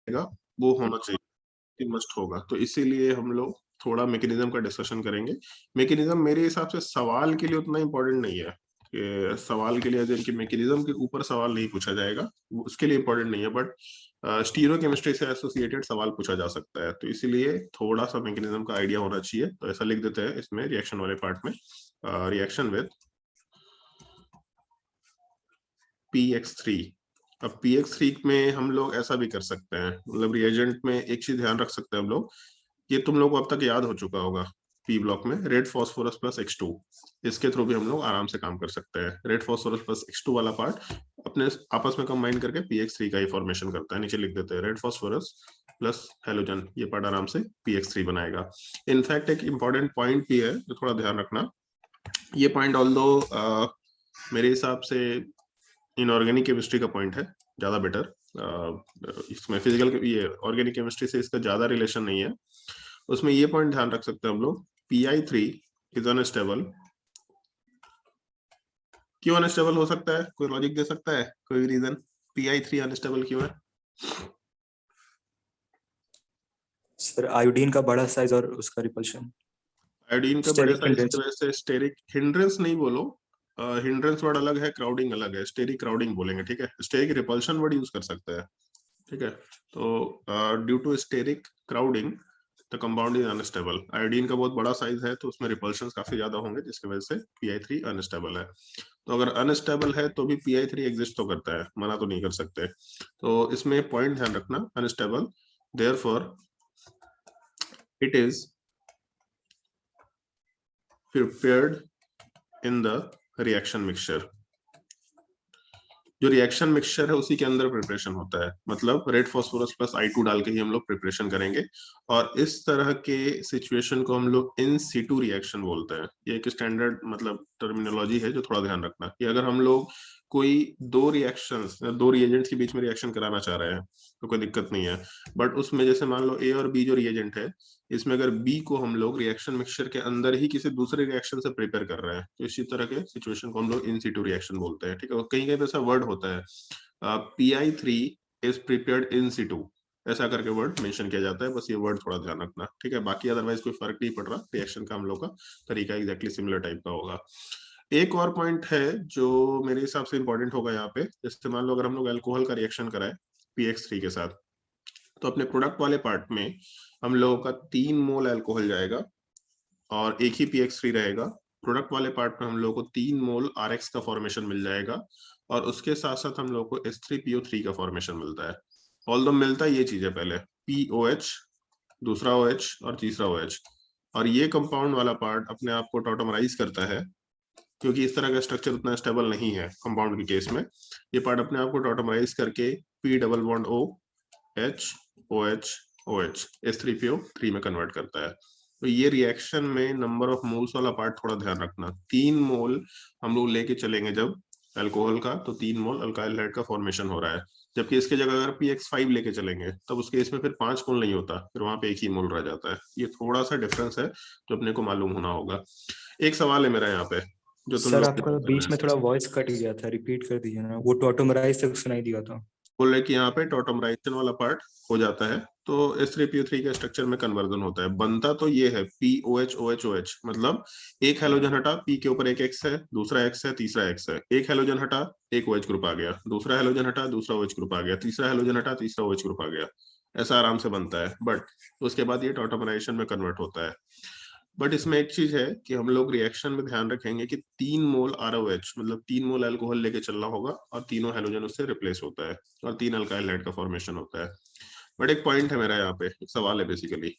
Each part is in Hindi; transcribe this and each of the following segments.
वो होना चाहिए, मस्ट होगा। तो इसीलिए हम लोग थोड़ा मैकेनिज्म का डिस्कशन करेंगे। मैकेनिज्म मेरे हिसाब से सवाल के लिए उतना इंपॉर्टेंट नहीं है कि सवाल के लिए कि मैकेनिज्म के ऊपर सवाल नहीं पूछा जाएगा, उसके लिए इंपॉर्टेंट नहीं है, बट स्टीरियोकेमिस्ट्री से एसोसिएटेड सवाल पूछा जा सकता है, तो इसीलिए थोड़ा सा मैकेनिज्म का आइडिया होना चाहिए। तो ऐसा लिख देते हैं इसमें रिएक्शन वाले पार्ट में, रिएक्शन विद PX3। अब PX3 में हम लोग ऐसा भी कर सकते हैं, मतलब रिएजेंट में एक चीज ध्यान रख सकते हैं हम लोग, ये तुम लोग को अब तक याद हो चुका होगा, पी ब्लॉक में रेड फॉस्फोरस प्लस X2, इसके थ्रू भी हम लोग आराम से काम कर सकते हैं। रेड फॉस्फोरस प्लस X2 वाला पार्ट अपने आपस में कंबाइन करके PX3 का ही फॉर्मेशन करता है। नीचे लिख देते हैं रेड फॉस्फोरस प्लस हेलोजन, ये पार्ट आराम से PX3 बनाएगा। इनफैक्ट एक इंपॉर्टेंट पॉइंट भी है जो थोड़ा ध्यान रखना, ये पॉइंट ऑल्दो मेरे हिसाब से इनऑर्गेनिक केमिस्ट्री का पॉइंट है ज्यादा बेटर, इसमें फिजिकल ये ऑर्गेनिक केमिस्ट्री से इसका ज्यादा रिलेशन नहीं है। उसमें ये पॉइंट ध्यान रख सकते हैं हम लोग, PI3 इज अनस्टेबल। क्यों अनस्टेबल हो सकता है, कोई लॉजिक दे सकता है, कोई रीजन PI3 अनस्टेबल क्यों है? सर आयोडीन का बड़ा साइज और उसका रिपल्शन, आयोडीन का बड़े स्टेरिक साइज की हिंड्रेंस। वजह से स्टेरिक हिंड्रेंस नहीं बोलो, हिंड्रेंस वर्ड अलग है, क्राउडिंग अलग है, स्टेरिक क्राउडिंग बोलेंगे, ठीक है। स्टेरिक रिपल्शन वर्ड यूज कर सकते हैं, ठीक है। तो due to steric crowding the compound is unstable. Iodine का बहुत बड़ा साइज है तो उसमें रिपल्शन काफी ज्यादा होंगे, जिसकी वजह से PI3 अनस्टेबल है। तो अगर अनस्टेबल है तो भी PI3 एग्जिस्ट तो करता है, मना तो नहीं कर सकते। तो इसमें पॉइंट ध्यान रखना, unstable, therefore it is prepared in the reaction mixture. जो रिएक्शन मिक्सचर है उसी के अंदर प्रिपरेशन होता है, मतलब रेड फॉस्फोरस प्लस I2 डाल के ही हम लोग प्रिपरेशन करेंगे। और इस तरह के सिचुएशन को हम लोग इन सीटू रिएक्शन बोलते हैं। ये एक स्टैंडर्ड मतलब टर्मिनोलॉजी है जो थोड़ा ध्यान रखना, कि अगर हम लोग कोई दो रिएक्शंस, दो रिएजेंट्स के बीच में रिएक्शन कराना चाह रहे हैं तो कोई दिक्कत नहीं है, बट उसमें जैसे मान लो A और B जो रिएजेंट है, इसमें अगर B को हम लोग रिएक्शन मिक्सचर के अंदर ही किसी दूसरे रिएक्शन से प्रिपेयर कर रहे हैं, तो इसी तरह के सिचुएशन को हम लोग इन सीटू रिएक्शन बोलते हैं, ठीक है। कहीं कहीं पे ऐसा वर्ड होता है, PI3 is prepared in situ, ऐसा करके वर्ड मेंशन किया जाता है, बस ये वर्ड थोड़ा ध्यान रखना, ठीक है। बाकी अदरवाइज कोई फर्क नहीं पड़ रहा, रिएक्शन का हम लोग का तरीका एग्जैक्टली सिमिलर टाइप का होगा। एक और पॉइंट है जो मेरे हिसाब से इंपॉर्टेंट होगा यहाँ पे, जैसे मान लो अगर हम लोग अल्कोहल का रिएक्शन कराए PX3 के साथ, तो अपने प्रोडक्ट वाले पार्ट में हम लोगों का 3 मोल अल्कोहल जाएगा और एक ही PX3 रहेगा। प्रोडक्ट वाले पार्ट में हम लोगों को 3 मोल RX का फॉर्मेशन मिल जाएगा, और उसके साथ साथ हम लोग को H3PO3 का फॉर्मेशन मिलता है। ऑल्दो मिलता है ये चीजें पहले, POH, दूसरा OH और तीसरा OH, और ये कंपाउंड वाला पार्ट अपने आप को टॉटमराइज करता है, क्योंकि इस तरह का स्ट्रक्चर उतना स्टेबल नहीं है कंपाउंड के केस में। ये पार्ट अपने आप को टॉटमराइज करके P double bond O H OH OH H3PO3 में कन्वर्ट करता है। तो ये रिएक्शन में नंबर ऑफ मोल्स वाला पार्ट थोड़ा ध्यान रखना, 3 मोल हम लोग लेके चलेंगे जब अल्कोहल का, तो 3 मोल अल्काइल हाइड का फॉर्मेशन हो रहा है। जबकि इसके जगह अगर PX5 लेके चलेंगे तब उस केस में फिर 5 मोल नहीं होता, फिर वहां पे एक ही मोल रह जाता है। ये थोड़ा सा डिफरेंस है जो अपने को मालूम होना होगा। एक सवाल है मेरा यहाँ पे जो तुम सर लोग आपका बीच में थोड़ा वॉइस कट गया था, रिपीट कर दीजिए ना, वो टॉटोमराइज तक सुनाई दिया था। बोल रहे कि यहाँ पे टॉटमराइजेशन वाला पार्ट हो जाता है तो H3PO3 के स्ट्रक्चर में कन्वर्जन होता है। बनता तो ये है POH OH OH, मतलब एक हेलोजन हटा, P के ऊपर एक X है, दूसरा X है, तीसरा X है, एक हेलोजन हटा, एक OH ग्रुप आ गया, दूसरा हेलोजन हटा, दूसरा OH ग्रुप आ गया, तीसरा हेलोजन हटा, तीसरा OH ग्रुप आ गया। ऐसा आराम से बनता है, बट उसके बाद ये टॉटमराइजेशन में कन्वर्ट होता है। बट इसमें एक चीज है कि हम लोग रिएक्शन में ध्यान रखेंगे कि 3 मोल ROH, मतलब 3 मोल अल्कोहल लेके चलना होगा और तीनों हेलोजन उससे रिप्लेस होता है और 3 अल्काइल हाइड का फॉर्मेशन होता है। बट एक पॉइंट है मेरा यहाँ पे, एक सवाल है बेसिकली,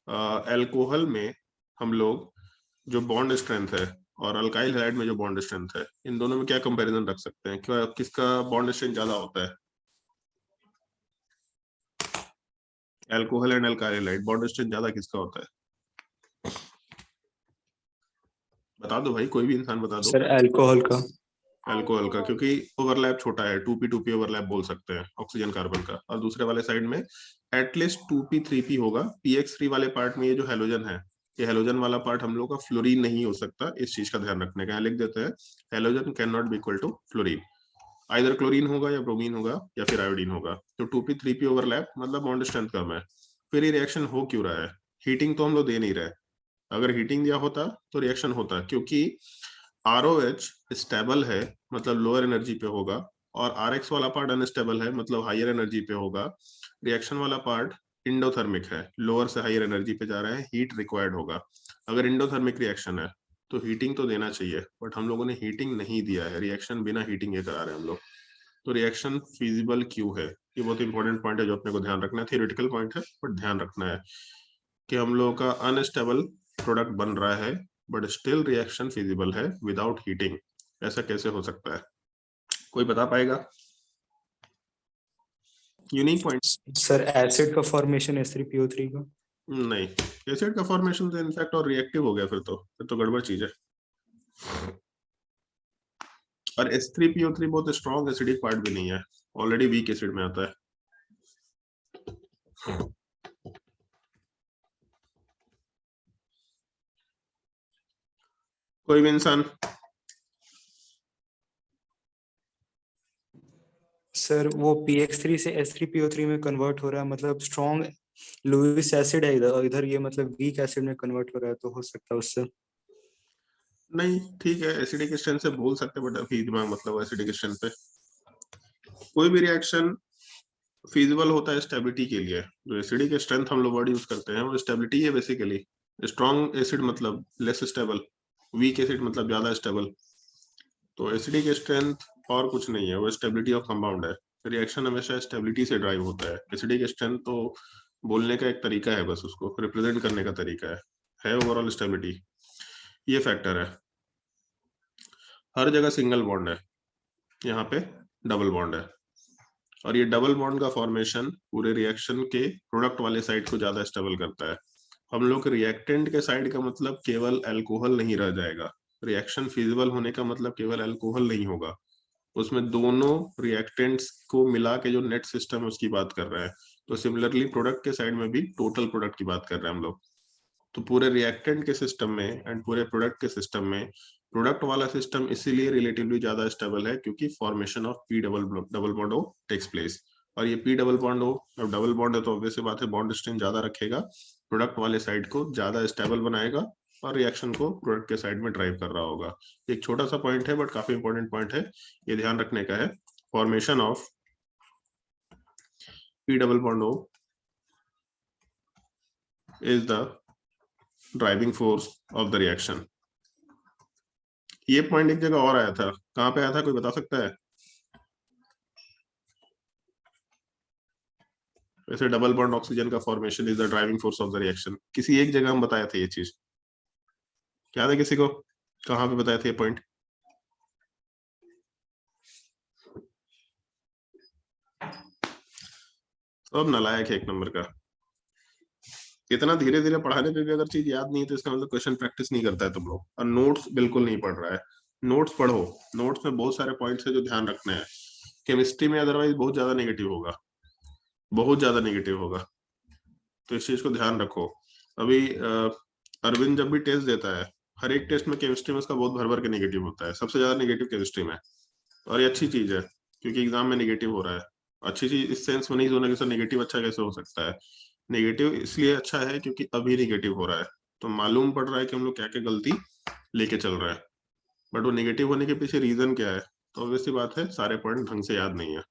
अल्कोहल में हम लोग जो बॉन्ड स्ट्रेंथ है और अल्काइल हाइड में जो बॉन्ड स्ट्रेंथ है, इन दोनों में क्या कंपैरिजन रख सकते हैं, क्या किसका बॉन्ड स्ट्रेंथ ज्यादा होता है? Alcohol and alkyl hide bond strength ज्यादा किसका होता है? बता दो भाई, कोई भी इंसान बता दो। सर अल्कोहल का। अल्कोहल का, क्योंकि ओवरलैप छोटा है, 2p ओवरलैप बोल सकते हैं ऑक्सीजन कार्बन का, और दूसरे वाले साइड में एटलीस्ट 2p 3p होगा। PX3 वाले पार्ट में ये जो हेलोजन है, ये हेलोजन वाला पार्ट हम लोग का फ्लोरीन नहीं हो सकता, इस चीज का ध्यान रखने का, यहाँ लिख देते हैं halogen can not be equal to fluorine. Either chlorine होगा या ब्रोमीन होगा या फिर आयोडीन होगा। तो 2p 3p ओवरलैप मतलब बॉन्ड स्ट्रेंथ कम है। फिर ये रिएक्शन हो क्यों रहा है? हीटिंग तो हम लोग दे नहीं रहे। अगर हीटिंग दिया होता तो रिएक्शन होता, क्योंकि ROH स्टेबल है मतलब लोअर एनर्जी पे होगा, और RX वाला पार्ट अनस्टेबल है मतलब हायर एनर्जी पे होगा। रिएक्शन वाला पार्ट इंडोथर्मिक है, लोअर से हायर एनर्जी पे जा रहा है, हीट रिक्वायर्ड होगा। अगर इंडोथर्मिक रिएक्शन है तो हीटिंग तो देना चाहिए, बट हम लोगों ने हीटिंग नहीं दिया है, रिएक्शन बिना हीटिंग के करा रहे हैं हम लोग। तो रिएक्शन फिजिबल क्यों है? ये बहुत इंपॉर्टेंट पॉइंट है जो अपने को ध्यान रखना है। थियोरेटिकल पॉइंट है बट ध्यान रखना है कि हम लोगों का अनस्टेबल प्रोडक्ट बन रहा है बट स्टिल रिएक्शन फिजिबल है विदाउट हीटिंग। ऐसा कैसे हो सकता है? कोई बता पाएगा? Unique point. सर एसिड का फॉर्मेशन H3PO3 का। नहीं, एसिड का फॉर्मेशन तो इनफैक्ट और रिएक्टिव हो गया, फिर तो गड़बड़ चीज है। और H3PO3 बहुत स्ट्रॉन्ग एसिडिक पार्ट भी नहीं है, ऑलरेडी वीक एसिड में आता है। कोई भी इंसान? सर वो PX3 से H3PO3 में कन्वर्ट हो रहा है, मतलब स्ट्रॉन्ग लुईस एसिड है इधर, इधर ये मतलब वीक एसिड में कन्वर्ट हो रहा है, तो हो सकता है उससे। नहीं ठीक है, एसिडिक स्ट्रेंथ से बोल सकते, बट अभी दिमाग मतलब एसिडिक स्ट्रेंथ पे। कोई भी रिएक्शन फीजिबल होता है स्टेबिलिटी के लिए। जो एसिडिक स्ट्रेंथ हम लोग वर्ड यूज करते हैं वो स्टेबिलिटी है बेसिकली। स्ट्रॉन्ग एसिड मतलब लेस स्टेबल, वीक एसिड मतलब ज्यादा स्टेबल। तो एसिडिक स्ट्रेंथ और कुछ नहीं है, वो स्टेबिलिटी ऑफ कंपाउंड है। रिएक्शन हमेशा स्टेबिलिटी से ड्राइव होता है। एसिडिक स्ट्रेंथ तो बोलने का एक तरीका है, बस उसको रिप्रेजेंट करने का तरीका है ओवरऑल स्टेबिलिटी। ये फैक्टर है। हर जगह सिंगल बॉन्ड है, यहाँ पे डबल बॉन्ड है, और ये डबल बॉन्ड का फॉर्मेशन पूरे रिएक्शन के प्रोडक्ट वाले साइड को ज्यादा स्टेबल करता है। हम लोग रिएक्टेंट के साइड का मतलब केवल अल्कोहल नहीं रह जाएगा। रिएक्शन फिजिबल होने का मतलब केवल अल्कोहल नहीं होगा, उसमें दोनों रिएक्टेंट्स को मिला के जो नेट सिस्टम है उसकी बात कर रहे हैं। तो सिमिलरली प्रोडक्ट के साइड में भी टोटल प्रोडक्ट की बात कर रहे हैं हम लोग। तो पूरे रिएक्टेंट के सिस्टम में एंड पूरे प्रोडक्ट के सिस्टम में प्रोडक्ट वाला सिस्टम इसीलिए रिलेटिवली ज्यादा स्टेबल है क्योंकि formation of P double double bond O takes place. और ये पी डबल बॉन्ड ओ, अब डबल बॉन्ड है तो ऑब्वियस बात है बॉन्ड स्ट्रेंथ ज्यादा रखेगा, प्रोडक्ट वाले साइड को ज्यादा स्टेबल बनाएगा और रिएक्शन को प्रोडक्ट के साइड में ड्राइव कर रहा होगा। एक छोटा सा पॉइंट है बट काफी इंपॉर्टेंट पॉइंट है, ये ध्यान रखने का है। Formation of P double bond O is the driving force of the reaction. ये पॉइंट एक जगह और आया था, कहां पे आया था कोई बता सकता है? वैसे डबल बॉन्ड ऑक्सीजन का formation is the driving force of the reaction, किसी एक जगह हम बताया था ये चीज, याद है किसी को? कहां पे बताया था ये पॉइंट? अब नालायक है एक नंबर का। इतना धीरे धीरे पढ़ाने पे भी अगर चीज याद नहीं है तो इसका मतलब क्वेश्चन प्रैक्टिस नहीं करता है तुम लोग, और नोट्स बिल्कुल नहीं पढ़ रहा है। नोट्स पढ़ो, नोट्स में बहुत सारे पॉइंट्स है जो ध्यान रखने हैं। केमिस्ट्री में अदरवाइज बहुत ज्यादा नेगेटिव होगा, बहुत ज्यादा नेगेटिव होगा, तो इस चीज को ध्यान रखो। अभी अरविंद जब भी टेस्ट देता है, हर एक टेस्ट में केमिस्ट्री में उसका बहुत भर भर के नेगेटिव होता है, सबसे ज्यादा नेगेटिव केमिस्ट्री में। और ये अच्छी चीज है क्योंकि एग्जाम में नेगेटिव हो रहा है। अच्छी चीज इस सेंस में नहीं होना कि सर नेगेटिव अच्छा कैसे हो सकता है। नेगेटिव इसलिए अच्छा है क्योंकि अभी नेगेटिव हो रहा है, तो मालूम पड़ रहा है कि हम लोग क्या क्या गलती लेके चल रहे हैं। बट वो नेगेटिव होने के पीछे रीजन क्या है, तो ऑब्वियसली बात है सारे पॉइंट ढंग से याद नहीं है।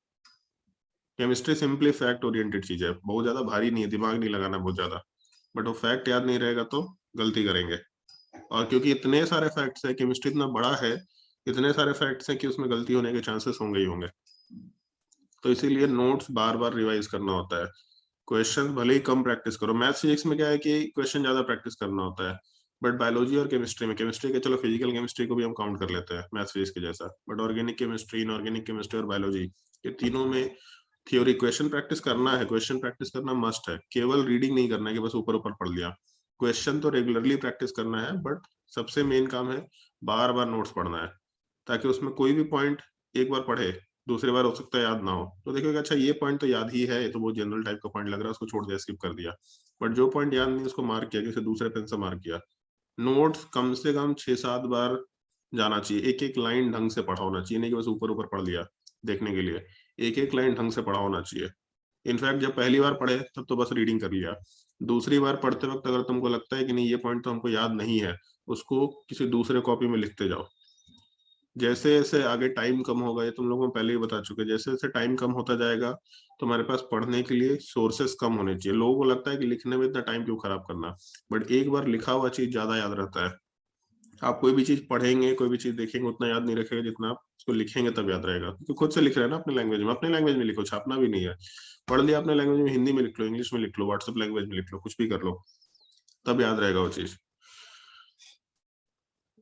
केमिस्ट्री सिंपली फैक्ट ओरिएंटेड चीज है, बहुत ज्यादा भारी नहीं है, दिमाग नहीं लगाना बहुत ज्यादा। बट वो फैक्ट याद नहीं रहेगा तो गलती करेंगे। और क्योंकि इतने सारे फैक्ट्स है, केमिस्ट्री इतना बड़ा है, इतने सारे फैक्ट्स हैं कि उसमें गलती होने के चांसेस होंगे ही होंगे। तो इसीलिए नोट्स बार बार रिवाइज करना होता है। क्वेश्चन भले ही कम प्रैक्टिस करो, मैथ्स फिजिक्स में क्या है कि क्वेश्चन ज्यादा प्रैक्टिस करना होता है। बट बायोलॉजी और केमिस्ट्री में, केमिस्ट्री के चलो फिजिकल केमिस्ट्री को भी हम काउंट कर लेते हैं मैथ्स फिजिक्स के जैसा, but organic chemistry, inorganic chemistry और बायोलॉजी, ये तीनों में थ्योरी क्वेश्चन प्रैक्टिस करना है। क्वेश्चन प्रैक्टिस करना मस्ट है, केवल रीडिंग नहीं करना है कि बस ऊपर ऊपर पढ़ लिया। क्वेश्चन तो रेगुलरली प्रैक्टिस करना है, बट सबसे मेन काम है बार बार नोट्स पढ़ना है, ताकि उसमें कोई भी पॉइंट एक बार पढ़े दूसरी बार हो सकता है याद ना हो, तो देखोगे अच्छा ये पॉइंट तो याद ही है, ये तो बहुत जनरल टाइप का पॉइंट लग रहा है, उसको छोड़ दिया, स्किप कर दिया। बट जो पॉइंट याद नहीं उसको मार्क किया, किसी दूसरे पेन से मार्क किया। नोट्स कम से कम 6-7 बार जाना चाहिए, एक एक लाइन ढंग से पढ़ा होना चाहिए, नहीं कि बस ऊपर ऊपर पढ़ लिया। देखने के लिए, एक एक लाइन ढंग से पढ़ा होना चाहिए। इनफैक्ट जब पहली बार पढ़े तब तो बस रीडिंग कर लिया, दूसरी बार पढ़ते वक्त अगर तुमको लगता है कि नहीं ये पॉइंट तो हमको याद नहीं है, उसको किसी दूसरे कॉपी में लिखते जाओ। जैसे जैसे आगे टाइम कम होगा, ये तुम लोगों को पहले ही बता चुके, जैसे जैसे टाइम कम होता जाएगा तुम्हारे पास पढ़ने के लिए सोर्सेस कम होने चाहिए। लोगों को लगता है कि लिखने में इतना टाइम क्यों खराब करना, बट एक बार लिखा हुआ चीज ज्यादा याद रहता है। आप कोई भी चीज पढ़ेंगे, कोई भी चीज देखेंगे, उतना याद नहीं रखेगा जितना आप उसको लिखेंगे तब याद रहेगा, क्योंकि खुद से लिख रहे हैं ना अपने लैंग्वेज में। अपने लैंग्वेज में लिखो, छापना भी नहीं है। पढ़ लिया अपने लैंग्वेज में, हिंदी में लिख लो, इंग्लिश में लिख लो, व्हाट्सएप लैंग्वेज में लिख लो, कुछ भी कर लो, तब याद रहेगा वो चीज।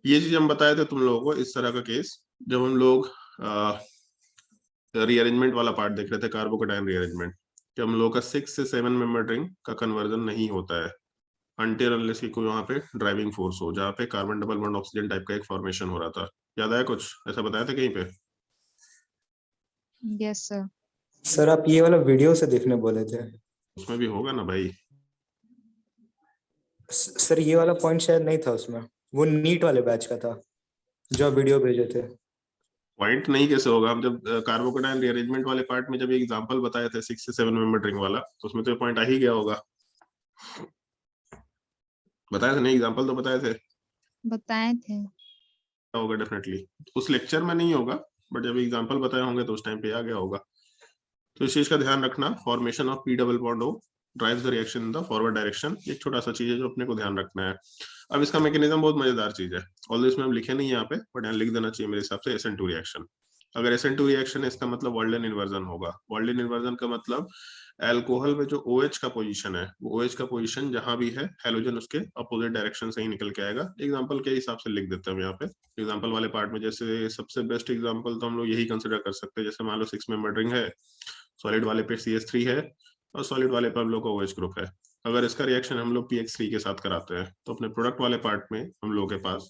ये चीज हम बताए थे तुम लोगों को, इस तरह का केस जब हम लोग रीअरेंजमेंट वाला पार्ट देख रहे थे, कार्बोकेटाइन रीअरेंजमेंट, कि हम लोग का 6 से 7 मेंबर रिंग का कन्वर्जन नहीं होता है अनटिल अनलेस की कोई वहां पे ड्राइविंग फोर्स हो, जहाँ पे carbon double bond oxygen type का एक फॉर्मेशन हो रहा था। याद आया कुछ ऐसा बताया था कहीं पे? Yes sir. सर आप ये वाला वीडियो से देखने बोले थे। उसमें भी होगा ना भाई। सर ये वाला पॉइंट शायद नहीं था उसमें, वो नीट वाले बैच का था जो आप वीडियो भेजे थे। पॉइंट नहीं कैसे होगा? हम जब कार्बोकेटाइन रीअरेंजमेंट वाले पार्ट में जब एग्जांपल बताए थे 6 से 7 मेंबर रिंग वाला, तो उसमें तो पॉइंट आ ही गया होगा। बताया था नहीं? एग्जांपल तो बताए थे, बताए थे। होगा डेफिनेटली। उस लेक्चर में नहीं होगा, बट जब एग्जांपल बताए होंगे तो उस टाइम पे आ गया होगा। तो इस चीज का ध्यान रखना, formation of P double bond O drives the reaction in the forward direction, एक छोटा सा चीज है जो अपने को ध्यान रखना है। अब इसका मैकेनिज्म बहुत मजेदार चीज है, ऑल्दो इसमें हम लिखे नहीं है यहाँ पे, बट यहाँ लिख देना चाहिए मेरे हिसाब से। SN2 रिएक्शन, अगर SN2 रिएक्शन है इसका मतलब वर्ल्डन इन्वर्जन होगा। वर्ल्डन इन्वर्जन का मतलब अल्कोहल में जो OH का पोजीशन है, वो OH का पोजीशन जहां भी है, हैलोजन उसके अपोजिट डायरेक्शन से ही निकल के आएगा। एग्जांपल के हिसाब से लिख देते हैं यहाँ पे एग्जांपल वाले पार्ट में। जैसे सबसे बेस्ट एग्जांपल तो हम लोग यही कंसिडर कर सकते हैं, जैसे मान लो 6 मेंबर रिंग है, सॉलिड वाले पे CH3 है और सॉलिड वाले पे हम लोग का OH ग्रुप है। अगर इसका रिएक्शन हम लोग PX3 के साथ कराते हैं तो अपने प्रोडक्ट वाले पार्ट में हम लोग के पास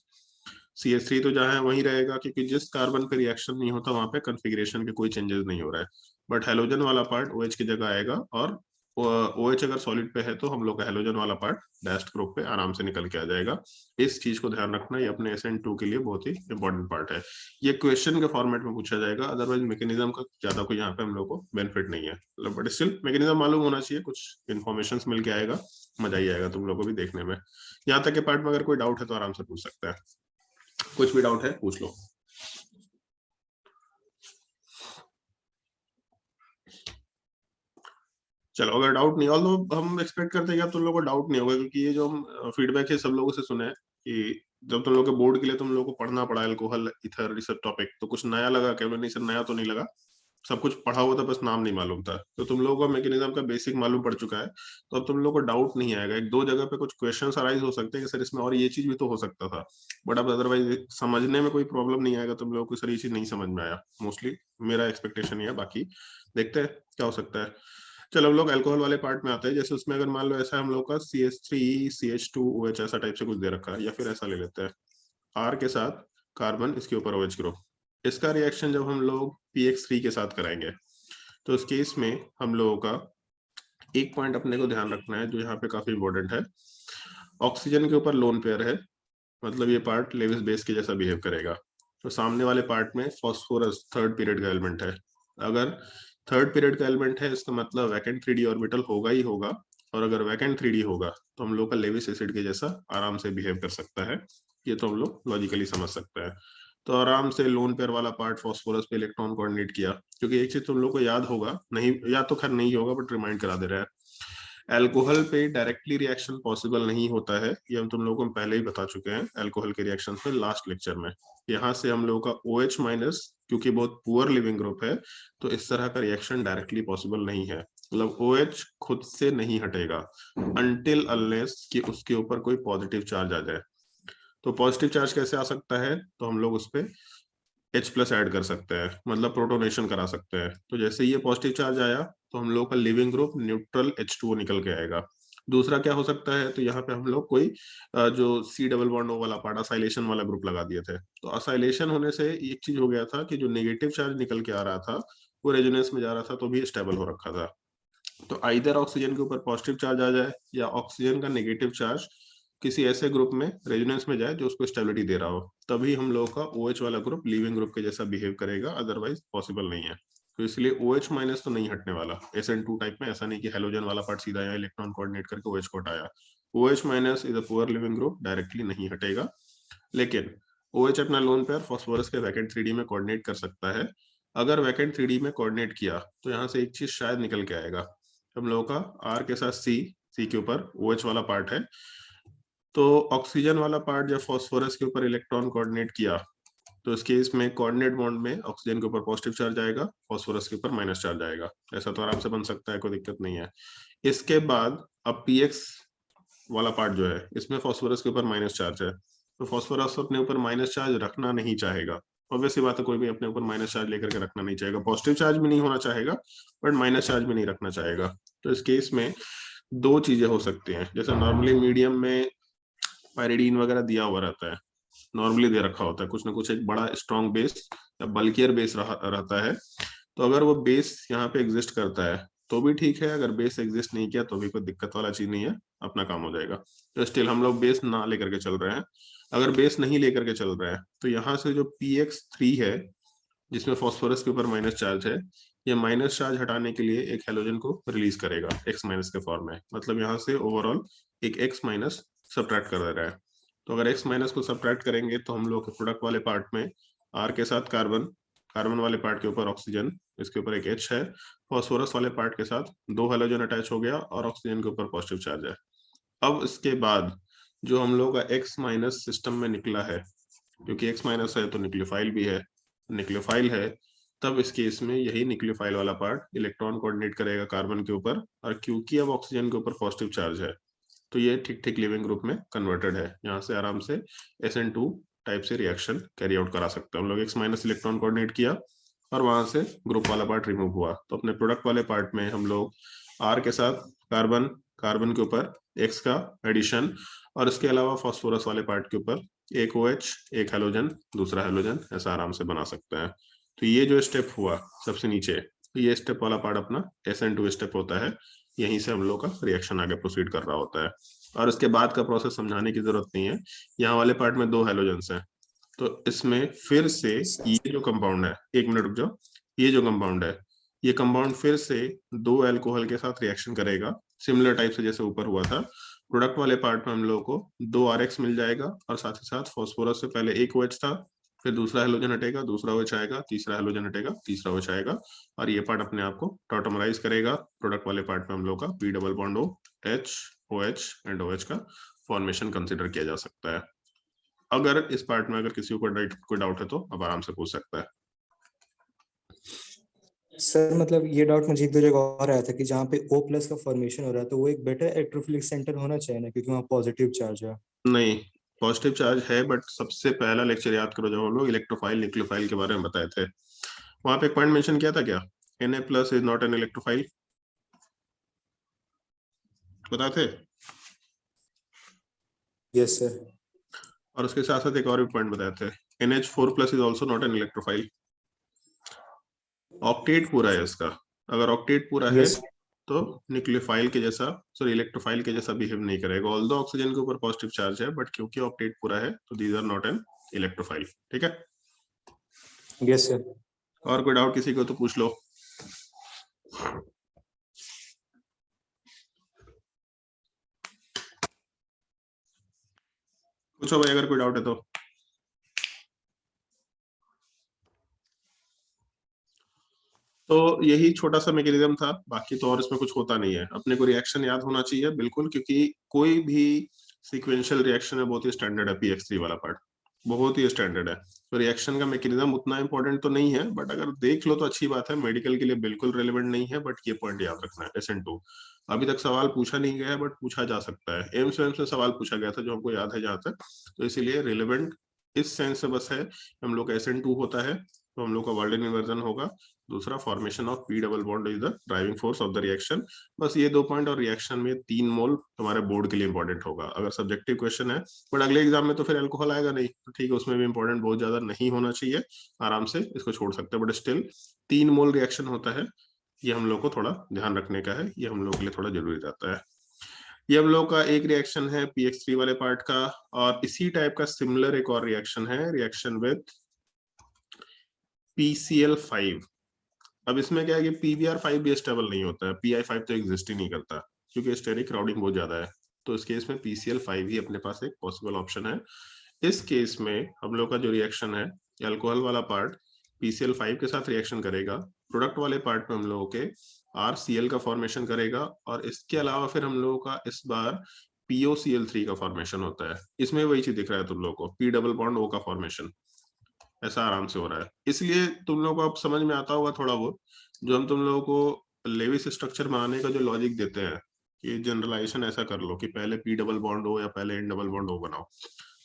CH3 तो जहाँ है वहीं रहेगा, क्योंकि जिस कार्बन पे रिएक्शन नहीं होता वहां पे कॉन्फ़िगरेशन के कोई चेंजेस नहीं हो रहा है। बट हेलोजन वाला पार्ट OH की जगह आएगा, और OH अगर सॉलिड पे है तो हम लोग का हेलोजन वाला पार्ट डैश्ड ग्रुप पे आराम से निकल के आ जाएगा। इस चीज को ध्यान रखना, ये अपने SN2 के लिए बहुत ही इंपॉर्टेंट पार्ट है। ये क्वेश्चन के फॉर्मेट में पूछा जाएगा, अदरवाइज मैकेनिज्म का ज्यादा कोई यहाँ पे हम लोग को बेनिफिट नहीं है, मतलब बट स्टिल मैकेनिज्म मालूम होना चाहिए, कुछ इन्फॉर्मेशन मिल के आएगा, मजा ही आएगा तुम लोग को भी देखने में। यहाँ तक के पार्ट में अगर कोई डाउट है तो आराम से पूछ सकता है, कुछ भी डाउट है पूछ लो। चलो अगर डाउट नहीं, ऑल हम एक्सपेक्ट करते हैं कि तुम लोगों को डाउट नहीं होगा, क्योंकि ये जो हम फीडबैक है सब लोगों से सुने हैं कि जब तुम लोग के बोर्ड के लिए तुम लोग को पढ़ना पड़ा अल्कोहल ईथर ये सब टॉपिक, तो कुछ नया लगा क्या? नहीं सर नया तो नहीं लगा, सब कुछ पढ़ा हुआ था, बस नाम नहीं मालूम था। तो तुम लोगों को मैकेनिज्म का बेसिक मालूम पड़ चुका है, तो अब तुम लोग को डाउट नहीं आएगा। एक दो जगह पे कुछ क्वेश्चंस अराइज हो सकते हैं कि सर इसमें और ये चीज भी तो हो सकता था, बट अब अदरवाइज समझने में कोई प्रॉब्लम नहीं आएगा तुम लोगों को। सर ये चीज नहीं समझ में आया, मोस्टली मेरा एक्सपेक्टेशन ये है, बाकी देखते हैं क्या हो सकता है। चलो हम लोग अल्कोहल वाले पार्ट में आते हैं। जैसे उसमें अगर मान लो ऐसा हम लोग का CH3 CH2 OH ऐसा टाइप से कुछ दे रखा है, या फिर ऐसा ले लेते हैं R के साथ कार्बन, इसके ऊपर OH ग्रुप। इसका रिएक्शन जब हम लोग PX3 के साथ कराएंगे तो इस केस में हम लोगों का एक पॉइंट अपने को ध्यान रखना है जो यहाँ पे काफी इंपॉर्टेंट है। ऑक्सीजन के ऊपर लोन पेयर है, मतलब ये पार्ट लेविस बेस के जैसा बिहेव करेगा। तो सामने वाले पार्ट में फॉस्फोरस थर्ड पीरियड का एलिमेंट है। अगर थर्ड पीरियड का एलिमेंट है इसका मतलब वैकेंट 3D ऑर्बिटल होगा ही होगा, और अगर वैकेंट 3D होगा तो हम लोग का लेविस एसिड के जैसा आराम से बिहेव कर सकता है। ये तो हम लोग लॉजिकली समझ सकते हैं। तो आराम से लोन पेयर वाला पार्ट फॉस्फोरस पे इलेक्ट्रॉन कोऑर्डिनेट किया, क्योंकि एक चीज तुम लोग को याद होगा, नहीं याद तो खैर नहीं होगा बट रिमाइंड करा दे रहा है, अल्कोहल पे डायरेक्टली रिएक्शन पॉसिबल नहीं होता है। ये हम तुम लोगों को पहले ही बता चुके हैं अल्कोहल के रिएक्शन में लास्ट लेक्चर में। यहाँ से हम लोगों का OH माइनस, क्योंकि बहुत पुअर लिविंग ग्रुप है तो इस तरह का रिएक्शन डायरेक्टली पॉसिबल नहीं है, मतलब OH खुद से नहीं हटेगा अनटिल अनलेस कि उसके ऊपर कोई पॉजिटिव चार्ज आ जाए। तो पॉजिटिव चार्ज कैसे आ सकता है? तो हम लोग उस पर H+ ऐड कर सकते हैं, मतलब प्रोटोनेशन करा सकते हैं। तो जैसे ये पॉजिटिव चार्ज आया तो हम लोग का लिविंग ग्रुप न्यूट्रल H2O निकल के आएगा। दूसरा क्या हो सकता है? तो यहाँ पे हम लोग कोई जो C डबल बॉन्ड O वाला पार्ट असाइलेशन वाला ग्रुप लगा दिए थे। तो असाइलेशन होने से एक चीज हो गया था कि जो नेगेटिव चार्ज निकल के आ रहा था वो रेजोनेंस में जा रहा था, तो भी स्टेबल हो रखा था। तो आइदर ऑक्सीजन के ऊपर पॉजिटिव चार्ज आ जाए या ऑक्सीजन का नेगेटिव चार्ज किसी ऐसे ग्रुप में रेजोनेंस में जाए जो उसको स्टेबिलिटी दे रहा हो, तभी हम लोगों का OH वाला ग्रुप लीविंग ग्रुप के जैसा बिहेव करेगा, अदरवाइज पॉसिबल नहीं है। तो इसलिए OH माइनस तो नहीं हटने वाला। SN2 टाइप में ऐसा नहीं कि हेलोजन वाला पार्ट सीधा आया, इलेक्ट्रॉन कोऑर्डिनेट करके OH को हटाया। OH minus is a poor leaving group, directly नहीं हटेगा। लेकिन OH अपना लोन पेयर फास्फोरस के वैकेंट 3D में कोऑर्डिनेट कर सकता है। अगर वैकेंट 3D में कोऑर्डिनेट किया तो यहाँ से एक चीज शायद निकल के आएगा। हम लोगों का R के साथ C के ऊपर OH वाला पार्ट है, तो ऑक्सीजन वाला पार्ट जब फास्फोरस के ऊपर इलेक्ट्रॉन कोऑर्डिनेट किया तो इस केस में कोऑर्डिनेट बॉन्ड में ऑक्सीजन के ऊपर पॉजिटिव चार्ज आएगा, फास्फोरस के ऊपर माइनस चार्ज आएगा। ऐसा तो आराम से बन सकता है, कोई दिक्कत नहीं है। इसके बाद अब PX वाला पार्ट जो है, इसमें फास्फोरस के ऊपर माइनस चार्ज है, तो फास्फोरस अपने ऊपर माइनस चार्ज रखना नहीं चाहेगा। ऑब्वियसली बात है, कोई भी अपने ऊपर माइनस चार्ज लेकर के रखना नहीं चाहेगा। पॉजिटिव चार्ज भी नहीं होना चाहेगा, बट माइनस चार्ज भी नहीं रखना चाहेगा। तो इस केस में दो चीजें हो सकती हैं। जैसे नॉर्मली मीडियम में पायरिडीन वगैरह दिया हुआ रहता है, नॉर्मली दे रखा होता है, कुछ ना कुछ एक बड़ा स्ट्रॉन्ग बेस या बल्कियर बेस रहता है। तो अगर वो बेस यहाँ पे एग्जिस्ट करता है तो भी ठीक है, अगर बेस एग्जिस्ट नहीं किया तो भी कोई दिक्कत वाला चीज नहीं है, अपना काम हो जाएगा। तो स्टिल हम लोग बेस ना लेकर के चल रहे हैं। अगर बेस नहीं लेकर के चल रहे हैं तो यहाँ से जो PX3 है, जिसमें फास्फोरस के ऊपर माइनस चार्ज है, ये माइनस चार्ज हटाने के लिए एक हैलोजन को रिलीज करेगा X माइनस के फॉर्म में। मतलब यहाँ से ओवरऑल एक X माइनस सब्ट्रैक्ट कर दे रहा है। तो अगर X माइनस को सब्ट्रैक्ट करेंगे तो हम लोग प्रोडक्ट वाले पार्ट में R के साथ कार्बन, कार्बन वाले पार्ट के ऊपर ऑक्सीजन, इसके ऊपर एक H है, फास्फोरस वाले पार्ट के साथ दो हैलोजन अटैच हो गया और ऑक्सीजन के ऊपर पॉजिटिव चार्ज है। अब इसके बाद जो हम लोग का X माइनस सिस्टम में निकला है, क्योंकि X माइनस है तो न्यूक्लियोफाइल भी है, न्यूक्लियोफाइल है, तब इस केस में यही न्यूक्लियोफाइल वाला पार्ट इलेक्ट्रॉन कोऑर्डिनेट करेगा कार्बन के ऊपर, और क्योंकि अब ऑक्सीजन के ऊपर पॉजिटिव चार्ज है तो ये ठीक ठीक लिविंग ग्रुप में कन्वर्टेड है। यहाँ से आराम से SN2 टाइप से रिएक्शन कैरी आउट करा सकते हैं हम लोग। X माइनस इलेक्ट्रॉन कोऑर्डिनेट किया और वहां से ग्रुप वाला पार्ट रिमूव हुआ, तो अपने प्रोडक्ट वाले पार्ट में हम लोग R के साथ कार्बन, कार्बन के ऊपर X का एडिशन, और इसके अलावा फास्फोरस वाले पार्ट के ऊपर एक OH, एक हेलोजन, दूसरा हेलोजन, ऐसा आराम से बना सकते हैं। तो ये जो स्टेप हुआ सबसे नीचे, ये स्टेप वाला पार्ट अपना SN2 स्टेप होता है। यहीं से हम लोग का रिएक्शन आगे प्रोसीड कर रहा होता है, और इसके बाद का प्रोसेस समझाने की जरूरत नहीं है। यहाँ वाले पार्ट में दो हेलोजेंस हैं, तो इसमें फिर से ये जो कंपाउंड है, एक मिनट रुक जाओ, ये जो कंपाउंड है, ये कंपाउंड फिर से दो अल्कोहल के साथ रिएक्शन करेगा, सिमिलर टाइप से जैसे ऊपर हुआ था। प्रोडक्ट वाले पार्ट में हम लोग को दो RX मिल जाएगा, और साथ ही साथ फास्फोरस से पहले एक OH था, फिर दूसरा हेलोजन हटेगा, दूसरा OH आएगा, तीसरा हेलोजन हटेगा, तीसरा OH आएगा, और ये पार्ट अपने आप को टॉटमराइज करेगा। प्रोडक्ट वाले पार्ट में हम लोग का P double bond O, H, OH and OH का फॉर्मेशन कंसिडर किया जा सकता है। अगर इस पार्ट में अगर किसी को कोई डाउट है तो अब आराम से पूछ सकता है। सर मतलब ये डाउट मुझे एक दो जगह और आया था कि जहाँ पे O+ का फॉर्मेशन हो रहा है तो वो एक बेटर इलेक्ट्रोफिलिक सेंटर होना चाहिए ना, क्योंकि वहाँ पॉजिटिव चार्ज है। नहीं, पॉजिटिव चार्ज है, बट सबसे पहला लेक्चर याद करो जब हम लोग इलेक्ट्रोफाइल न्यूक्लियोफाइल के बारे में बताए थे, वहां पे एक पॉइंट मेंशन किया था क्या, Na+ is not an electrophile, बताए थे? Yes sir. और उसके साथ साथ एक और भी पॉइंट बताए थे, NH4+ is also not an electrophile. Octet पूरा है इसका, अगर ऑक्टेट पूरा है यस। तो न्यूक्लियोफाइल के जैसा, सॉरी इलेक्ट्रोफाइल के जैसा बिहेव नहीं करेगा। ऑल्दो ऑक्सीजन के ऊपर पॉजिटिव चार्ज है, बट क्योंकि ऑक्टेट पूरा है तो these are not an electrophile. ठीक है, यस सर। और कोई डाउट किसी को तो पूछ लो। पूछो भाई अगर कोई डाउट है तो। तो यही छोटा सा मैकेनिज्म था, बाकी तो और इसमें कुछ होता नहीं है। अपने को रिएक्शन याद होना चाहिए बिल्कुल, क्योंकि कोई भी सीक्वेंशियल रिएक्शन है बहुत ही स्टैंडर्ड है, PX3 वाला पार्ट बहुत ही स्टैंडर्ड है। तो रिएक्शन का मैकेनिज्म उतना इंपॉर्टेंट तो नहीं है, बट अगर देख लो तो अच्छी बात है। मेडिकल के लिए बिल्कुल रेलेवेंट नहीं है, बट ये पॉइंट याद रखना है। SN2 अभी तक सवाल पूछा नहीं गया है, बट पूछा जा सकता है। एम्स में सवाल पूछा गया था जो हमको याद है जहां तक, तो इसीलिए रिलेवेंट इस सेंस से बस है। हम लोग का SN2 होता है तो हम लोग का वर्ल्ड इन्वर्जन होगा, दूसरा formation of P double bond is the driving force of the reaction. बस ये दो पॉइंट, और रिएक्शन में 3 मोल तुम्हारे बोर्ड के लिए इंपॉर्टेंट होगा अगर सब्जेक्टिव क्वेश्चन है। बट अगले एग्जाम में तो फिर अल्कोहल आएगा नहीं, तो ठीक है, उसमें भी इंपॉर्टेंट बहुत ज्यादा नहीं होना चाहिए, आराम से इसको छोड़ सकते हैं। बट स्टिल 3 मोल रिएक्शन होता है, ये हम लोग को थोड़ा ध्यान रखने का है, ये हम लोग के लिए थोड़ा जरूरी रहता है। ये हम लोग का एक रिएक्शन है px3 वाले पार्ट का, और इसी टाइप का सिमिलर एक और रिएक्शन है, रिएक्शन विद PCl5। अब इसमें क्या है कि PBr5 भी स्टेबल नहीं होता है, Pi5 तो एग्जिस्ट ही नहीं करता क्योंकि स्टेरिक क्राउडिंग बहुत ज्यादा है। तो इस केस में PCl5 ही अपने पास एक पॉसिबल ऑप्शन है। इस केस में हम लोग का जो रिएक्शन है, अल्कोहल वाला पार्ट PCl5 के साथ रिएक्शन करेगा, प्रोडक्ट वाले पार्ट में हम लोगों के RCl का फॉर्मेशन करेगा, और इसके अलावा फिर हम लोगों का इस बार POCl3 का फॉर्मेशन होता है। इसमें वही चीज दिख रहा है तुम लोगों को, P डबल बॉन्ड O का फॉर्मेशन ऐसा आराम से हो रहा है। इसलिए तुम लोगों को अब समझ में आता होगा थोड़ा बहुत, जो हम तुम लोगों को लेविस स्ट्रक्चर बनाने का जो लॉजिक देते हैं कि जनरलाइजेशन ऐसा कर लो कि पहले P डबल बॉन्ड हो या पहले N डबल बॉन्ड हो बनाओ,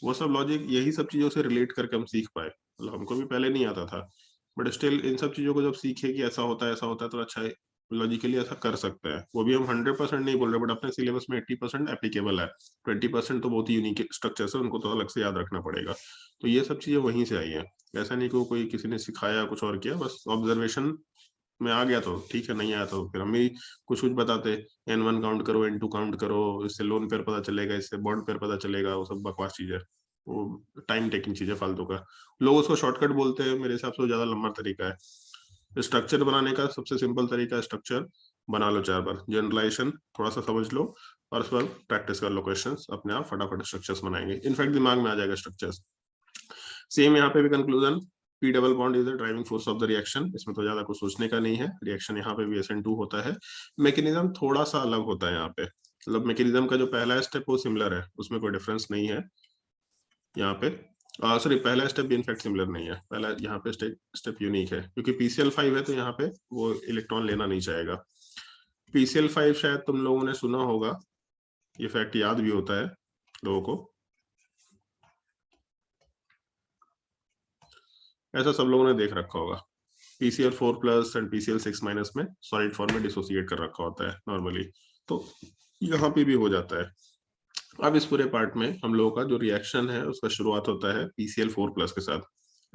वो सब लॉजिक यही सब चीजों से रिलेट करके हम सीख पाए। मतलब हमको भी पहले नहीं आता था, बट स्टिल इन सब चीजों को जब सीखे कि ऐसा होता है ऐसा होता है, तो अच्छा लॉजिकली ऐसा कर सकते हैं। वो भी हम 100% नहीं बोल रहे, बट अपने सिलेबस में 80% एप्लीकेबल है, 20% तो बहुत ही यूनिक स्ट्रक्चर्स है, उनको तो अलग से याद रखना पड़ेगा। तो ये सब चीजें वहीं से आई है, ऐसा नहीं कि कोई किसी ने सिखाया कुछ और किया, बस ऑब्जर्वेशन में आ गया तो ठीक है, नहीं आया तो फिर हम भी कुछ कुछ बताते, N1 काउंट करो, N2 काउंट करो, इससे लोन पेयर पता चलेगा, इससे बॉन्ड पेयर पता चलेगा, वो सब बकवास चीज है, वो टाइम टेकिंग चीज है फालतू का। लोग उसको शॉर्टकट बोलते हैं, मेरे हिसाब से वो ज्यादा लंबा तरीका है। स्ट्रक्चर बनाने का सबसे सिंपल तरीका, स्ट्रक्चर बना लो 4 बार, जनरलाइजेशन थोड़ा सा समझ लो, और उस पर प्रैक्टिस कर लो, क्वेश्चंस अपने आप फटाफट स्ट्रक्चर्स बनाएंगे, इनफैक्ट दिमाग में आ जाएगा स्ट्रक्चर्स। सेम यहाँ पे भी conclusion, P double bond is the driving force of the reaction, इसमें तो ज्यादा कुछ सोचने का नहीं है। रिएक्शन यहाँ पे भी SN2 होता है, मैकेनिज्म थोड़ा सा अलग होता है यहाँ पे, मतलब मैकेनिज्म का जो पहला स्टेप वो सिमिलर है, उसमें कोई डिफरेंस नहीं है यहाँ पे। सॉरी, पहला स्टेप भी इनफैक्ट सिमिलर नहीं है, पहला यहाँ पे स्टेप यूनिक है, क्योंकि PCl5 है तो यहाँ पे वो इलेक्ट्रॉन लेना नहीं चाहेगा। PCl5 शायद तुम लोगों ने सुना होगा, ये फैक्ट याद भी होता है लोगों को, ऐसा सब लोगों ने देख रखा होगा। PCl4+ एंड PCl6- में सॉलिड फॉर्म में डिसोसिएट कर रखा होता है नॉर्मली, तो यहाँ पे भी हो जाता है। अब इस पूरे पार्ट में हम लोगों का जो रिएक्शन है उसका शुरुआत होता है PCl4+ के साथ,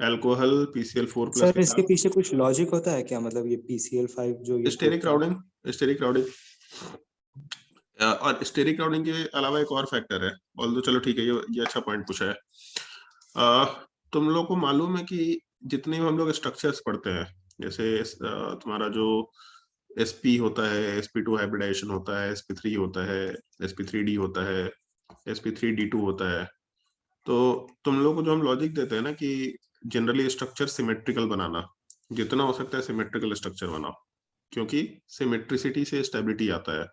अल्कोहल PCl4+ सर के इसके साथ। पीछे कुछ लॉजिक होता है क्या, मतलब ये PCl5 जो ये स्टेरिक टूटता है? क्राउडिंग, स्टेरिक क्राउडिंग, और स्टेरिक क्राउडिंग के अलावा एक और फैक्टर है, ऑल्दो चलो ठीक है, ये अच्छा पॉइंट पूछा है। तुम लोग को मालूम है कि जितने भी हम लोग स्ट्रक्चर्स पढ़ते हैं, जैसे तुम्हारा जो sp होता है, sp2 हाइब्रिडाइजेशन होता है, sp3 होता है, sp3d होता है, sp3d2 होता है, तो तुम लोग को जो हम लॉजिक देते हैं ना कि जनरली स्ट्रक्चर सिमेट्रिकल बनाना, जितना हो सकता है सिमेट्रिकल स्ट्रक्चर बनाओ, क्योंकि सिमेट्रिसिटी से स्टेबिलिटी आता है।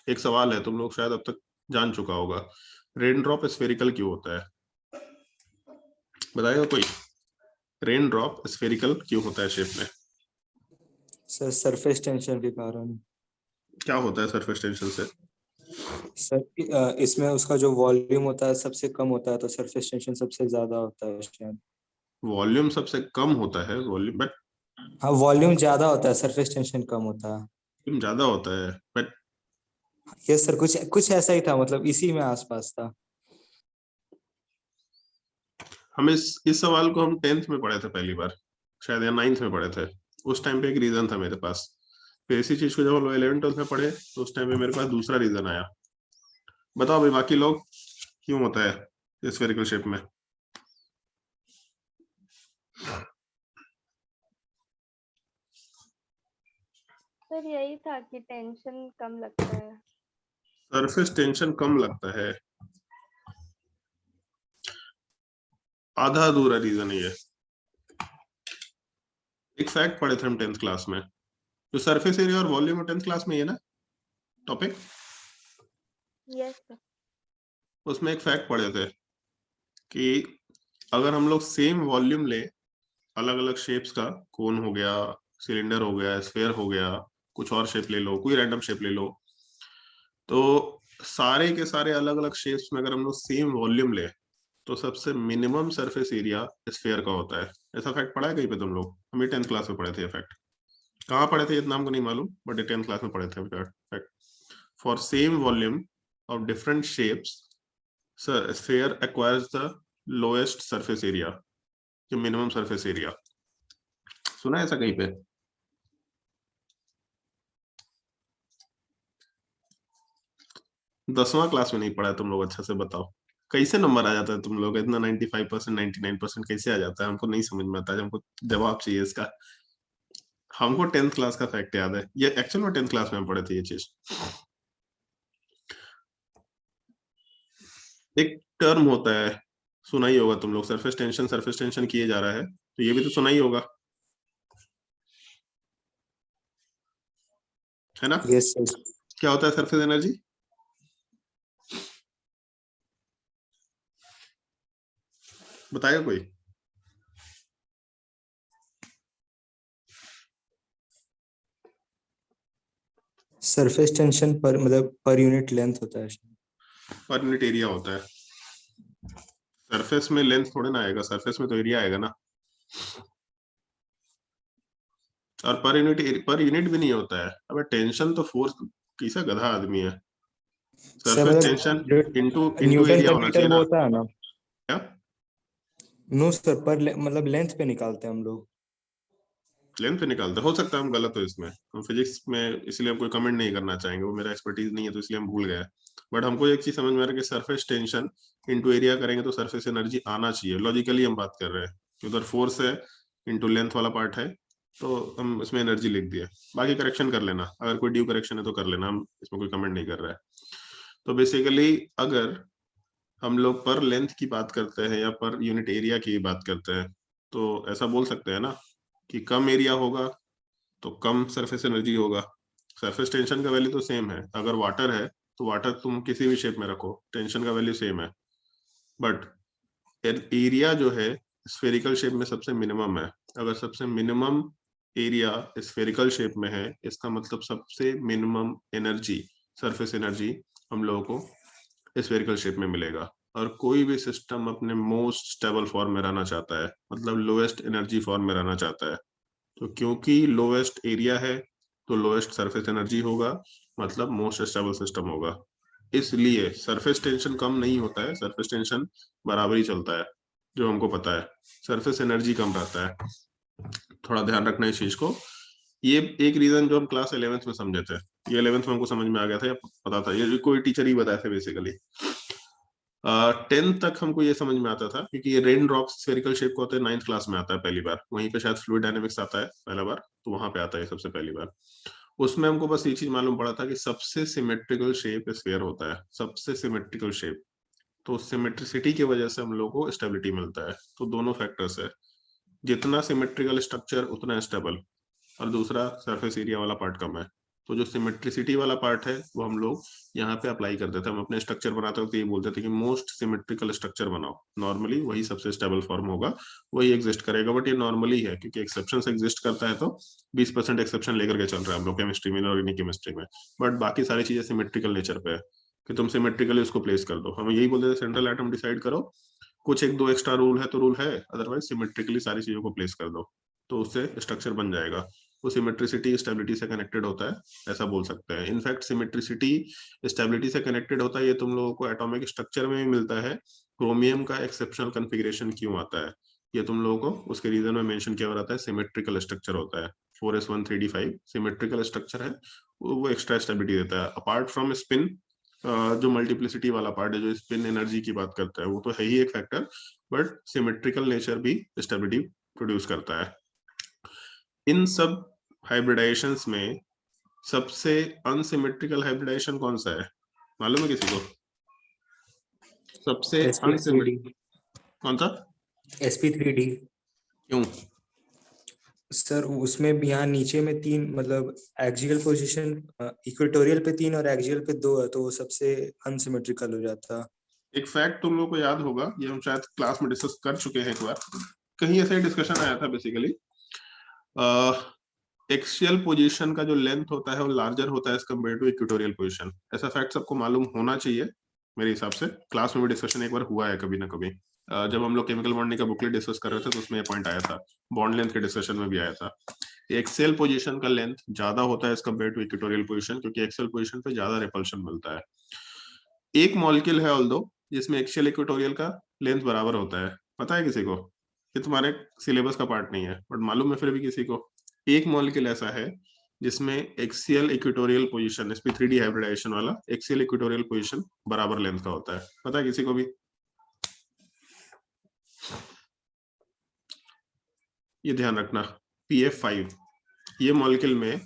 एक सवाल है, तुम लोग शायद अब तक जान चुका होगा, रेन ड्रॉप स्फेरिकल क्यों होता है? बताएगा कोई? रेन ड्रॉप स्फेरिकल क्यों होता है शेप में? सर सरफेस टेंशन के कारण। क्या होता है सरफेस टेंशन से? सर इसमें उसका जो वॉल्यूम होता है सबसे कम होता है, तो सरफेस टेंशन सबसे ज्यादा होता है शायद। वॉल्यूम सबसे कम होता है, वॉल्यूम बट हाँ वॉल्यूम ज्यादा होता है, सरफेस टेंशन कम होता है। ज्यादा होता है, बट यस सर, कुछ कुछ ऐसा ही था, मतलब इसी में आसपास था। हम इस सवाल को हम 10th में पढ़े थे पहली बार, शायद या 9th में पढ़े थे। उस टाइम पे एक रीजन था मेरे पास, फिर इसी चीज को जब हम लोग 11th-12th में पढ़े तो उस टाइम पे मेरे पास दूसरा रीजन आया। बताओ भाई बाकी लोग, क्यों होता है स्फेरिकल शेप में? सर यही था कि टेंशन कम लगता है। सरफेस टेंशन कम लगता है, आधा अधूरा रीजन है ये। एक फैक्ट पढ़े थे हम 10th क्लास में, जो सरफेस एरिया और वॉल्यूम 10th क्लास में, ये ना टॉपिक, यस सर। उसमें एक फैक्ट पढ़े थे कि अगर हम लोग सेम वॉल्यूम ले, अलग अलग शेप्स का, कोन हो गया, सिलेंडर हो गया, स्फेयर हो गया, कुछ और शेप ले लो, कोई रैंडम शेप ले लो, तो सारे के सारे अलग अलग शेप्स में अगर हम लोग सेम वॉल्यूम ले, तो सबसे मिनिमम सरफेस एरिया स्फेयर का होता है। ऐसा फैक्ट पढ़ा है कहीं पे तुम लोग? हम ये 10th क्लास में पढ़े थे ये फैक्ट। कहाँ पढ़े थे ये नाम को नहीं मालूम, बट ये 10th क्लास में पढ़े थे fact. For same volume of different shapes, sphere acquires the lowest surface area, जो मिनिमम सरफेस एरिया। सुना है ऐसा कहीं पे? 10वां क्लास में नहीं पढ़ा है तुम लोग, अच्छा से बताओ कैसे नंबर आ जाता है तुम लोग इतना? 95%, 99% कैसे आ जाता है? हमको नहीं समझ में आता है, हमको जवाब चाहिए इसका। हमको 10th क्लास का फैक्ट याद है, ये एक्चुअल में 10th क्लास में हम पढ़े थे ये चीज। एक टर्म होता है, सुना ही होगा तुम लोग, सरफेस टेंशन किए जा रहा है, तो ये भी तो सुना ही होगा, है ना? Yes sir. क्या होता है सरफेस एनर्जी? बताएगा कोई? सरफेस टेंशन पर मतलब पर यूनिट लेंथ होता है। पर यूनिट एरिया होता है। सरफेस में लेंथ थोड़े ना आएगा, सरफेस में तो एरिया आएगा ना। और पर यूनिट भी नहीं होता है। अब टेंशन तो फोर्स, कैसा गधा आदमी है। सर सरफेस टेंशन मतलब जो इंटू न्यूटन एरिया पर होना मीटर चाहिए वो ना। होता है ना। क्या? नो सर, मतलब लेंथ पे निकालते हैं हम लोग। लेंथ पे निकालते हो सकता है, हम गलत हो इसमें, हम फिजिक्स में इसलिए हम कोई कमेंट नहीं करना चाहेंगे, वो मेरा एक्सपर्टीज नहीं है तो इसलिए हम भूल गए। बट हमको एक चीज समझ में आ रहा है कि सरफेस टेंशन इंटू एरिया करेंगे तो सरफेस एनर्जी आना चाहिए, लॉजिकली हम बात कर रहे हैं। उधर फोर्स है, इंटू लेंथ वाला पार्ट है, तो हम इसमें एनर्जी लिख दिए। बाकी करेक्शन कर लेना, अगर कोई ड्यू करेक्शन है तो कर लेना, हम इसमें कोई कमेंट नहीं कर रहा है। तो बेसिकली अगर हम लोग पर लेंथ की बात करते हैं या पर यूनिट एरिया की बात करते हैं, तो ऐसा बोल सकते हैं ना कि कम एरिया होगा तो कम सरफेस एनर्जी होगा। सरफेस टेंशन का वैल्यू तो सेम है, अगर वाटर है तो वाटर तुम किसी भी शेप में रखो, टेंशन का वैल्यू सेम है। बट एरिया जो है स्फेरिकल शेप में सबसे मिनिमम है। अगर सबसे मिनिमम एरिया स्फेरिकल शेप में है, इसका मतलब सबसे मिनिमम एनर्जी, सरफेस एनर्जी हम लोगों को स्फेरिकल शेप में मिलेगा। और कोई भी सिस्टम अपने मोस्ट स्टेबल फॉर्म में रहना चाहता है, मतलब लोएस्ट एनर्जी फॉर्म में रहना चाहता है, तो क्योंकि लोएस्ट एरिया है तो लोएस्ट सरफेस एनर्जी होगा, मतलब मोस्ट स्टेबल सिस्टम होगा। इसलिए सरफेस टेंशन कम नहीं होता है, सरफेस टेंशन बराबर ही चलता है, जो हमको पता है। सरफेस एनर्जी कम रहता है, थोड़ा ध्यान रखना इस चीज को। ये एक रीजन जो हम क्लास 11th में समझे थे, ये 11th में हमको समझ में आ गया था या पता था, ये कोई टीचर ही बताया था बेसिकली। 10th तक हमको ये समझ में आता था, क्योंकि ये रेन ड्रॉप स्फेरिकल शेप को होते हैं, 9th क्लास में आता है पहली बार, वहीं पे शायद फ्लूइड डायनेमिक्स आता है पहला बार, तो वहां पे आता है सबसे पहली बार। उसमें हमको बस ये चीज मालूम पड़ा था कि सबसे सिमेट्रिकल शेप स्फेयर होता है, सबसे सिमेट्रिकल शेप। तो सिमेट्रिसिटी की वजह से हम लोग को स्टेबिलिटी मिलता है। तो दोनों फैक्टर्स है, जितना सिमेट्रिकल स्ट्रक्चर उतना स्टेबल, और दूसरा सरफेस एरिया वाला पार्ट कम है। तो जो सिमेट्रिसिटी वाला पार्ट है वो हम लोग यहाँ पे अप्लाई करते थे। हम अपने स्ट्रक्चर बनाते वक्त ये बोलते थे कि मोस्ट सिमेट्रिकल स्ट्रक्चर बनाओ, नॉर्मली वही सबसे स्टेबल फॉर्म होगा, वही एग्जिस्ट करेगा। बट ये नॉर्मली है, क्योंकि एक्सेप्शन एग्जिस्ट करता है, तो 20% एक्सेप्शन लेकर के चल रहा है हम लोग केमिस्ट्री में, ऑर्गेनिक केमिस्ट्री में। बट बाकी सारी चीजें सिमेट्रिकल नेचर पे है, कि तुम सिमेट्रिकली उसको प्लेस कर दो। हम यही बोलते थे सेंट्रल एटम डिसाइड करो, कुछ एक दो एक्स्ट्रा रूल है तो रूल है, अदरवाइज सिमेट्रिकली सारी चीजों को प्लेस कर दो, तो उससे स्ट्रक्चर बन जाएगा। वो सिमेट्रिसिटी स्टेबिलिटी से कनेक्टेड होता है, ऐसा बोल सकते हैं। इनफैक्ट सिमेट्रिसिटी स्टेबिलिटी से कनेक्टेड होता है, ये तुम लोगों को एटॉमिक स्ट्रक्चर में भी मिलता है। क्रोमियम का एक्सेप्शनल कॉन्फ़िगरेशन क्यों आता है, ये तुम लोगों को उसके रीजन में मेंशन किया हुआ रहता है। सिमेट्रिकल स्ट्रक्चर होता है, 4s1 3d5 सिमेट्रिकल स्ट्रक्चर है, वो एक्स्ट्रा स्टेबिलिटी देता है। अपार्ट फ्रॉम स्पिन, जो मल्टीप्लिसिटी वाला पार्ट है, जो स्पिन एनर्जी की बात करता है, वो तो है ही एक फैक्टर, बट सिमेट्रिकल नेचर भी स्टेबिलिटी प्रोड्यूस करता है। इन सब हाइब्रिडाइजेशंस में सबसे अनसिमेट्रिकल हाइब्रिडाइजेशन कौन सा है, मालूम है किसी को? सबसे sp3d। कौन सा? sp3d। क्यों? सर उसमें भी यहाँ नीचे में 3 मतलब एक्सियल पोजीशन, इक्वेटोरियल पे 3 और एक्सियल पे 2 है, तो वो सबसे अनसिमेट्रिकल हो जाता। एक फैक्ट तुम लोगों को याद होगा, ये हम शायद क्लास में डिस्कस कर चुके हैं एक बार, कहीं ऐसा ही डिस्कशन आया था। बेसिकली एक्सियल पोजीशन का जो लेंथ होता है वो लार्जर होता है as compare to equatorial position. ऐसा फैक्ट सबको मालूम होना चाहिए मेरे हिसाब से। क्लास में भी डिस्कशन एक बार हुआ है कभी ना कभी, जब हम लोग केमिकल बॉन्डिंग का बुकलेट डिस्कस कर रहे थे तो उसमें ये पॉइंट आया था, बॉन्ड लेंथ के डिस्कशन में भी आया था। एक्सेल पोजीशन का लेंथ ज्यादा होता है as compare to equatorial position, क्योंकि एक्सेल पोजीशन पे ज्यादा रिपल्शन मिलता है। एक मॉलिक्यूल है ऑल्दो जिसमें एक्सियल इक्वेटोरियल का लेंथ बराबर होता है, पता है किसी को? ये तुम्हारे सिलेबस का पार्ट नहीं है, बट मालूम है फिर भी किसी को? एक मॉलिक्यूल ऐसा है जिसमें axial equatorial position sp3d hybridization वाला एक्सियल इक्वेटोरियल पोजीशन बराबर लेंथ का होता है, पता है किसी को भी? ये ध्यान रखना, pf5 ये मॉलिक्यूल में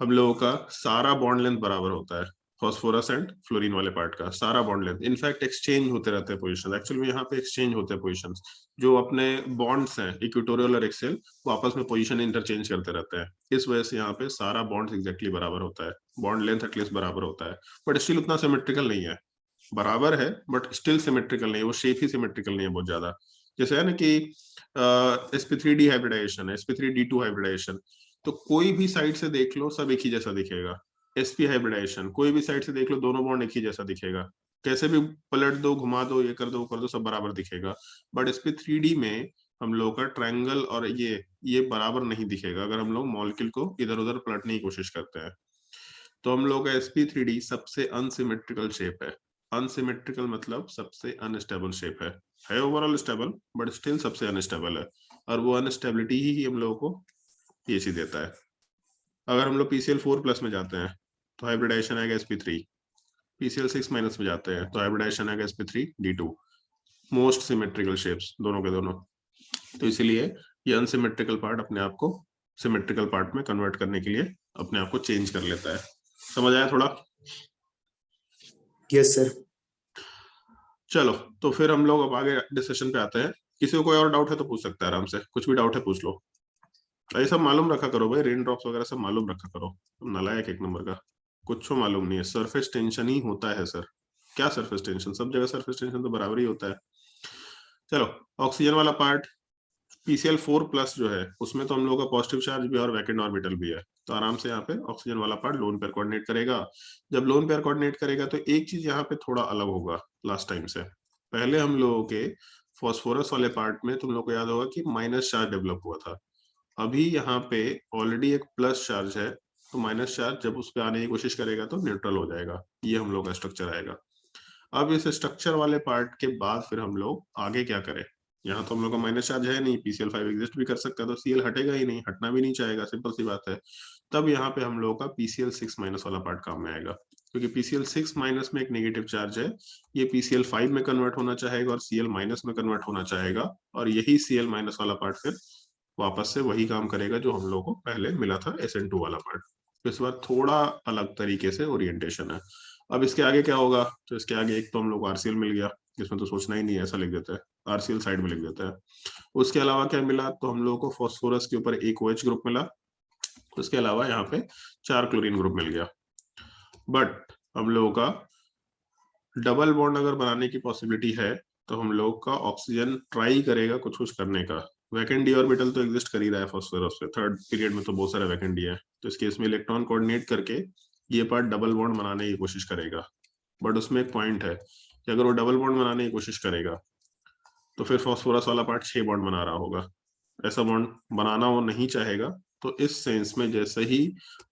हम लोगों का सारा बॉन्ड लेंथ बराबर होता है, फॉस्फोरस एंड फ्लोरीन वाले पार्ट का सारा बॉन्ड लेंथ। इनफैक्ट एक्सचेंज होते रहते हैं पोजीशन, एक्चुअली में यहाँ पे एक्सचेंज होते हैं पोजीशंस, जो अपने बॉन्ड्स हैं इक्वेटोरियल और एक्सियल वो आपस में पोजीशन इंटरचेंज करते रहते हैं, इस वजह से यहाँ पे सारा बॉन्ड्स एग्जैक्टली बराबर होता है, बॉन्ड लेंथ एटलीस्ट बराबर होता है, बट स्टिल उतना सिमेट्रिकल नहीं है, बराबर है बट स्टिल सिमेट्रिकल नहीं है, वो शेप ही सिमेट्रिकल नहीं है बहुत ज्यादा। जैसे है ना कि sp3d हाइब्रिडाइजेशन है, sp3d2 हाइब्रिडाइजेशन, तो कोई भी साइड से देख लो सब एक ही जैसा दिखेगा। sp हाइब्रिडाइजेशन कोई भी साइड से देख लो दोनों बॉन्ड एक ही जैसा दिखेगा, कैसे भी पलट दो घुमा दो ये कर दो वो कर दो सब बराबर दिखेगा। बट sp3d में हम लोग का ट्रायंगल और ये बराबर नहीं दिखेगा अगर हम लोग मॉलिक्यूल को इधर उधर पलटने की कोशिश करते हैं। तो हम लोग का sp3d सबसे अनसिमेट्रिकल शेप है, अनसिमेट्रिकल मतलब सबसे अनस्टेबल शेप है ओवरऑल स्टेबल बट स्टिल सबसे अनस्टेबल है, और वो अनस्टेबिलिटी ही हम लोगों को पीएचई देता है। अगर हम लोग PCl4+ में जाते हैं तो हाइब्रिडाइजेशन आएगा sp3, PCl6- में जाते हैं तो हाइब्रिडाइजेशन आएगा sp3d2, मोस्ट सिमेट्रिकल शेप्स दोनों के दोनों। तो इसीलिए ये अनसिमेट्रिकल पार्ट अपने आप को सिमेट्रिकल पार्ट में कन्वर्ट करने के लिए अपने आप को चेंज कर लेता है। समझ आया थोड़ा? Yes sir. चलो तो फिर हम लोग अब आगे डिस्कशन पे आते हैं। किसी को कोई और डाउट है तो पूछ सकता है आराम से, कुछ भी डाउट है पूछ लो। ये सब मालूम रखा करो भाई, रेन ड्रॉप्स वगैरह सब मालूम रखा करो, तुम नालायक एक नंबर का, कुछ मालूम नहीं है। सरफेस टेंशन ही होता है सर, क्या सरफेस टेंशन, सब जगह सरफेस टेंशन तो बराबर ही होता है। चलो ऑक्सीजन वाला पार्ट PCl4+ जो है उसमें तो हम लोग का पॉजिटिव चार्ज भी और वैकेंट ऑर्बिटल भी है, तो आराम से यहाँ पे ऑक्सीजन वाला पार्ट लोन पेयर कोऑर्डिनेट करेगा। जब लोन पेयर कोऑर्डिनेट करेगा तो एक चीज यहाँ पे थोड़ा अलग होगा लास्ट टाइम से। पहले हम लोगों के फॉस्फोरस वाले पार्ट में तुम लोग को याद होगा कि माइनस चार्ज डेवलप हुआ था, अभी यहाँ पे ऑलरेडी एक प्लस चार्ज है, तो माइनस चार्ज जब उस पर आने की कोशिश करेगा तो न्यूट्रल हो जाएगा, ये हम लोग का स्ट्रक्चर आएगा। अब इस स्ट्रक्चर वाले पार्ट के बाद फिर हम लोग आगे क्या करें, यहाँ तो हम लोग का माइनस चार्ज है नहीं, PCl5 एग्जिस्ट भी कर सकता है तो Cl हटेगा ही नहीं, हटना भी नहीं चाहेगा, सिंपल सी बात है। तब यहाँ पे हम लोग का PCl6- वाला पार्ट काम में आएगा, क्योंकि PCl6- में एक नेगेटिव चार्ज है, ये PCl5 में कन्वर्ट होना चाहेगा और Cl- में कन्वर्ट होना चाहेगा, और यही Cl- वाला पार्ट फिर वापस से वही काम करेगा जो हम लोग को पहले मिला था SN2 वाला पार्ट। तो इस बार थोड़ा अलग तरीके से ओरिएंटेशन है। अब इसके आगे क्या होगा, तो इसके आगे एक तो हम लोग RCl मिल गया, इसमें तो सोचना ही नहीं है, ऐसा लिख देता है, RCl साइड में लिख देता है। उसके अलावा क्या मिला, तो हम लोगों को फास्फोरस के ऊपर एक OH ग्रुप मिला, उसके अलावा यहाँ पे 4 क्लोरीन ग्रुप मिल गया। बट हम लोगों का डबल बॉन्ड अगर बनाने की पॉसिबिलिटी है तो हम लोग का ऑक्सीजन ट्राई करेगा कुछ कुछ करने का। वैकेंट डी ऑर्बिटल तो एग्जिस्ट कर ही रहा है फॉस्फोरस पे, थर्ड पीरियड में तो बहुत सारे वैकेंट डी है, तो इस केस में इलेक्ट्रॉन कोऑर्डिनेट करके ये पार्ट डबल बॉन्ड बनाने की कोशिश करेगा। बट उसमें एक पॉइंट है कि अगर वो डबल बॉन्ड बनाने की कोशिश करेगा तो फिर फॉस्फोरस वाला पार्ट 6 बॉन्ड बना रहा होगा, ऐसा बॉन्ड बनाना वो नहीं चाहेगा। तो इस सेंस में जैसे ही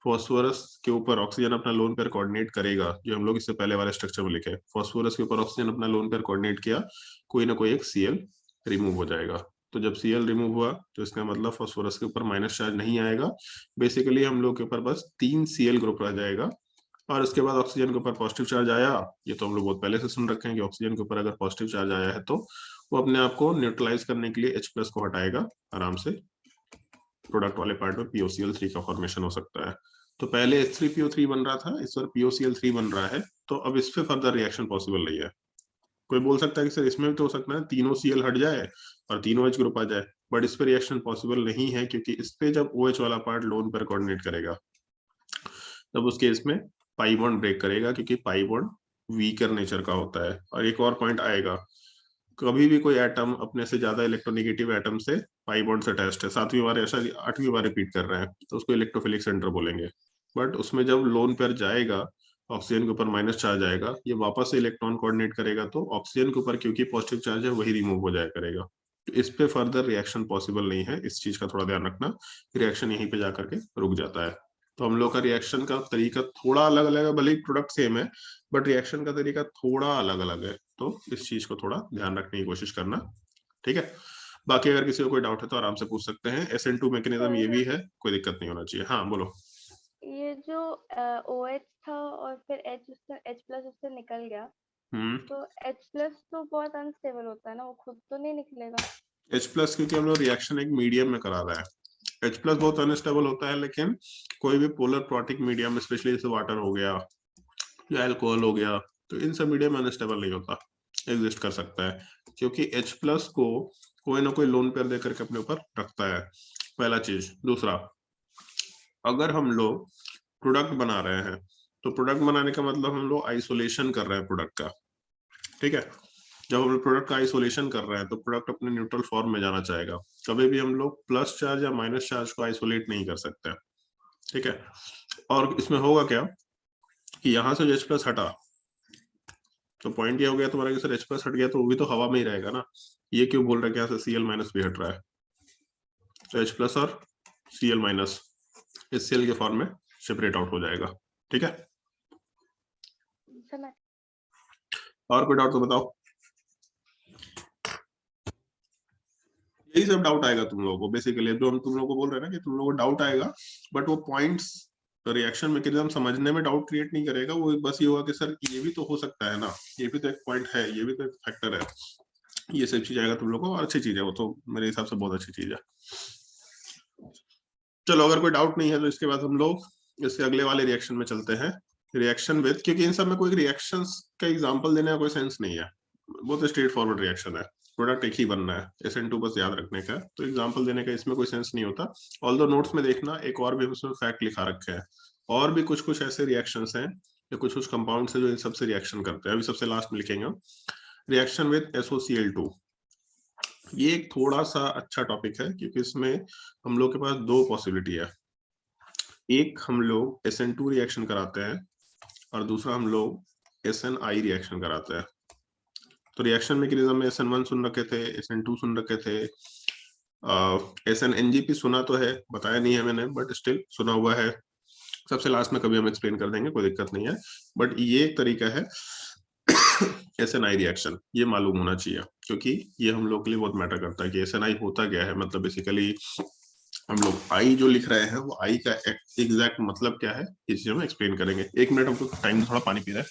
फॉस्फोरस के ऊपर ऑक्सीजन अपना लोन पेयर कोऑर्डिनेट करेगा, जो हम लोग इससे पहले वाले स्ट्रक्चर में लिखे, फॉस्फोरस के ऊपर ऑक्सीजन अपना लोन पेयर कोऑर्डिनेट किया, कोई ना कोई एक Cl रिमूव हो जाएगा। तो जब Cl रिमूव हुआ तो इसका मतलब फॉस्फोरस के ऊपर माइनस चार्ज नहीं आएगा, बेसिकली हम लोग के ऊपर बस 3 Cl ग्रुप रह जाएगा। और उसके बाद ऑक्सीजन के ऊपर पॉजिटिव चार्ज आया, ये तो हम लोग बहुत पहले से सुन रखे हैं कि ऑक्सीजन के ऊपर अगर पॉजिटिव चार्ज आया है तो वो अपने आप को न्यूट्रलाइज करने के लिए H+ को हटाएगा आराम से, प्रोडक्ट वाले पार्ट में POCl3 का फॉर्मेशन हो सकता है। तो पहले H3PO3 बन रहा था, इस बार POCl3 बन रहा है, तो अब इस पे फर्दर रिएक्शन पॉसिबल नहीं है। कोई बोल सकता है कि सर इसमें भी तो हो सकता है तीनों Cl हट जाए और तीनों H ग्रुप आ जाए, बट इस पे रिएक्शन पॉसिबल नहीं है, क्योंकि इस पे जब OH वाला पार्ट लोन पर कोऑर्डिनेट करेगा तब उस केस में पाई बॉन्ड ब्रेक करेगा, क्योंकि पाई बॉन्ड वीकर नेचर का होता है। और एक और पॉइंट आएगा, कभी भी कोई एटम अपने से ज्यादा इलेक्ट्रोनेगेटिव एटम से पाई बॉन्ड से अटैच्ड है, 7वीं बार ऐसा 8वीं बार रिपीट कर रहा है, तो उसको इलेक्ट्रोफिलिक सेंटर बोलेंगे। बट उसमें जब लोन पेयर जाएगा, ऑक्सीजन के ऊपर माइनस चार्ज आएगा, ये वापस से इलेक्ट्रॉन कोऑर्डिनेट करेगा, तो ऑक्सीजन के ऊपर क्योंकि पॉजिटिव चार्ज है वही रिमूव हो जाया करेगा। तो इस पे फर्दर रिएक्शन पॉसिबल नहीं है, इस चीज का थोड़ा ध्यान रखना, रिएक्शन यहीं पे जाकर के रुक जाता है। तो हम लोग का रिएक्शन का तरीका थोड़ा अलग अलग है, भले ही प्रोडक्ट सेम है बट रिएक्शन का तरीका थोड़ा अलग अलग है, तो इस चीज को थोड़ा ध्यान रखने की कोशिश करना, ठीक है। बाकी अगर किसी को कोई डाउट है तो आराम से पूछ सकते हैं। SN2 मैकेनिज्म ये भी है, कोई दिक्कत नहीं होना चाहिए। हाँ बोलो। ये जो OH था और फिर H प्लस उससे निकल गया, तो H प्लस तो बहुत अनस्टेबल होता है ना, वो खुद तो नहीं निकलेगा। H प्लस क्योंकि हम लोग रिएक्शन एक मीडियम में करा रहे हैं। H प्लस बहुत अनस्टेबल होता है, लेकिन कोई भी पोलर प्रोटिक मीडियम, स्पेशली जैसे वाटर हो गया या अल्कोहल हो गया, तो इन सब मीडियम अनस्टेबल नहीं होता, एग्जिस्ट कर सकता है, क्योंकि H प्लस को कोई ना कोई लोन पेयर देकर के अपने ऊपर रखता है, पहला चीज। दूसरा, अगर हम लोग प्रोडक्ट बना रहे हैं तो प्रोडक्ट बनाने का मतलब हम लोग आइसोलेशन कर रहे हैं प्रोडक्ट का, ठीक है। जब हम लोग प्रोडक्ट का आइसोलेशन कर रहे हैं तो प्रोडक्ट अपने न्यूट्रल फॉर्म में जाना चाहेगा। कभी भी हम लोग प्लस चार्ज या माइनस चार्ज को आइसोलेट नहीं कर सकते, ठीक है। और इसमें होगा क्या कि यहाँ से जो H प्लस हटा, तो पॉइंट ये हो गया तुम्हारा कि सर H प्लस हट गया तो वो भी तो हवा में ही रहेगा ना, ये क्यों बोल रहा है कि यहाँ से Cl माइनस भी हट रहा है, तो H प्लस और Cl माइनस इस सेल के फॉर्म में सेपरेट आउट हो जाएगा, ठीक है। समझ। और कोई डाउट तो बताओ। यही सब डाउट आएगा तुम लोगों को बेसिकली, जो हम तुम लोगों को बोल रहे हैं ना कि तुम लोगों को डाउट आएगा, बट वो पॉइंट्स रिएक्शन मैकेनिज्म समझने में डाउट क्रिएट नहीं करेगा, वो बस ये होगा कि सर ये भी तो हो सकता है ना, ये भी तो एक पॉइंट है, ये भी तो एक फैक्टर है, ये सब चीज आएगा तुम लोगों को, और अच्छी चीज है वो तो, मेरे हिसाब से बहुत अच्छी चीज है। चलो, अगर कोई डाउट नहीं है तो इसके बाद हम लोग इसके अगले वाले रिएक्शन में चलते हैं, रिएक्शन विद, क्योंकि इन सब में कोई रिएक्शंस का एग्जांपल देने का कोई सेंस नहीं है, बहुत स्ट्रेट फॉरवर्ड रिएक्शन है, प्रोडक्ट एक ही बनना है, SN2 बस याद रखने का, तो एग्जांपल देने का इसमें कोई सेंस नहीं होता। ऑल्दो नोट्स में देखना एक और भी उसमें फैक्ट लिखा रखे हैं, और भी कुछ कुछ ऐसे रिएक्शंस हैं या कुछ कुछ कंपाउंड्स हैं जो इन सबसे रिएक्शन करते हैं, अभी सबसे लास्ट में लिखेंगे रिएक्शन विद SOCl2। ये एक थोड़ा सा अच्छा टॉपिक है, क्योंकि इसमें हम लोग के पास दो पॉसिबिलिटी है, एक हम लोग SN2 रिएक्शन कराते हैं और दूसरा हम लोग SNI रिएक्शन कराते हैं। तो रिएक्शन मैकेनिज्म में SN1 सुन रखे थे, SN2 सुन रखे थे, SNNGP सुना तो है, बताया नहीं है मैंने, बट स्टिल सुना हुआ है, सबसे लास्ट में कभी हम एक्सप्लेन कर देंगे, कोई दिक्कत नहीं है, बट ये एक तरीका है SNI रिएक्शन, ये मालूम होना चाहिए, क्योंकि ये हम लोग के लिए बहुत मैटर करता है कि SNI होता क्या है, मतलब बेसिकली हम लोग आई जो लिख रहे हैं वो आई का एग्जैक्ट मतलब क्या है, ये चीज हम एक्सप्लेन करेंगे। एक मिनट, हमको टाइम, थोड़ा पानी पी रहे हैं।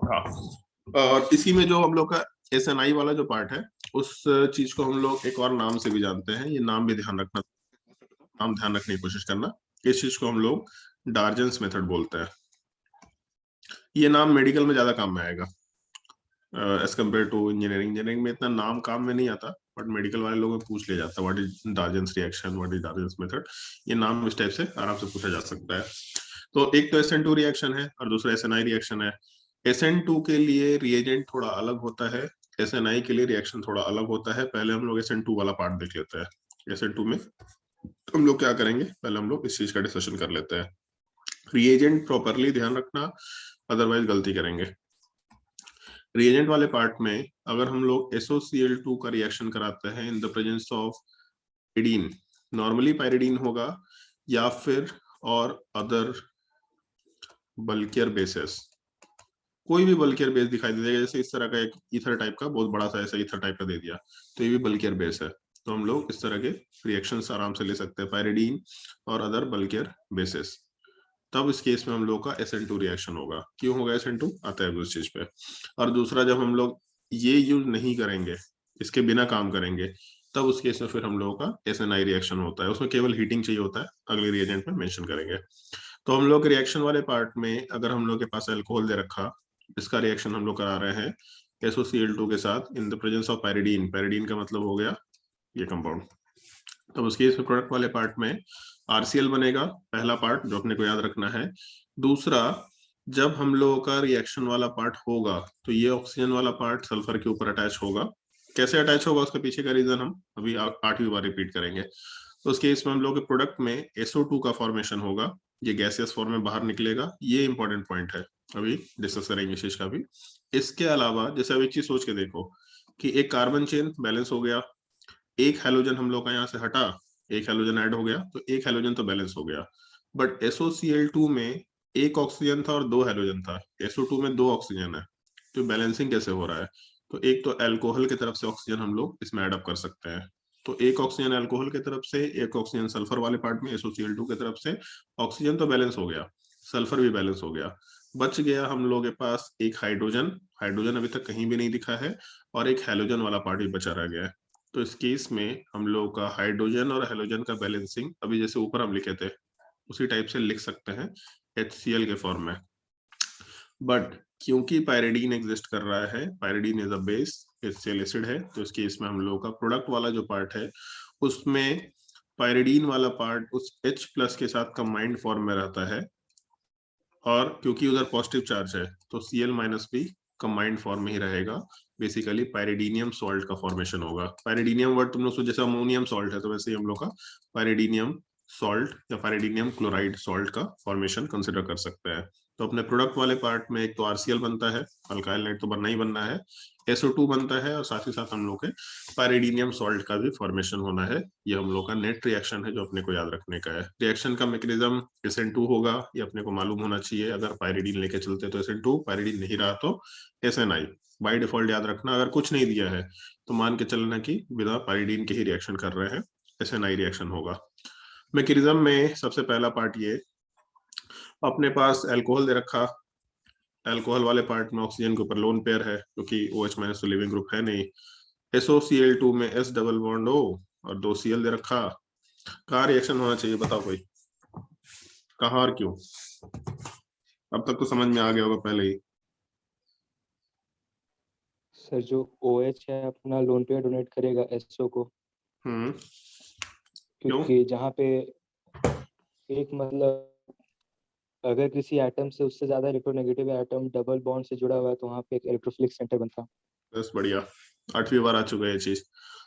हाँ, और इसी में जो हम लोग का SNI वाला जो पार्ट है, उस चीज को हम लोग एक और नाम से भी जानते हैं, ये नाम भी ध्यान रखना, नाम ध्यान रखने की कोशिश करना। इस चीज को हम लोग डार्जेंस मेथड बोलते हैं, ये नाम मेडिकल में ज्यादा काम में आएगा एज कम्पेयर टू इंजीनियरिंग में इतना नाम काम में नहीं आता, बट मेडिकल वाले लोगों को पूछ लिया जाता है what is डार्जेंस reaction, what is डार्जेंस method, ये नाम इस टाइप से आराम से पूछा जा सकता है। तो एक तो SN2 रिएक्शन है और दूसरा SNI रिएक्शन है। SN2 के लिए रिएजेंट थोड़ा अलग होता है, SNI के लिए रिएक्शन थोड़ा अलग होता है। पहले हम लोग SN2 वाला पार्ट देख लेते हैं। SN2 में हम लोग क्या करेंगे, पहले हम लोग इस चीज का डिस्कशन कर लेते हैं। रिएजेंट प्रॉपरली ध्यान रखना, अदरवाइज गलती करेंगे। रिएजेंट वाले पार्ट में अगर हम लोग SOCl2 का रिएक्शन कराते हैं in the presence of pyridine, normally pyridine होगा या फिर और अदर बल्कियर बेसेस, कोई भी बल्कियर बेस दिखाई दे देगा, जैसे इस तरह का एक ईथर टाइप का बहुत बड़ा सा ऐसा ईथर टाइप का दे दिया, तो ये भी बल्कियर बेस है, तो हम लोग इस तरह के रिएक्शंस आराम से ले सकते हैं, पाइरीडीन और अदर बल्कियर बेसेस। तब इस केस में हम लोग का SN2 रिएक्शन होगा। क्यों होगा SN2, आता है उस चीज पे। और दूसरा, जब हम लोग ये यूज नहीं करेंगे, इसके बिना काम करेंगे, तब उस केस में फिर हम लोगों का SNI रिएक्शन होता है, उसमें केवल हीटिंग चाहिए होता है, अगले रिएजेंट में मेंशन करेंगे। तो हम लोग रिएक्शन वाले पार्ट में अगर हम लोग के पास अल्कोहल दे रखा, इसका रिएक्शन हम लोग करा रहे हैं SOCl2 के साथ in the presence of pyridine, pyridine का मतलब हो गया ये कंपाउंड। तो उस केस में प्रोडक्ट वाले पार्ट में RCl बनेगा, पहला पार्ट जो अपने को याद रखना है। दूसरा, जब हम लोगों का रिएक्शन वाला पार्ट होगा तो ये ऑक्सीजन वाला पार्ट सल्फर के ऊपर अटैच होगा। कैसे अटैच होगा, उसके पीछे का रीजन हम अभी 8वीं बार रिपीट करेंगे। तो उस केस में हम लोग के प्रोडक्ट में SO2 का फॉर्मेशन होगा, ये गैसियस फॉर्म में बाहर निकलेगा, ये इंपॉर्टेंट पॉइंट है, अभी डिस्कस करेंगे इस चीज का भी। इसके अलावा जैसे अब एक चीज सोच के देखो कि एक कार्बन चेन बैलेंस हो गया, एक हेलोजन हम लोग का यहाँ से हटा, एक हेलोजन ऐड हो गया, तो एक हेलोजन तो बैलेंस हो गया, बट SOCl2 में एक ऑक्सीजन था और 2 हेलोजन था, SO2 में 2 ऑक्सीजन है, तो बैलेंसिंग कैसे हो रहा है? तो एक तो अल्कोहल की तरफ से ऑक्सीजन हम लोग इसमें ऐड अप कर सकते हैं, तो एक ऑक्सीजन अल्कोहल की तरफ से, एक ऑक्सीजन सल्फर वाले पार्ट में SOCl2 की तरफ से, ऑक्सीजन तो बैलेंस हो गया, सल्फर भी बैलेंस हो गया, बच गया हम लोग के पास एक हाइड्रोजन, हाइड्रोजन अभी तक कहीं भी नहीं दिखा है, और एक हेलोजन वाला पार्ट भी बचा रह गया है। तो इस केस में हम लोग का हाइड्रोजन और हेलोजन का बैलेंसिंग अभी जैसे ऊपर हम लिखे थे उसी टाइप से लिख सकते हैं HCl के फॉर्म में। बट क्योंकि पायरिडीन एग्जिस्ट कर रहा है, pyridine is a base, HCl acid है, तो इस केस में हम लोग का प्रोडक्ट वाला जो पार्ट है उसमें पायरिडीन वाला पार्ट उस H+ के साथ कंबाइंड फॉर्म में रहता है, और क्योंकि उधर पॉजिटिव चार्ज है तो Cl- भी कंबाइंड फॉर्म में ही रहेगा, बेसिकली पायरिडीनियम सॉल्ट का फॉर्मेशन होगा। पायरिडीनियम वर्ड तुम लोग जैसे अमोनियम सॉल्ट है तो वैसे ही हम लोग का पायरिडीनियम सॉल्ट या पायरिडीनियम क्लोराइड सॉल्ट का फॉर्मेशन कंसिडर कर सकते हैं। तो अपने प्रोडक्ट वाले पार्ट में एक तो RCl बनता है, अल्काइल नाइट तो बनना ही बनना है, SO2 बनता है, और साथ ही साथ हम लोग के पायरिडीनियम सॉल्ट का भी फॉर्मेशन होना है। ये हम लोग का नेट रिएक्शन है जो अपने को याद रखने का है। रिएक्शन का मैकेनिज्म SN2 होगा, ये अपने को मालूम होना चाहिए, अगर पायरिडीन लेके चलते तो SN2, पायरिडीन नहीं रहा तो SNI। बाय डिफॉल्ट याद रखना, अगर कुछ नहीं दिया है तो मान के चलना कि बिना पायरिडीन के ही रिएक्शन कर रहे हैं, SNI रिएक्शन होगा। मैकेनिज्म में सबसे पहला पार्ट ये, अपने पास अल्कोहल दे रखा, अल्कोहल वाले पार्ट में ऑक्सीजन के ऊपर लोन पेयर है क्योंकि OH- तो लिविंग ग्रुप है नहीं, SOCl2 में S डबल बॉन्ड O और 2 Cl दे रखा। कहाँ रिएक्शन होना चाहिए बताओ कोई, कहाँ और क्यों? अब तक तो समझ में आ गया होगा पहले ही। सर जो OH है अपना लोन पेयर डोनेट करेगा SO को, क्यों? क्योंकि जहाँ पे एक मतलब अगर किसी एटम से उससे ज्यादा इलेक्ट्रोनेगेटिव एटम डबल बॉन्ड से जुड़ा हुआ है तो वहाँ पे एक इलेक्ट्रोफिलिक सेंटर बनता है। बस बढ़िया, 8वीं बार आ चुका है ये चीज।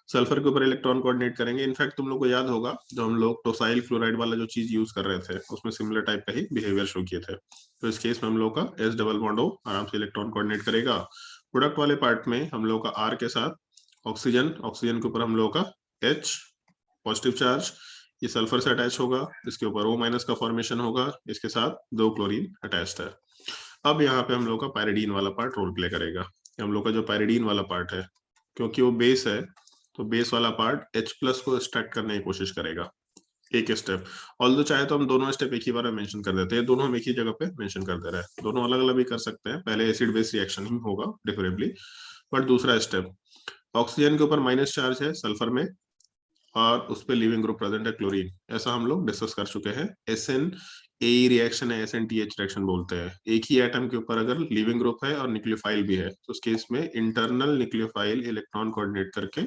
सल्फर के ऊपर इलेक्ट्रॉन कोऑर्डिनेट करेंगे, इनफैक्ट तुम लोग को याद होगा जब हम लोग टोसाइल फ्लोराइड वाला जो चीज यूज कर रहे थे उसमें सिमिलर टाइप का ही बिहेवियर शो किए थे। तो इस केस में हम लोग का S डबल बॉन्ड O आराम से इलेक्ट्रॉन कोऑर्डिनेट करेगा। प्रोडक्ट वाले पार्ट में हम लोग का R के साथ ऑक्सीजन, ऑक्सीजन के ऊपर हम लोग का H पॉजिटिव चार्ज, ये सल्फर से अटैच होगा, इसके ऊपर O- का फॉर्मेशन होगा, इसके साथ 2 क्लोरीन अटैच्ड है। अब यहाँ पे हम लोग का पायरिडीन वाला पार्ट रोल प्ले करेगा। हम लोग का जो पायरिडीन वाला पार्ट है, क्योंकि वो बेस है तो बेस वाला पार्ट H+ को एक्सट्रैक्ट करने की कोशिश करेगा एक स्टेप। ऑल्दो चाहे तो हम दोनों स्टेप एक ही बार में मेंशन कर देते हैं, दोनों हम एक ही जगह पे मेंशन कर दे रहे हैं, दोनों अलग अलग भी कर सकते हैं, पहले एसिड बेस रिएक्शन ही होगा प्रेफरेबली। बट दूसरा स्टेप, ऑक्सीजन के ऊपर माइनस चार्ज है सल्फर में, और उस पर लिविंग ग्रुप प्रेजेंट है क्लोरीन, ऐसा हम लोग डिस्कस कर चुके हैं। SN ए रिएक्शन है, SNTH रिएक्शन बोलते हैं। एक ही एटम के ऊपर अगर लिविंग ग्रुप है और न्यूक्लियोफाइल भी है तो उस केस में इंटरनल न्यूक्लियोफाइल इलेक्ट्रॉन कोऑर्डिनेट करके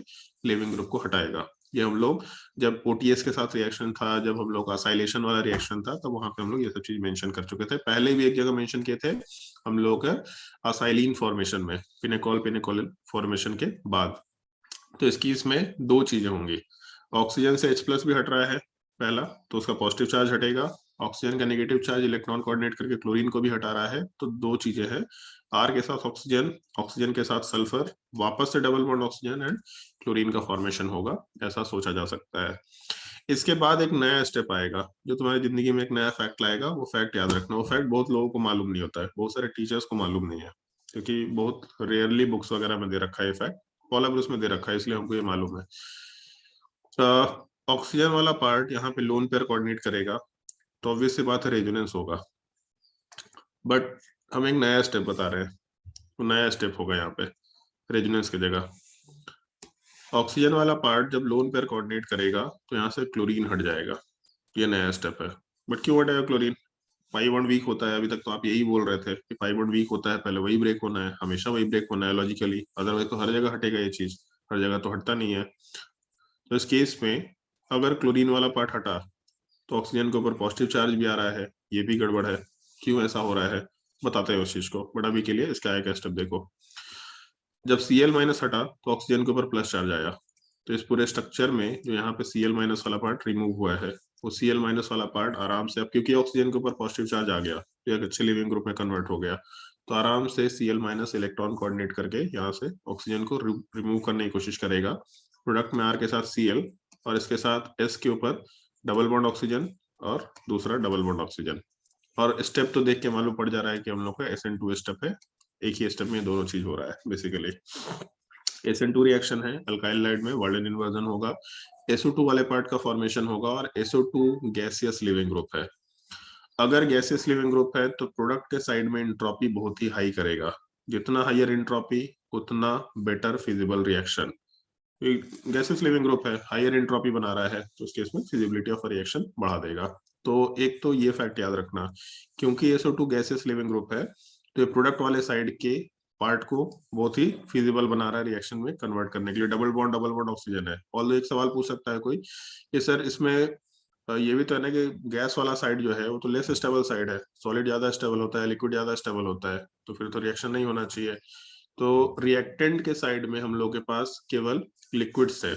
लिविंग ग्रुप को हटाएगा। ये हम लोग जब OTS के साथ रिएक्शन था, जब हम लोग असाइलेशन वाला रिएक्शन था, तब वहां पे हम लोग ये सब चीज मेंशन कर चुके थे। पहले भी एक जगह मेंशन किए थे हम लोग असाइलिन फॉर्मेशन में, पिनेकोल फॉर्मेशन के बाद। तो इसकी इसमें 2 चीजें होंगी, ऑक्सीजन से H+ भी हट रहा है पहला, तो उसका पॉजिटिव चार्ज हटेगा, ऑक्सीजन का नेगेटिव चार्ज इलेक्ट्रॉन कोऑर्डिनेट करके क्लोरीन को भी हटा रहा है, तो 2 चीजें हैं, R के साथ ऑक्सीजन, ऑक्सीजन के साथ सल्फर, वापस से double bond oxygen and chlorine का फॉर्मेशन होगा, ऐसा सोचा जा सकता है। इसके बाद एक नया स्टेप आएगा जो तुम्हारी जिंदगी में एक नया फैक्ट लाएगा, वो फैक्ट याद रखना, वो फैक्ट बहुत लोगों को मालूम नहीं होता है, बहुत सारे टीचर्स को मालूम नहीं है, क्योंकि बहुत रेयरली बुक्स वगैरह में दे रखा है ये फैक्ट, पॉलाब्रूस में दे रखा है इसलिए हमको ये मालूम है। ऑक्सीजन वाला पार्ट यहाँ पे लोन पेयर कोऑर्डिनेट करेगा तो ऑब्वियस सी बात है रेजोनेंस होगा, बट हम एक नया स्टेप बता रहे हैं, तो नया स्टेप होगा यहाँ पे रेजोनेंस की जगह। ऑक्सीजन वाला पार्ट जब लोन पेयर कोऑर्डिनेट करेगा तो यहाँ से क्लोरीन हट जाएगा, ये नया स्टेप है। बट क्यों हटेगा क्लोरीन? पाई बॉन्ड वीक होता है, अभी तक तो आप यही बोल रहे थे कि पाई बॉन्ड वीक होता है, पहले वही ब्रेक होना है, हमेशा वही ब्रेक होना है लॉजिकली, अदरवाइज तो हर जगह हटेगा ये चीज, हर जगह तो हटता नहीं है। तो इस केस में अगर क्लोरीन वाला पार्ट हटा तो ऑक्सीजन के ऊपर पॉजिटिव चार्ज भी आ रहा है, ये भी गड़बड़ है, क्यों ऐसा हो रहा है बताते हैं उस चीज को, बट अभी के लिए इसका एक स्टेप देखो। जब Cl- हटा तो ऑक्सीजन के ऊपर प्लस चार्ज आया, तो इस पूरे स्ट्रक्चर में जो यहाँ पे Cl- वाला पार्ट रिमूव हुआ है, वो Cl- वाला पार्ट आराम से, अब क्योंकि ऑक्सीजन के ऊपर पॉजिटिव चार्ज आ गया तो एक अच्छे लिविंग ग्रुप में कन्वर्ट हो गया, तो आराम से Cl- इलेक्ट्रॉन कोऑर्डिनेट करके यहाँ से ऑक्सीजन को रिमूव करने की कोशिश करेगा। प्रोडक्ट में R के साथ Cl और इसके साथ S के ऊपर डबल बॉन्ड ऑक्सीजन और दूसरा डबल बॉन्ड ऑक्सीजन, और स्टेप तो देख के मालूम पड़ जा रहा है कि हम लोग का SN2 स्टेप है, एक ही स्टेप में दोनों चीज हो रहा है बेसिकली। SN2 रिएक्शन है, अल्काइल लाइड में वर्ल्डन इन्वर्जन होगा, SO2 वाले पार्ट का फॉर्मेशन होगा, और SO2 गैसियस लिविंग ग्रुप है। अगर गैसियस लिविंग ग्रुप है तो प्रोडक्ट के साइड में इंट्रोपी बहुत ही हाई करेगा, जितना हायर इंट्रोपी उतना better feasible reaction. Gases leaving group है, हायर एंट्रोपी बना रहा है, तो उस केस में फिजिबिलिटी ऑफ रिएक्शन बढ़ा देगा। तो एक तो ये फैक्ट याद रखना, क्योंकि SO2 गैसेस लिविंग ग्रुप है तो ये प्रोडक्ट वाले साइड के पार्ट को बहुत ही फिजिबल बना रहा है रिएक्शन में कन्वर्ट करने के लिए। डबल बॉन्ड ऑक्सीजन है। ऑल्दो एक सवाल पूछ सकता है कोई कि सर इसमें ये भी तो है ना कि गैस वाला साइड जो है वो तो लेस स्टेबल साइड है, सॉलिड ज्यादा स्टेबल होता है, लिक्विड ज्यादा स्टेबल होता है, तो फिर तो रिएक्शन नहीं होना चाहिए। तो रिएक्टेंट के साइड में हम लोग के पास केवल लिक्विड्स है,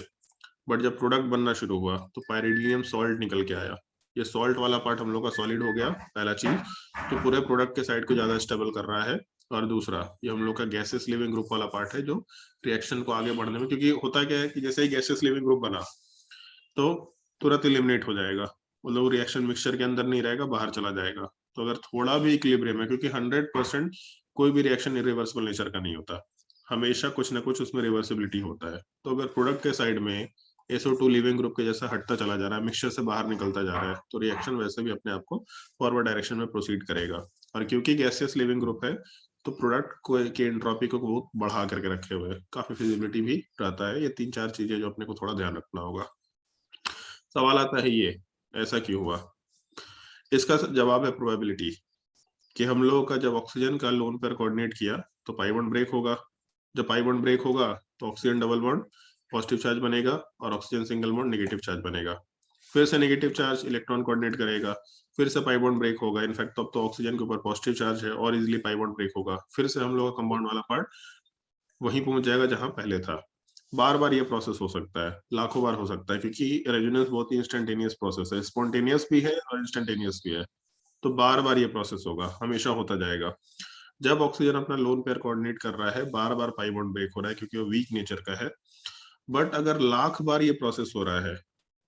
बट जब प्रोडक्ट बनना शुरू हुआ तो पायरिडियम सॉल्ट निकल के आया। ये सॉल्ट वाला पार्ट हम लोग का सॉलिड हो गया, पहला चीज, तो पूरे प्रोडक्ट के साइड को ज्यादा स्टेबल कर रहा है। और दूसरा, ये हम लोग का गैसेस लिविंग ग्रुप वाला पार्ट है जो रिएक्शन को आगे बढ़ने में, क्योंकि होता क्या है कि जैसे ही गैसेस लिविंग ग्रुप बना तो तुरंत इलिमिनेट हो जाएगा, मतलब रिएक्शन मिक्सचर के अंदर नहीं रहेगा, बाहर चला जाएगा। तो अगर थोड़ा भी इक्विलिब्रियम है, क्योंकि 100% कोई भी रिएक्शन इरिवर्सिबल नेचर का नहीं होता, हमेशा कुछ ना कुछ उसमें रिवर्सिबिलिटी होता है। तो अगर प्रोडक्ट के साइड में SO2 लिविंग ग्रुप के जैसा हटता चला जा रहा है, मिक्सचर से बाहर निकलता जा रहा है, तो रिएक्शन वैसे भी अपने आप को फॉरवर्ड डायरेक्शन में प्रोसीड करेगा। और क्योंकि गैसियस लिविंग ग्रुप है तो प्रोडक्ट को के एंट्रोपी को बहुत बढ़ा करके रखे हुए है, काफी फिजिबिलिटी भी रहता है। ये 3-4 चीजें जो अपने को थोड़ा ध्यान रखना होगा। सवाल आता है ये ऐसा क्यों हुआ? इसका जवाब है प्रोबेबिलिटी, कि हम लोगों का जब ऑक्सीजन का लोन पेयर कोऑर्डिनेट किया तो पाई बॉन्ड ब्रेक होगा। जब पाई बॉन्ड ब्रेक होगा तो oxygen double bond positive charge बनेगा और oxygen single bond negative charge बनेगा। फिर से नेगेटिव चार्ज इलेक्ट्रॉन कोऑर्डिनेट करेगा, फिर से पाई बॉन्ड ब्रेक होगा। इनफैक्ट अब तो ऑक्सीजन के ऊपर पॉजिटिव चार्ज है और इजिली पाई बॉन्ड ब्रेक होगा। फिर से हम लोग का कंपाउंड वाला पार्ट वहीं पहुंच जाएगा जहां पहले था। बार बार ये प्रोसेस हो सकता है, लाखों बार हो सकता है, क्योंकि रेजोनेंस बहुत ही इंस्टेंटेनियस प्रोसेस है, स्पॉन्टेनियस भी है और इंस्टेंटेनियस भी है। तो बार बार ये प्रोसेस होगा, हमेशा होता जाएगा। जब ऑक्सीजन अपना लोन पेयर कोऑर्डिनेट कर रहा है, बार बार पाई बॉन्ड ब्रेक हो रहा है क्योंकि वो वीक नेचर का है। बट अगर लाख बार ये प्रोसेस हो रहा है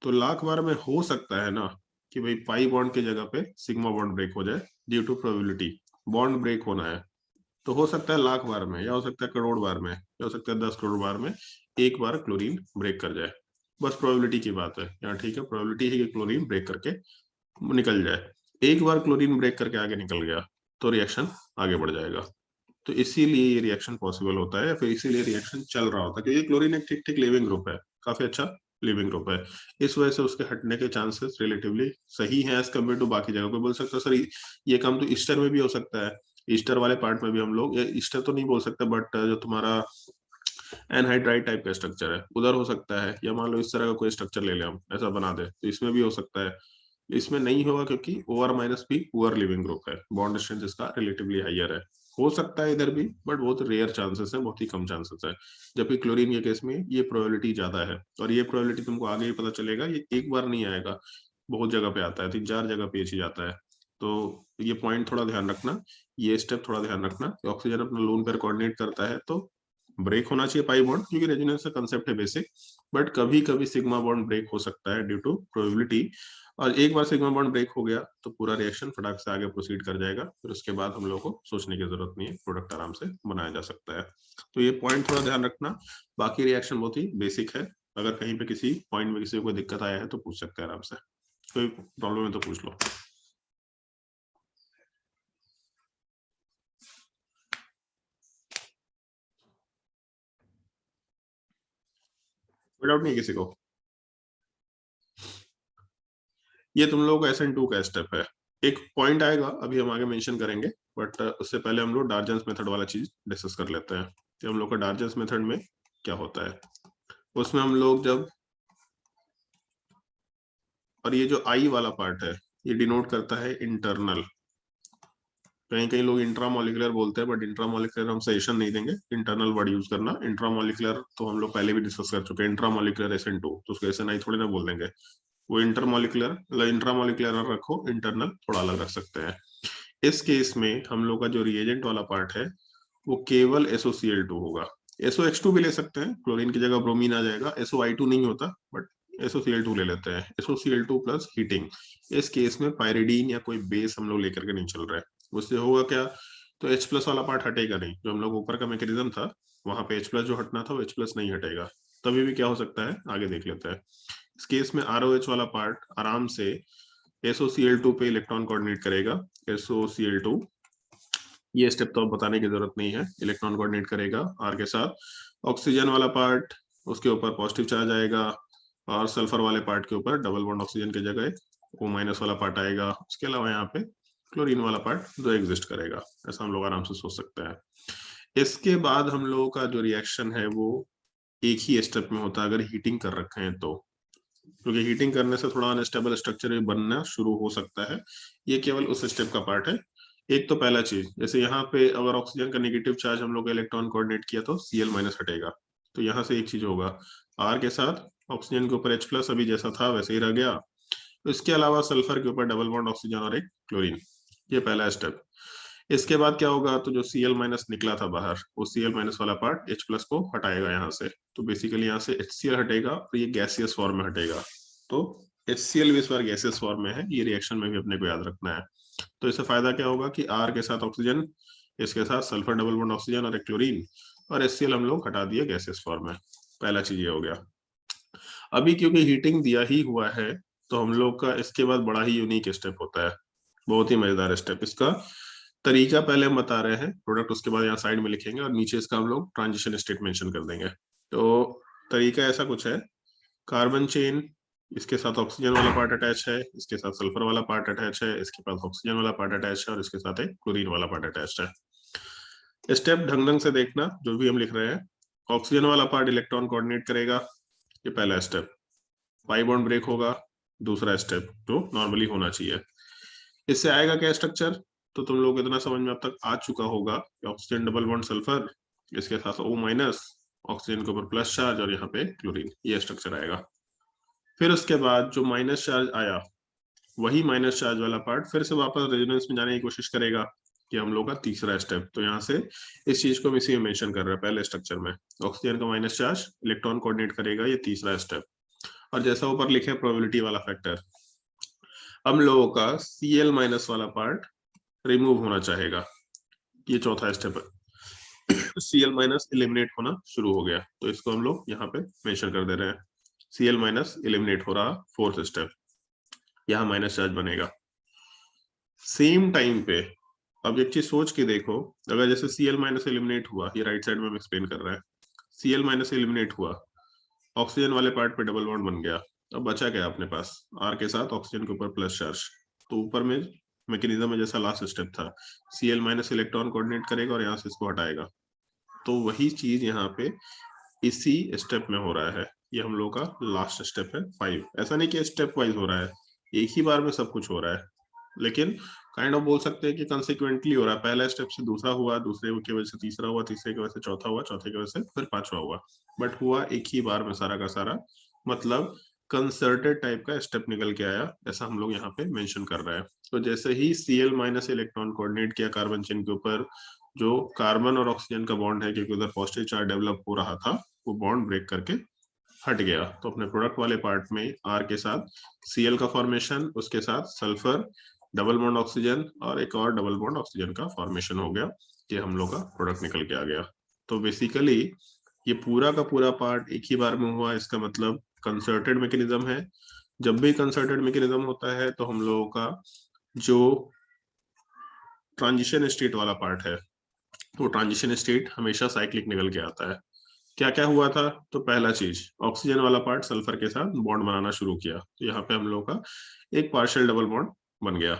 तो लाख बार में हो सकता है ना कि भाई पाई बॉन्ड की जगह पे सिग्मा बॉन्ड ब्रेक हो जाए, due to probability. Bond break होना है तो हो सकता है लाख बार में, या हो सकता है करोड़ बार में, या हो सकता है 10 करोड़ बार में एक बार क्लोरीन ब्रेक कर जाए। बस प्रोबेबिलिटी की बात है यहाँ, ठीक है। प्रोबेबिलिटी है कि क्लोरीन ब्रेक करके निकल जाए। एक बार क्लोरीन ब्रेक करके आगे निकल गया तो रिएक्शन आगे बढ़ जाएगा। तो इसीलिए ये रिएक्शन पॉसिबल होता है, या फिर इसीलिए रिएक्शन चल रहा होता है, क्योंकि क्लोरीन एक ठीक ठीक लिविंग ग्रुप है, काफी अच्छा लिविंग ग्रुप है। इस वजह से उसके हटने के चांसेस रिलेटिवली सही हैं एज कम्पेयर टू बाकी जगह पे। बोल सकता है सर ये काम तो ईस्टर में भी हो सकता है, ईस्टर वाले पार्ट में भी हम लोग, या ईस्टर तो नहीं बोल सकते, बट जो तुम्हारा एनहाइड्राइड टाइप का स्ट्रक्चर है उधर हो सकता है, या मान लो इस तरह का कोई स्ट्रक्चर ले ले हम, ऐसा बना दे, तो इसमें भी हो सकता है। इसमें नहीं होगा क्योंकि OR माइनस भी पुअर लिविंग ग्रुप है, बॉन्ड स्ट्रेंथ इसका रिलेटिवली हाइयर है। हो सकता है इधर भी, बट बहुत रेयर चांसेस है, बहुत ही कम चांसेस है। जबकि क्लोरीन के केस में ये प्रोबेबिलिटी ज्यादा है, और ये प्रोबेबिलिटी तुमको आगे ही पता चलेगा, ये एक बार नहीं आएगा, बहुत जगह पे आता है, 3-4 जगह पे ये चीज आता है। तो ये पॉइंट थोड़ा ध्यान रखना, ये स्टेप थोड़ा ध्यान रखना कि ऑक्सीजन अपना लोन पेयर कोऑर्डिनेट करता है तो ब्रेक होना चाहिए पाई बॉन्ड, क्योंकि रेजोनेंस का कंसेप्ट है बेसिक। बट कभी कभी सिग्मा बॉन्ड ब्रेक हो सकता है ड्यू टू प्रोबेबिलिटी, और एक बार सिग्मा बॉन्ड ब्रेक हो गया तो पूरा रिएक्शन फटाक से आगे प्रोसीड कर जाएगा। फिर उसके बाद हम लोग को सोचने की जरूरत नहीं है, प्रोडक्ट आराम से बनाया जा सकता है। तो ये पॉइंट थोड़ा ध्यान रखना। बाकी रिएक्शन बहुत ही बेसिक है, अगर कहीं पे किसी पॉइंट में किसी को दिक्कत आया है तो पूछ सकते हैं आराम से, कोई प्रॉब्लम है तो पूछ लो। कोई डाउट नहीं किसी को? ये तुम लोगों का SN2 का स्टेप है। एक पॉइंट आएगा अभी हम आगे मेंशन करेंगे, बट उससे पहले हम लोग डार्जेंस मेथड वाला चीज डिस्कस कर लेते हैं कि हम लोग का डार्जेंस मेथड में क्या होता है। उसमें हम लोग जब, और ये जो I वाला पार्ट है ये डिनोट करता है इंटरनल, कहीं कहीं लोग इंट्रामोलिकुलर बोलते हैं, बट इंट्रामोलिकुलर हम सजेशन नहीं देंगे, इंटरनल वर्ड यूज करना। इंट्रामोलिकुलर तो हम लोग पहले भी डिस्कस कर चुके हैं, इंट्रामोलिकुलर SN2, तो उसको SNI थोड़ी ना बोल देंगे। वो इंटरमोलिकुलर, इंट्रामोलिकुलर रखो, इंटरनल थोड़ा अलग रख सकते हैं। इस केस में हम लोग का जो रिएजेंट वाला पार्ट है वो केवल SOCl2 होगा। SOX2 भी ले सकते हैं, क्लोरीन की जगह ब्रोमीन आ जाएगा, SOI2 नहीं होता, बट SOCl2 ले लेते हैं, SOCl2 प्लस हीटिंग। इस केस में पायरिडीन या कोई बेस हम लोग लेकर के नहीं चल रहे हैं। उससे होगा क्या, तो H प्लस वाला पार्ट हटेगा नहीं, जो हम लोग ऊपर का मैकेनिज्म था वहां पे H प्लस जो हटना था वो H प्लस नहीं हटेगा। तभी भी क्या हो सकता है, आगे देख लेते हैं। इस केस में ROH वाला पार्ट आराम से SOCl2 पे इलेक्ट्रॉन कोऑर्डिनेट करेगा। SOCl2, ये स्टेप तो अब बताने की जरूरत नहीं है, इलेक्ट्रॉन कोऑर्डिनेट करेगा R के साथ। ऑक्सीजन वाला पार्ट, उसके ऊपर पॉजिटिव चार्ज आएगा, और सल्फर वाले पार्ट के ऊपर डबल बॉन्ड ऑक्सीजन की जगह O माइनस वाला पार्ट आएगा। उसके अलावा यहाँ पे क्लोरीन वाला पार्ट जो एग्जिस्ट करेगा, ऐसा हम लोग आराम से सोच सकते हैं। इसके बाद हम लोगों का जो रिएक्शन है वो एक ही स्टेप में होता है अगर हीटिंग कर रखे हैं तो, क्योंकि हीटिंग करने से थोड़ा अनस्टेबल स्ट्रक्चर भी बनना शुरू हो सकता है। ये केवल उस स्टेप का पार्ट है। एक तो पहला चीज, जैसे यहाँ पे अगर ऑक्सीजन का नेगेटिव चार्ज हम लोग इलेक्ट्रॉन कोऑर्डिनेट किया तो Cl माइनस हटेगा, तो यहाँ से एक चीज होगा, R के साथ ऑक्सीजन के ऊपर H प्लस अभी जैसा था वैसे ही रह गया। इसके अलावा सल्फर के ऊपर डबल बॉन्ड ऑक्सीजन और एक क्लोरीन, ये पहला स्टेप। इसके बाद क्या होगा, तो जो Cl माइनस निकला था बाहर, वो Cl माइनस वाला पार्ट H प्लस को हटाएगा यहाँ से, तो बेसिकली यहाँ से HCl हटेगा और ये गैसियस फॉर्म में हटेगा। तो HCl भी इस बार गैसियस फॉर्म में है, ये रिएक्शन में भी अपने को याद रखना है। तो इससे फायदा क्या होगा कि R के साथ ऑक्सीजन, इसके साथ सल्फर डबल बॉन्ड ऑक्सीजन और एक क्लोरीन, और HCl हम लोग हटा दिए गैसियस फॉर्म में। पहला चीज ये हो गया। अभी क्योंकि हीटिंग दिया ही हुआ है तो हम लोग का इसके बाद बड़ा ही यूनिक स्टेप होता है, बहुत ही मजेदार स्टेप। इसका तरीका पहले हम बता रहे हैं, प्रोडक्ट उसके बाद यहाँ साइड में लिखेंगे, और नीचे इसका हम लोग ट्रांजिशन स्टेट मेंशन कर देंगे। तो तरीका ऐसा कुछ है, कार्बन चेन, इसके साथ ऑक्सीजन वाला पार्ट अटैच है, इसके साथ सल्फर वाला पार्ट अटैच है, इसके पास ऑक्सीजन वाला पार्ट अटैच है, और इसके साथ एक क्लोरीन वाला पार्ट अटैच है। स्टेप ढंग ढंग से देखना, जो भी हम लिख रहे हैं। ऑक्सीजन वाला पार्ट इलेक्ट्रॉन कोऑर्डिनेट करेगा, ये पहला स्टेप। पाई बॉन्ड ब्रेक होगा, दूसरा स्टेप जो नॉर्मली होना चाहिए। इससे आएगा क्या स्ट्रक्चर, तो तुम लोग इतना समझ में अब तक आ चुका होगा कि ऑक्सीजन डबल बॉन्ड सल्फर, इसके साथ O माइनस, ऑक्सीजन के ऊपर प्लस चार्ज और यहाँ पे क्लोरीन, ये स्ट्रक्चर आएगा। फिर उसके बाद जो माइनस चार्ज आया, वही माइनस चार्ज वाला पार्ट फिर से वापस रेजोनेंस में जाने की कोशिश करेगा, कि हम लोग का तीसरा स्टेप। तो यहाँ से इस चीज को हम इसी में मेंशन कर रहे हैं, पहले स्ट्रक्चर में ऑक्सीजन का माइनस चार्ज इलेक्ट्रॉन कोऑर्डिनेट करेगा, ये तीसरा स्टेप। और जैसा ऊपर लिखे प्रोबेबिलिटी वाला फैक्टर, हम लोगों का Cl माइनस वाला पार्ट रिमूव होना चाहेगा, ये चौथा स्टेप है। Cl माइनस एलिमिनेट होना शुरू हो गया, तो इसको हम लोग यहाँ पे मेंशन कर दे रहे हैं, Cl माइनस एलिमिनेट हो रहा, फोर्थ स्टेप, यहाँ माइनस चार्ज बनेगा। सेम टाइम पे अब एक चीज सोच के देखो, अगर जैसे Cl माइनस एलिमिनेट हुआ, ये राइट साइड में हम एक्सप्लेन कर रहे हैं, Cl माइनस एलिमिनेट हुआ, ऑक्सीजन वाले पार्ट पे डबल बॉन्ड बन गया, अब बचा क्या अपने पास, R के साथ ऑक्सीजन के ऊपर प्लस चार्ज। तो ऊपर में मैकेनिज्म में जैसा लास्ट स्टेप था, Cl माइनस इलेक्ट्रॉन कोऑर्डिनेट करेगा और यहाँ से इसको हटाएगा, तो वही चीज यहाँ पे इसी स्टेप में हो रहा है। ये हम लोग का लास्ट स्टेप है 5। ऐसा नहीं कि स्टेप वाइज हो रहा है, एक ही बार में सब कुछ हो रहा है, लेकिन काइंड ऑफ बोल सकते हैं कि कंसिक्वेंटली हो रहा है। पहला स्टेप से दूसरा हुआ, दूसरे की वजह से तीसरा हुआ, तीसरे की वजह से चौथा हुआ, चौथे की वजह से फिर पांचवा हुआ, बट हुआ एक ही बार में सारा का सारा, मतलब कंसर्टेड टाइप का स्टेप निकल के आया, ऐसा हम लोग यहाँ पे मेंशन कर रहे हैं। तो जैसे ही Cl माइनस इलेक्ट्रॉन कोऑर्डिनेट किया कार्बन चेन के ऊपर, जो कार्बन और ऑक्सीजन का बॉन्ड है, क्योंकि उधर पॉजिटिव चार्ज डेवलप हो रहा था, वो बॉन्ड ब्रेक करके हट गया। तो अपने प्रोडक्ट वाले पार्ट में R के साथ Cl का फॉर्मेशन, उसके साथ सल्फर डबल बॉन्ड ऑक्सीजन और एक और डबल बॉन्ड ऑक्सीजन का फॉर्मेशन हो गया, ये हम लोग का प्रोडक्ट निकल के आ गया। तो बेसिकली ये पूरा का पूरा पार्ट एक ही बार में हुआ, इसका मतलब कंसर्टेड मैकेनिज्म है। जब भी कंसर्टेड मैकेनिज्म होता है तो हम लोगों का जो ट्रांजिशन स्टेट वाला पार्ट है, वो ट्रांजिशन स्टेट हमेशा साइक्लिक निकल के आता है। क्या क्या हुआ था, तो पहला चीज, ऑक्सीजन वाला पार्ट सल्फर के साथ बॉन्ड बनाना शुरू किया, तो यहाँ पे हम लोग का एक पार्शियल डबल बॉन्ड बन गया।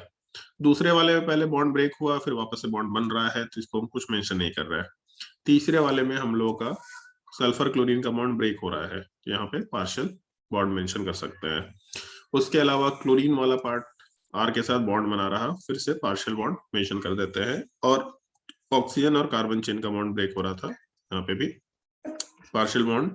दूसरे वाले में पहले बॉन्ड ब्रेक हुआ, फिर वापस से बॉन्ड बन रहा है, तो इसको हम कुछ मेंशन नहीं कर रहे हैं। तीसरे वाले में हम लोगों का सल्फर क्लोरीन का बॉन्ड ब्रेक हो रहा है, तो यहाँ पे पार्शियल बॉन्ड मेंशन कर सकते हैं। उसके अलावा क्लोरीन वाला पार्ट R के साथ बॉन्ड बना रहा, फिर से पार्शियल बॉन्ड मेंशन कर देते हैं। और ऑक्सीजन और कार्बन चेन का बॉन्ड ब्रेक हो रहा था, यहाँ पे भी पार्शियल बॉन्ड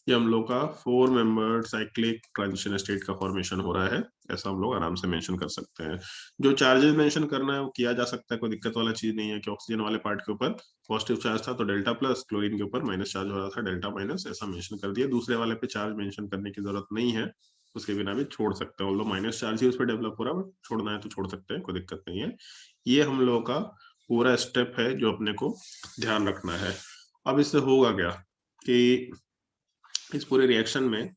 ये हम लोग का 4 मेंबर्ड साइक्लिक ट्रांजिशन स्टेट का फॉर्मेशन हो रहा है, ऐसा हम लोग आराम से मेंशन कर सकते हैं। जो चार्जेस मेंशन करना है वो किया जा सकता है, कोई दिक्कत वाला चीज नहीं है कि ऑक्सीजन वाले पार्ट के ऊपर पॉजिटिव चार्ज था तो डेल्टा प्लस, क्लोरीन के ऊपर माइनस चार्ज हो रहा था डेल्टा माइनस, ऐसा मेंशन कर दिया। दूसरे वाले पे चार्ज मेंशन करने की जरूरत नहीं है, उसके बिना भी छोड़ सकते हैं, हम लोग माइनस चार्ज ही उस पर डेवलप हो रहा है, बट छोड़ना है तो छोड़ सकते हैं, कोई दिक्कत नहीं है। ये हम लोगों का पूरा स्टेप है जो अपने को ध्यान रखना है। अब इससे होगा क्या कि इस पूरे रिएक्शन में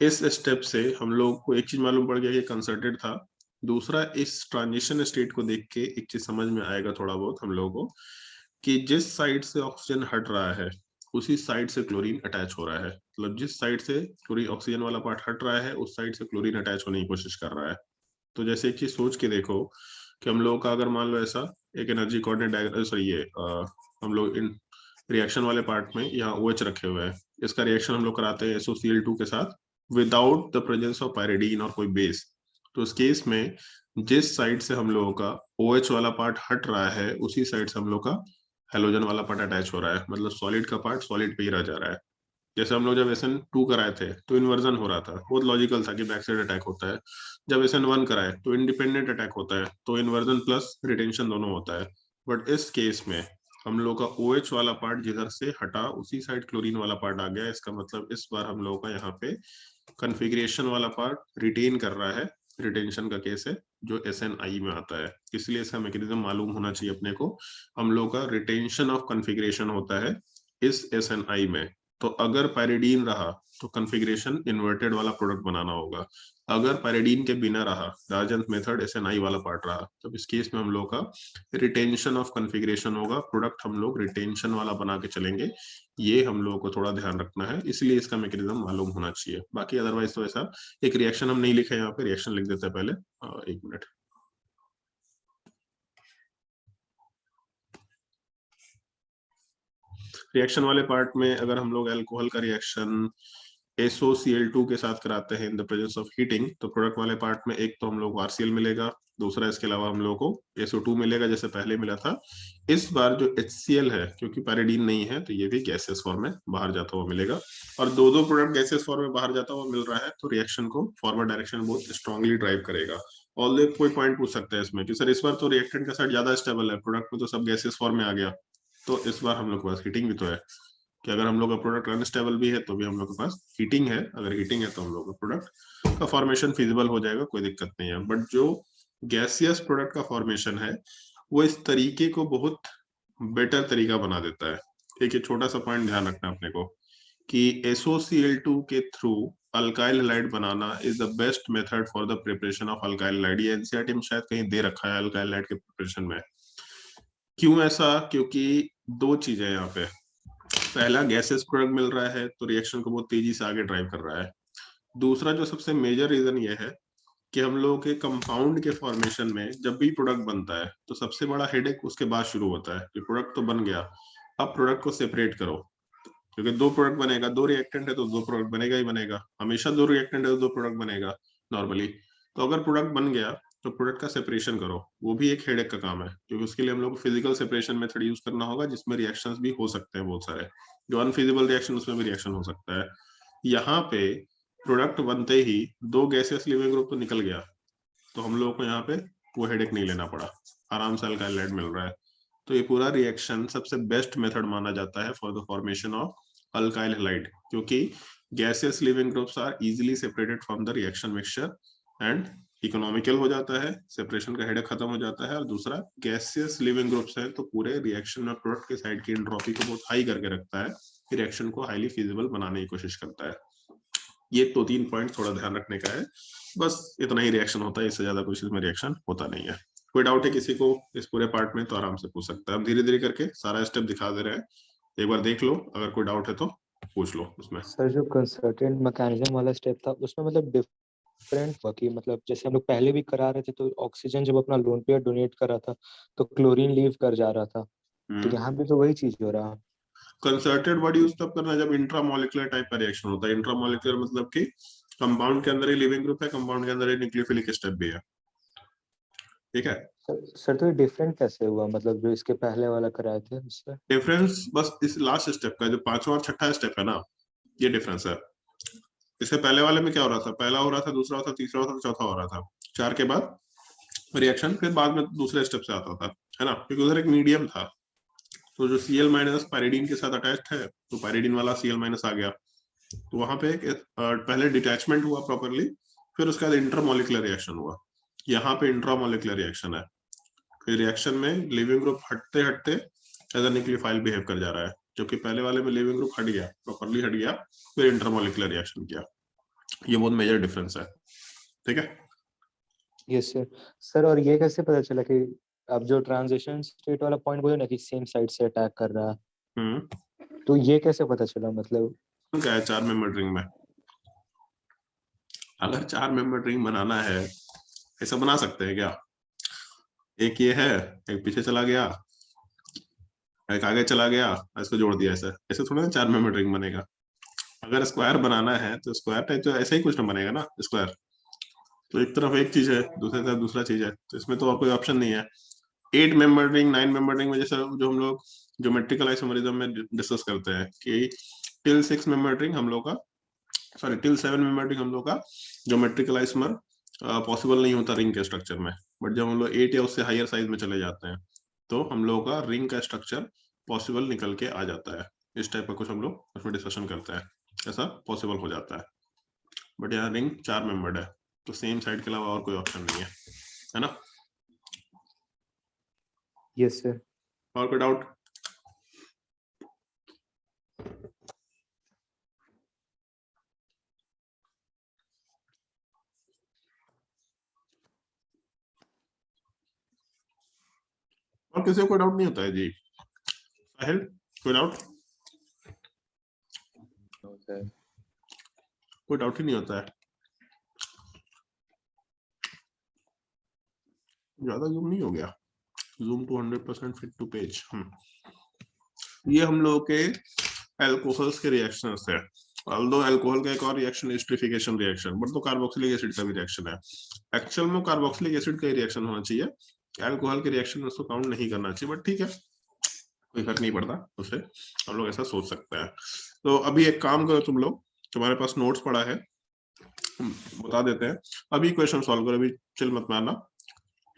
इस स्टेप से हम लोग को एक चीज मालूम पड़ गया कि कंसर्टेड था। दूसरा, इस ट्रांजिशन स्टेट को देख के एक चीज समझ में आएगा थोड़ा बहुत हम लोगों को कि जिस साइड से ऑक्सीजन हट रहा है उसी साइड से क्लोरीन अटैच हो रहा है, मतलब जिस साइड से क्लोरीन ऑक्सीजन वाला पार्ट हट रहा है उस साइड से क्लोरीन अटैच होने की कोशिश कर रहा है। तो जैसे एक चीज सोच के देखो कि हम लोग का अगर मान लो ऐसा एक एनर्जी कोऑर्डिनेट डायग्राम, सॉरी ये हम लोग इन रिएक्शन वाले पार्ट में यहाँ OH रखे हुए हैं, इसका रिएक्शन हम लोग कराते हैं SOCl2 के साथ without the presence of pyridine और कोई बेस। तो उस केस में जिस साइड से हम लोगों का OH वाला पार्ट हट रहा है उसी साइड से हम लोग का हेलोजन वाला पार्ट अटैच हो रहा है, मतलब सॉलिड का पार्ट सॉलिड पे ही रह जा रहा है। जैसे हम लोग जब SN2 कराए थे तो इन्वर्जन हो रहा था, बहुत लॉजिकल था कि बैक साइड अटैक होता है। जब SN1 कराए तो इंडिपेंडेंट अटैक होता है, तो इन्वर्जन प्लस रिटेंशन दोनों होता है। बट इस केस में हम लोग का OH वाला पार्ट जिधर से हटा उसी साइड क्लोरीन वाला पार्ट आ गया, इसका मतलब इस बार हम लोगों का यहाँ पे कन्फिग्रेशन वाला पार्ट रिटेन कर रहा है, रिटेंशन का केस है जो SNI में आता है, इसलिए इसका मैकेनिज्म मालूम होना चाहिए अपने को। हम लोग का रिटेंशन ऑफ कन्फिग्रेशन होता है इस SNI में। तो अगर पायरिडीन रहा तो कन्फिग्रेशन इन्वर्टेड वाला प्रोडक्ट बनाना होगा, अगर पायरिडीन के बिना रहा डार्जेंस मेथड SNI वाला पार्ट रहा, तो इस केस में हम लोग का रिटेंशन ऑफ कन्फिग्रेशन होगा, प्रोडक्ट हम लोग रिटेंशन वाला बना के चलेंगे। ये हम लोगों को थोड़ा ध्यान रखना है, इसलिए इसका मैकेनिज्म मालूम होना चाहिए। बाकी अदरवाइज तो ऐसा एक रिएक्शन हम नहीं लिखे, यहाँ पे रिएक्शन लिख देते हैं पहले। एक मिनट, रिएक्शन वाले पार्ट में अगर हम लोग अल्कोहल का रिएक्शन SOCl2 के साथ कराते हैं in the presence of heating, तो प्रोडक्ट वाले पार्ट में एक तो हम लोग को RCl मिलेगा, दूसरा इसके अलावा हम लोग को SO2 मिलेगा जैसे पहले मिला था। इस बार जो HCl है क्योंकि पैरिडीन नहीं है तो ये भी गैसेस फॉर्म में बाहर जाता हुआ मिलेगा, और दो प्रोडक्ट गैसेस फॉर्म में बाहर जाता हुआ मिल रहा है, तो रिएक्शन को फॉरवर्ड डायरेक्शन में बहुत स्ट्रांगली ड्राइव करेगा। ऑल कोई पॉइंट पूछ सकते हैं इसमें कि सर इस बार तो रिएक्टेंट का साइड ज्यादा स्टेबल है, प्रोडक्ट में तो सब गैसेस फॉर्म में आ गया, तो इस बार हम लोग के पास हीटिंग भी तो है कि अगर हम लोग का प्रोडक्ट अनस्टेबल भी है तो भी हम लोग के पास हीटिंग है, अगर हीटिंग है तो हम लोग का प्रोडक्ट का फॉर्मेशन फिजिबल हो जाएगा, कोई दिक्कत नहीं है। बट जो गैसियस प्रोडक्ट का फॉर्मेशन है वो इस तरीके को बहुत बेटर तरीका बना देता है। एक ये छोटा सा पॉइंट ध्यान रखना अपने को कि SOCl2 के through alkyl halide banana is the best method for the preparation of alkyl halide. ये एनसीईआरटी में शायद कहीं दे रखा है अल्काइल हैलाइड के प्रिपरेशन में। क्यों ऐसा? क्योंकि दो चीजें यहाँ पे, पहला गैसेस प्रोडक्ट मिल रहा है तो रिएक्शन को बहुत तेजी से आगे ड्राइव कर रहा है। दूसरा जो सबसे मेजर रीजन ये है कि हम लोगों के कंपाउंड के फॉर्मेशन में जब भी प्रोडक्ट बनता है तो सबसे बड़ा हेडेक उसके बाद शुरू होता है कि प्रोडक्ट तो बन गया, अब प्रोडक्ट को सेपरेट करो, क्योंकि दो प्रोडक्ट बनेगा, दो रिएक्टेंट है तो दो प्रोडक्ट बनेगा ही बनेगा, हमेशा दो रिएक्टेंट है तो दो प्रोडक्ट बनेगा नॉर्मली। तो अगर प्रोडक्ट बन गया तो प्रोडक्ट का सेपरेशन करो, वो भी एक हेडेक का काम है, क्योंकि उसके लिए हम लोग को फिजिकल सेपरेशन मेथड यूज करना होगा जिसमें रिएक्शंस भी हो सकते हैं बहुत सारे, जो अनफिजिबल रिएक्शन उसमें भी रिएक्शन हो सकता है। यहाँ पे प्रोडक्ट बनते ही दो गैसियस लिविंग ग्रुप तो निकल गया, तो हम लोगों को यहाँ पे वो हेडेक नहीं लेना पड़ा, आराम से अल्काइल हैलाइड मिल रहा है। तो ये पूरा रिएक्शन सबसे बेस्ट मेथड माना जाता है for the formation of alkyl halide, क्योंकि gaseous leaving groups are easily separated from the reaction mixture and economical हो जाता है, सेपरेशन का हेडेक खत्म हो जाता है। और दूसरा, गैसियस लिविंग ग्रुप्स है तो पूरे रिएक्शन में प्रोडक्ट के साइड की एंट्रोपी को बहुत हाई करके रखता है, रिएक्शन को हाईली फिजिबल बनाने की कोशिश करता है। ये दो तीन पॉइंट थोड़ा ध्यान रखने का है, बस इतना ही रिएक्शन होता है, इससे ज्यादा कुछ इसमें रिएक्शन होता नहीं है। कोई डाउट है किसी को इस पूरे पार्ट में तो आराम से पूछ सकता है, हम धीरे धीरे करके सारा स्टेप दिखा दे रहे हैं, एक बार देख लो, अगर कोई डाउट है तो पूछ लो उसमें। सर जो कंसर्टेंट मैकेनिज्म वाला स्टेप था उसमें मतलब डिफरेंट हुआ कि मतलब जैसे हम लोग पहले भी करा रहे थे तो ऑक्सीजन जब अपना लोन पेयर डोनेट कर रहा था तो क्लोरीन लीव कर जा रहा था, तो यहाँ भी तो वही चीज हो रहा है। कंसर्टेड वर्ड यूज तब करना जब इंट्रामोलिकुलर टाइप का रिएक्शन होता है। इंट्रामोलिकुलर मतलब कि कंपाउंड के अंदर ही लिविंग ग्रुप है, कंपाउंड के अंदर ही न्यूक्लियोफिलिक स्टेप भी है, ठीक है। सर तो ये डिफरेंट कैसे हुआ, मतलब जो इसके पहले वाला कराए थे उससे? डिफरेंस बस इस लास्ट स्टेप का, जो पांचवा और छठा स्टेप है ना, ये डिफरेंस है। इससे पहले वाले में क्या हो रहा था, पहला हो रहा था, दूसरा हो रहा था, तीसरा हो रहा था, चौथा हो रहा था, 4 के बाद रिएक्शन, फिर बाद में दूसरे स्टेप से आता था, है ना, क्योंकि उधर एक मीडियम था। तो जो Cl माइनस पायरिडीन के साथ अटैच्ड है, तो पायरिडीन वाला Cl माइनस आ गया, तो वहां पे पहले डिटैचमेंट हुआ प्रॉपरली, फिर उसके बाद इंटरमोलिकुलर रिएक्शन हुआ। यहाँ पे इंट्रामोलिकुलर रिएक्शन है, फिर रिएक्शन में लिविंग ग्रुप हटते हटते एज अ न्यूक्लियोफाइल बिहेव कर जा रहा है, जबकि पहले वाले में लिविंग ग्रुप हट गया, प्रॉपरली हट गया, फिर इंटरमोलिकुलर रिएक्शन किया। ये बहुत मेजर डिफरेंस है, ठीक है। Yes sir. सर और ये कैसे पता चला कि अब जो ट्रांजिशन स्टेट वाला पॉइंट बोले ना कि सेम साइड से अटैक कर रहा है, तो ये कैसे पता चला? मतलब क्या है 4 मेंबर रिंग में, अगर 4 मेंबर रिंग बनाना है, ऐसा बना सकते हैं क्या? एक ये है, एक पीछे चला गया, एक आगे चला गया, इसको जोड़ दिया, ऐसे ऐसे थोड़ा ना 4 मेंबर रिंग बनेगा। अगर स्क्वायर बनाना है तो स्क्वायर टाइप तो ऐसे ही कुछ ना बनेगा ना स्क्वायर, तो एक तरफ एक चीज है, दूसरी तरफ दूसरा चीज है, तो इसमें तो और कोई ऑप्शन नहीं है। 8 मेंबर रिंग 9 मेंबर रिंग में जैसे जो हम लोग ज्योमेट्रिकल आइसोमरिज्म में डिस्कस करते हैं कि टिल 6 मेंबर रिंग हम लोग का, सॉरी टिल 7 मेंबर रिंग हम लोग का ज्योमेट्रिकल आइसोमर पॉसिबल नहीं होता रिंग के स्ट्रक्चर में, बट जब हम लोग 8 या उससे हायर साइज में चले जाते हैं तो हम लोगों का रिंग का स्ट्रक्चर पॉसिबल निकल के आ जाता है। इस टाइप का कुछ हम लोग उसमें डिस्कशन करते हैं, ऐसा पॉसिबल हो जाता है। बट यहाँ रिंग 4 मेंबर्ड है, तो सेम साइड के अलावा और कोई ऑप्शन नहीं है ना। Yes sir. और कोई डाउट? और किसी को कोई डाउट नहीं होता है जी? साहिल कोई डाउट? कोई डाउट ही नहीं होता है। ज्यादा जूम नहीं हो गया, zoom to 100% fit to page. ये हम लोग के अल्कोहल्स के रिएक्शंस है। ऑल्दो अल्कोहल का एक और रिएक्शन एस्टरिफिकेशन रिएक्शन, बट तो कार्बोक्सिलिक एसिड का भी रिएक्शन है। एक्चुअल में कार्बोक्सिलिक एसिड का रिएक्शन होना चाहिए, अल्कोहल के रिएक्शन में उसको काउंट नहीं करना चाहिए, बट ठीक है, कोई फर्क नहीं पड़ता उससे, हम लोग ऐसा सोच सकते हैं। तो अभी एक काम करो तुम लोग, तुम्हारे पास नोट्स पड़ा है, बता देते हैं, अभी क्वेश्चन सॉल्व करो, अभी चिल मत मारना,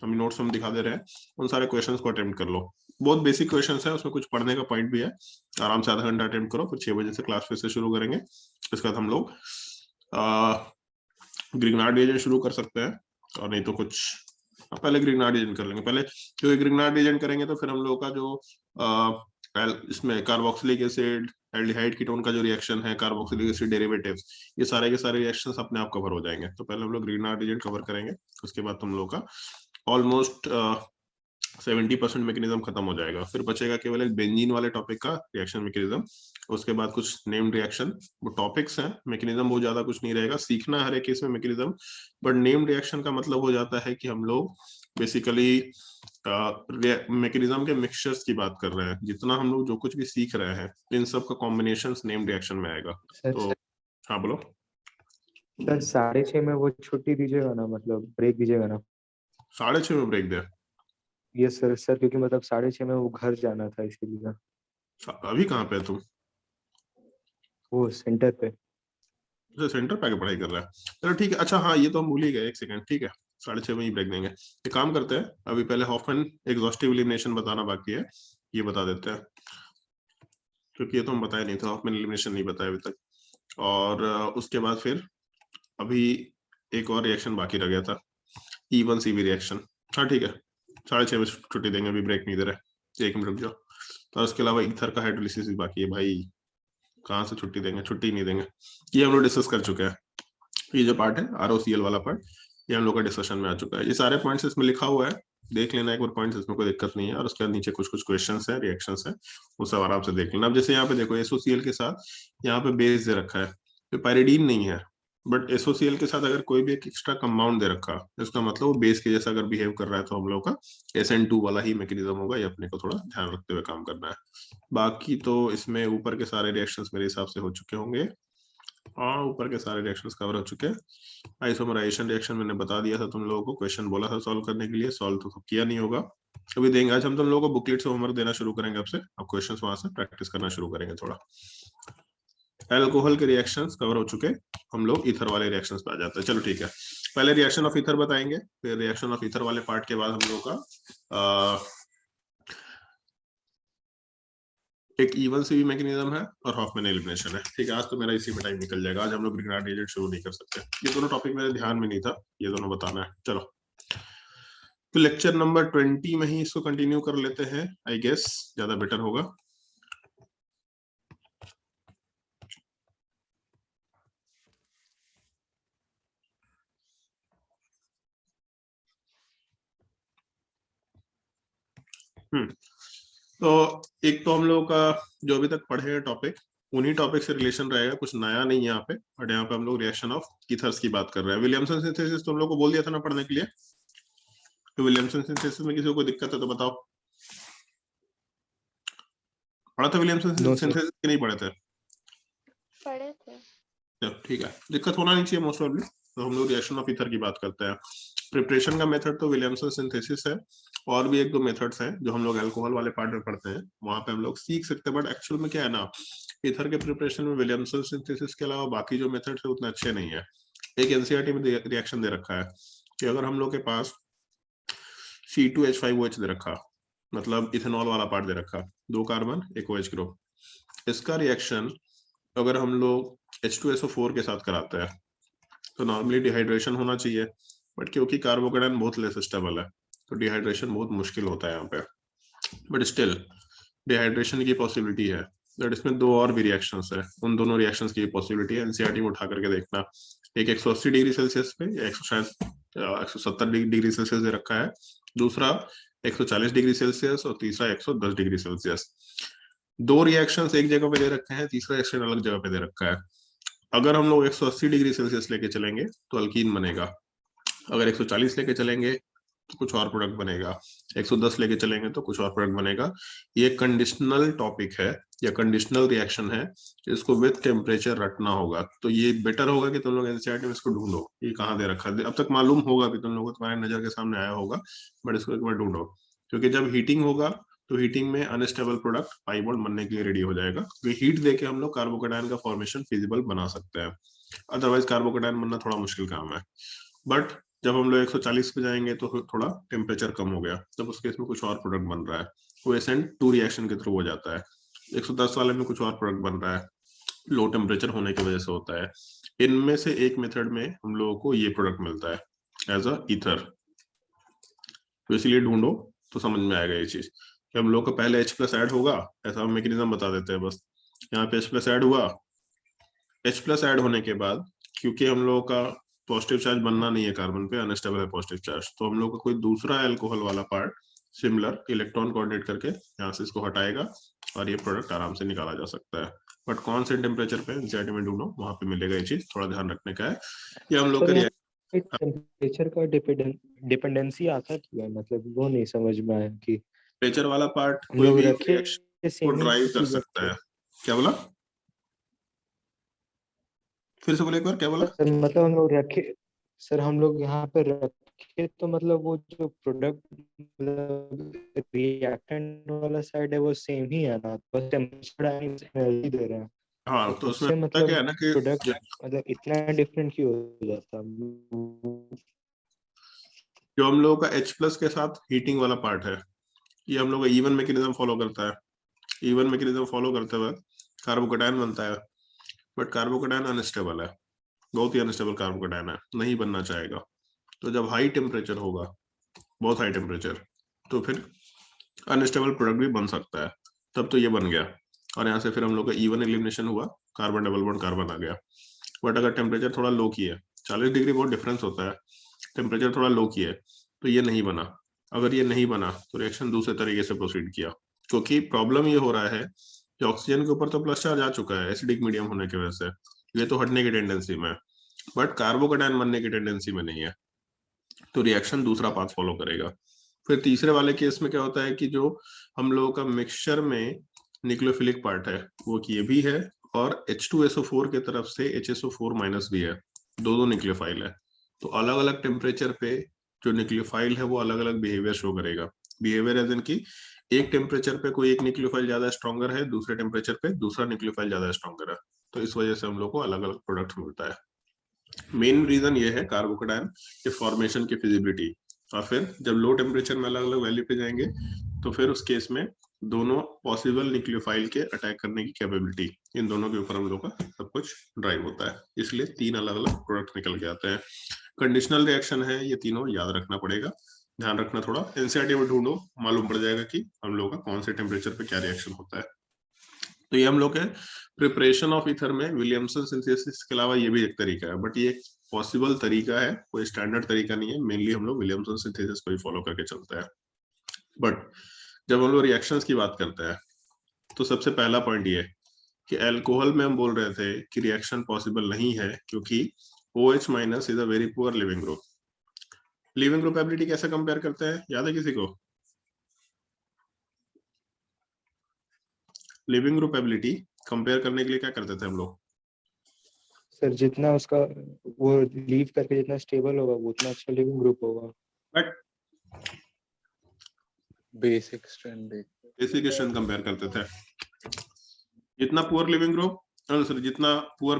अभी नोट्स हम दिखा दे रहे हैं, उन सारे क्वेश्चंस को अटेम्प्ट कर लो। बहुत बेसिक क्वेश्चंस है, उसमें कुछ पढ़ने का पॉइंट भी है, आराम से आधा घंटा अटेम्प्ट करो, फिर 6 बजे से क्लास फिर से शुरू करेंगे। इसके बाद हम लोग ग्रिग्नार्ड रिएजेंट शुरू कर सकते हैं, और नहीं तो कुछ पहले ग्रिग्नार्ड रिएजेंट कर लेंगे पहले, क्योंकि ग्रिग्नार्ड रिएजेंट करेंगे तो फिर हम लोग का जो इसमें कार्बोक्सिलिक एसिड एल्डिहाइड कीटोन का जो रिएक्शन है, कार्बोक्सिलिक एसिड डेरिवेटिव्स, ये सारे के सारे रिएक्शंस अपने आप कवर हो जाएंगे। तो पहले हम लोग ग्रिग्नार्ड रिएजेंट कवर करेंगे, उसके बाद तुम लोग का ऑलमोस्ट 70% मैकेनिज्म खत्म हो जाएगा, फिर बचेगा केवल एक बेंजीन वाले टॉपिक का रिएक्शन मैकेनिज्म, उसके बाद कुछ नेम्ड रिएक्शन, वो टॉपिक्स हैं, मैकेनिज्म बहुत ज्यादा कुछ नहीं रहेगा, सीखना हर एक केस में मैकेनिज्म, बट नेम्ड रिएक्शन का मतलब हो जाता है कि हम लोग बेसिकली मैकेनिज्म के मिक्सचर्स की बात कर रहे हैं, जितना हम लोग जो कुछ भी सीख रहे हैं इन सब का कॉम्बिनेशन नेम्ड रिएक्शन में आएगा। तो हाँ बोलो सर, 6:30 में वो छुट्टी दीजिएगा ना, मतलब ब्रेक दीजिएगा ना? 6:30 में ब्रेक दे? Yes sir. सर क्योंकि मतलब 6:30 में वो घर जाना था इसीलिए। अभी कहाँ पे है तुम? वो सेंटर पे। अच्छा सेंटर पे आके पढ़ाई कर रहा है, चलो ठीक है। अच्छा हाँ, ये तो हम भूल ही गए, एक सेकंड, ठीक है 6:30 में ही ब्रेक देंगे। एक काम करते हैं, अभी पहले हॉफमैन एग्जॉस्टिव एलिमिनेशन बताना बाकी है, ये बता देते हैं, क्योंकि ये तो हम बताया नहीं था, हॉफमैन एलिमिनेशन नहीं बताया अभी तक। और उसके बाद फिर अभी एक और रिएक्शन बाकी रह गया था, E1CB रिएक्शन। हाँ ठीक है, 6:30 बजे छुट्टी देंगे, अभी ब्रेक नहीं दे रहे, 1 मिनट रुक जाओ। तो उसके अलावा ईथर का हाइड्रोलिसिस भी बाकी है भाई, कहाँ से छुट्टी देंगे, छुट्टी नहीं देंगे, ये हम लोग डिस्कस कर चुके हैं। ये जो पार्ट है ROCL वाला पार्ट, ये हम लोग का डिस्कशन में आ चुका है, ये सारे पॉइंट्स इसमें लिखा हुआ है, देख लेना एक बार पॉइंट्स, इसमें कोई दिक्कत नहीं है। और उसके बाद नीचे कुछ कुछ क्वेश्चंस है, रिएक्शंस है, वो सब आराम से देख लेना। अब जैसे यहाँ पे देखो SOCL के साथ यहाँ पे बेस दे रखा है, तो पायरिडीन नहीं है, बट SOCL के साथ अगर कोई भी एक एक्स्ट्रा कंपाउंड दे रखा, इसका मतलब वो बेस के जैसा अगर बिहेव कर रहा है, तो हम लोग का SN2 वाला ही मैकेनिज्म होगा, ये अपने को थोड़ा ध्यान रखते हुए काम करना है। बाकी तो इसमें ऊपर के सारे रिएक्शंस मेरे हिसाब से हो चुके होंगे, हाँ ऊपर के सारे रिएक्शंस कवर हो चुके हैं। आइसोमराइजेशन रिएक्शन मैंने बता दिया था तुम लोगों को, क्वेश्चन बोला था सॉल्व करने के लिए, सॉल्व तो किया नहीं होगा, अभी देंगे। आज हम तुम लोगों को बुकलेट से होमवर्क देना शुरू करेंगे, आपसे अब क्वेश्चंस वहां से प्रैक्टिस करना शुरू करेंगे थोड़ा। अल्कोहल के रिएक्शंस कवर हो चुके, हम लोग ईथर वाले रिएक्शंस पे आ जाते हैं। चलो ठीक है, पहले रिएक्शन ऑफ ईथर बताएंगे, फिर रिएक्शन ऑफ ईथर वाले पार्ट के बाद हम लोग का एक इवन सीवी मैकेनिज्म है और हॉफमैन एलिमिनेशन है। ठीक है, आज तो मेरा इसी में टाइम निकल जाएगा, आज हम लोग ग्रीनहार्ड एजेंट शुरू नहीं कर सकते, ये दोनों टॉपिक मेरे ध्यान में नहीं था, ये दोनों बताना है। चलो तो लेक्चर नंबर 20 में ही इसको कंटिन्यू कर लेते हैं, आई गेस ज्यादा बेटर होगा। तो एक तो हम लोगों का जो अभी तक पढ़े हैं टॉपिक, उन्हीं टॉपिक से रिलेशन रहेगा, कुछ नया नहीं है यहाँ पे, बट यहाँ पे हम लोग रिएक्शन ऑफ ईथर्स की बात कर रहे हैं। विलियमसन सिंथेसिस तो हम लोग को बोल दिया था ना पढ़ने के लिए, तो विलियमसन सिंथेसिस में किसी को कोई दिक्कत है तो बताओ। पढ़ा था विलियमसन सिंथेसिस कि नहीं पढ़े थे? पढ़े थे। ठीक है, दिक्कत होना नहीं चाहिए मोस्ट प्रॉब्ली। तो हम लोग रिएक्शन ऑफ ईथर की बात करते हैं। प्रिपरेशन का मेथड तो विलियमसन सिंथेसिस है, और भी एक दो मेथड्स हैं जो हम लोग अल्कोहल वाले पार्ट में पढ़ते हैं, वहां पे हम लोग सीख सकते हैं। बट एक्चुअल में क्या है ना, ईथर के प्रिपरेशन में विलियमसन सिंथेसिस के अलावा बाकी जो मेथड्स है उतने अच्छे नहीं है। एक एनसीईआरटी में रिएक्शन दे रखा है कि अगर हम लोग के पास C2H5OH दे रखा, मतलब इथेनॉल वाला पार्ट दे रखा, 2 कार्बन 1 OH ग्रुप, इसका रिएक्शन अगर हम लोग H2SO4 के साथ कराते हैं तो नॉर्मली डिहाइड्रेशन होना चाहिए, बट क्योंकि कार्बोकेटायन बहुत लेस स्टेबल है तो डिहाइड्रेशन बहुत मुश्किल होता है यहाँ पे। बट स्टिल डिहाइड्रेशन की पॉसिबिलिटी है, बट इसमें 2 और भी रिएक्शंस है, उन दोनों रिएक्शंस की पॉसिबिलिटी है एनसीईआरटी में उठा करके देखना। एक 180 डिग्री सेल्सियस पे या 170 डिग्री सेल्सियस दे रखा है, दूसरा 140 डिग्री सेल्सियस और तीसरा 110 डिग्री सेल्सियस। 2 रिएक्शंस एक जगह पे दे रखे हैं, तीसरा रिएक्शन अलग जगह पे दे रखा है। अगर हम लोग 180 डिग्री सेल्सियस लेके चलेंगे तो अल्कीन बनेगा, अगर 140 लेके चलेंगे तो कुछ और प्रोडक्ट बनेगा, 110 लेके चलेंगे तो कुछ और प्रोडक्ट बनेगा। ये कंडीशनल टॉपिक है या कंडीशनल रिएक्शन है, इसको विद टेम्परेचर रटना होगा। तो ये बेटर होगा कि तुम लोग एनसीईआरटी में इसको ढूंढो, ये कहाँ दे रखा है। अब तक मालूम होगा कि तुम लोगों को, तुम्हारे नजर के सामने आया होगा, बट इसको एक बार ढूंढो, क्योंकि जब हीटिंग होगा तो हीटिंग में अनस्टेबल प्रोडक्ट पाई बॉन्ड बनने के लिए रेडी हो जाएगा, क्योंकि हीट देके हम लोग कार्बोकेटायन का फॉर्मेशन फिजिबल बना सकते हैं, अदरवाइज कार्बोकेटायन बनना थोड़ा मुश्किल काम है। बट जब हम लोग 140 पे जाएंगे तो थोड़ा टेम्परेचर कम हो गया, तब उसके इसमें कुछ और प्रोडक्ट बन रहा है, वो SN2 रिएक्शन के थ्रू हो जाता है। 110 वाले में कुछ और प्रोडक्ट बन रहा है, लो टेम्परेचर होने की वजह से होता है। इनमें से एक मेथड में हम लोगों को ये प्रोडक्ट मिलता है एज अ ईथर, तो इसलिए ढूंढो तो समझ में आएगा ये चीज कि हम लोग को पहले H+ ऐड होगा, ऐसा हम मैकेनिज्म बता देते हैं बस। यहाँ पे H+ ऐड हुआ, H+ ऐड होने के बाद क्योंकि हम लोगों का पॉजिटिव चार्ज बनना नहीं है कार्बन पे, अनस्टेबल है पॉजिटिव चार्ज, तो हम लोग का कोई दूसरा अल्कोहल वाला पार्ट सिमिलर इलेक्ट्रॉन कोऑर्डिनेट करके यहाँ से इसको हटाएगा और ये प्रोडक्ट आराम से निकाला जा सकता है। बट कौन से टेम्परेचर पे एनसीईआरटी में ढूंढो, वहां पे मिलेगा ये चीज, थोड़ा ध्यान रखने का है। ये हम लोग का टेम्परेचर का डिपेंडेंसी आता क्यों है, मतलब वो नहीं समझ में आया कि टेम्परेचर वाला पार्ट हम कोई लोग भी रखे रिएक्शन को ड्राइव कर सकता है। क्या बोला, फिर से बोले एक बार, क्या बोला? सर मतलब हम लोग रखे, सर हम लोग यहाँ पे रखे तो मतलब वो जो प्रोडक्ट मतलब रिएक्टेंट वाला साइड है वो सेम ही है ना, बस टेम्परेचर एनर्जी दे रहे हैं। हाँ, तो उसमें उससे क्या मतलब है ना कि प्रोडक्ट मतलब इतना डिफरेंट क्यों हो जाता? जो हम लोगों का H+ के साथ हीटिंग वाला पार्ट है, ये हम लोग का इवन मैकेनिज्म फॉलो करता है। इवन मैकेनिज्म फॉलो करते हुए कार्बोकेटायन बनता है, बट कार्बोकेटायन अनस्टेबल है, बहुत ही अनस्टेबल कार्बोकेटायन है, नहीं बनना चाहेगा। तो जब हाई टेम्परेचर होगा, बहुत हाई टेम्परेचर, तो फिर अनस्टेबल प्रोडक्ट भी बन सकता है, तब तो ये बन गया और यहाँ से फिर हम लोग का इवन एलिमिनेशन हुआ, कार्बन डबल बॉन्ड कार्बन आ गया। बट अगर टेम्परेचर थोड़ा लो की है, 40 डिग्री बहुत डिफरेंस होता है, टेम्परेचर थोड़ा लो की है तो ये नहीं बना। अगर ये नहीं बना तो रिएक्शन दूसरे तरीके से प्रोसीड किया, क्योंकि प्रॉब्लम ये हो रहा है कि ऑक्सीजन के ऊपर तो प्लस चार्ज आ चुका है एसिडिक मीडियम होने की वजह से, ये तो हटने की टेंडेंसी में, बट कार्बोकेटायन बनने की टेंडेंसी में नहीं है, तो रिएक्शन दूसरा पाथ फॉलो करेगा। फिर तीसरे वाले केस में क्या होता है कि जो हम लोगों का मिक्सचर में न्यूक्लियोफिलिक पार्ट है वो ये भी है, और H2SO4 के तरफ से HSO4- भी है, दो न्यूक्लियोफाइल है। तो अलग अलग टेम्परेचर पे जो न्यूक्लियोफाइल है वो अलग अलग बिहेवियर शो करेगा। बिहेवियर एज इन की एक टेम्परेचर पे कोई एक न्यूक्लियोफाइल ज्यादा स्ट्रॉन्गर है, दूसरे टेम्परेचर पे दूसरा न्यूक्लियोफाइल ज्यादा स्ट्रॉन्गर है, तो इस वजह से हम लोग को अलग अलग प्रोडक्ट मिलता है। मेन रीजन ये है कार्बोकेटायन के फॉर्मेशन की फिजिबिलिटी। और फिर जब लो टेम्परेचर में अलग अलग वैल्यू पे जाएंगे तो फिर उस केस में दोनों पॉसिबल न्यूक्लियोफाइल के अटैक करने की कैपेबिलिटी, इन दोनों के ऊपर हम लोग का सब कुछ ड्राइव होता है। इसलिए 3 अलग अलग प्रोडक्ट निकल के आते हैं। कंडीशनल रिएक्शन है, ये तीनों याद रखना पड़ेगा, ध्यान रखना थोड़ा। एनसीईआरटी में ढूंढो, मालूम पड़ जाएगा कि हम लोग का कौन से टेम्परेचर पे क्या रिएक्शन होता है। तो ये हम लोग के प्रिपरेशन ऑफ ईथर में विलियमसन सिंथेसिस के अलावा ये भी एक तरीका है, बट ये एक पॉसिबल तरीका है, कोई स्टैंडर्ड तरीका नहीं है। मेनली हम लोग विलियमसन सिंथेसिस को ही फॉलो करके चलते हैं। बट जब हम लोग रिएक्शंस की बात करते हैं तो सबसे पहला पॉइंट ये कि अल्कोहल में हम बोल रहे थे कि रिएक्शन पॉसिबल नहीं है क्योंकि OH minus is a very poor leaving group. Leaving group ability कैसे कंपेयर करते हैं, याद है किसी को? लिविंग ग्रुप एबिलिटी कंपेयर करने के लिए क्या करते थे हम लोग? सर जितना उसका वो लीव करके जितना स्टेबल होगा वो उतना अच्छा लिविंग ग्रुप होगा। बट बेसिक स्ट्रेंथ कंपेयर करते थे। जितना पुअर लिविंग ग्रुप, सॉरी जितना पुअर,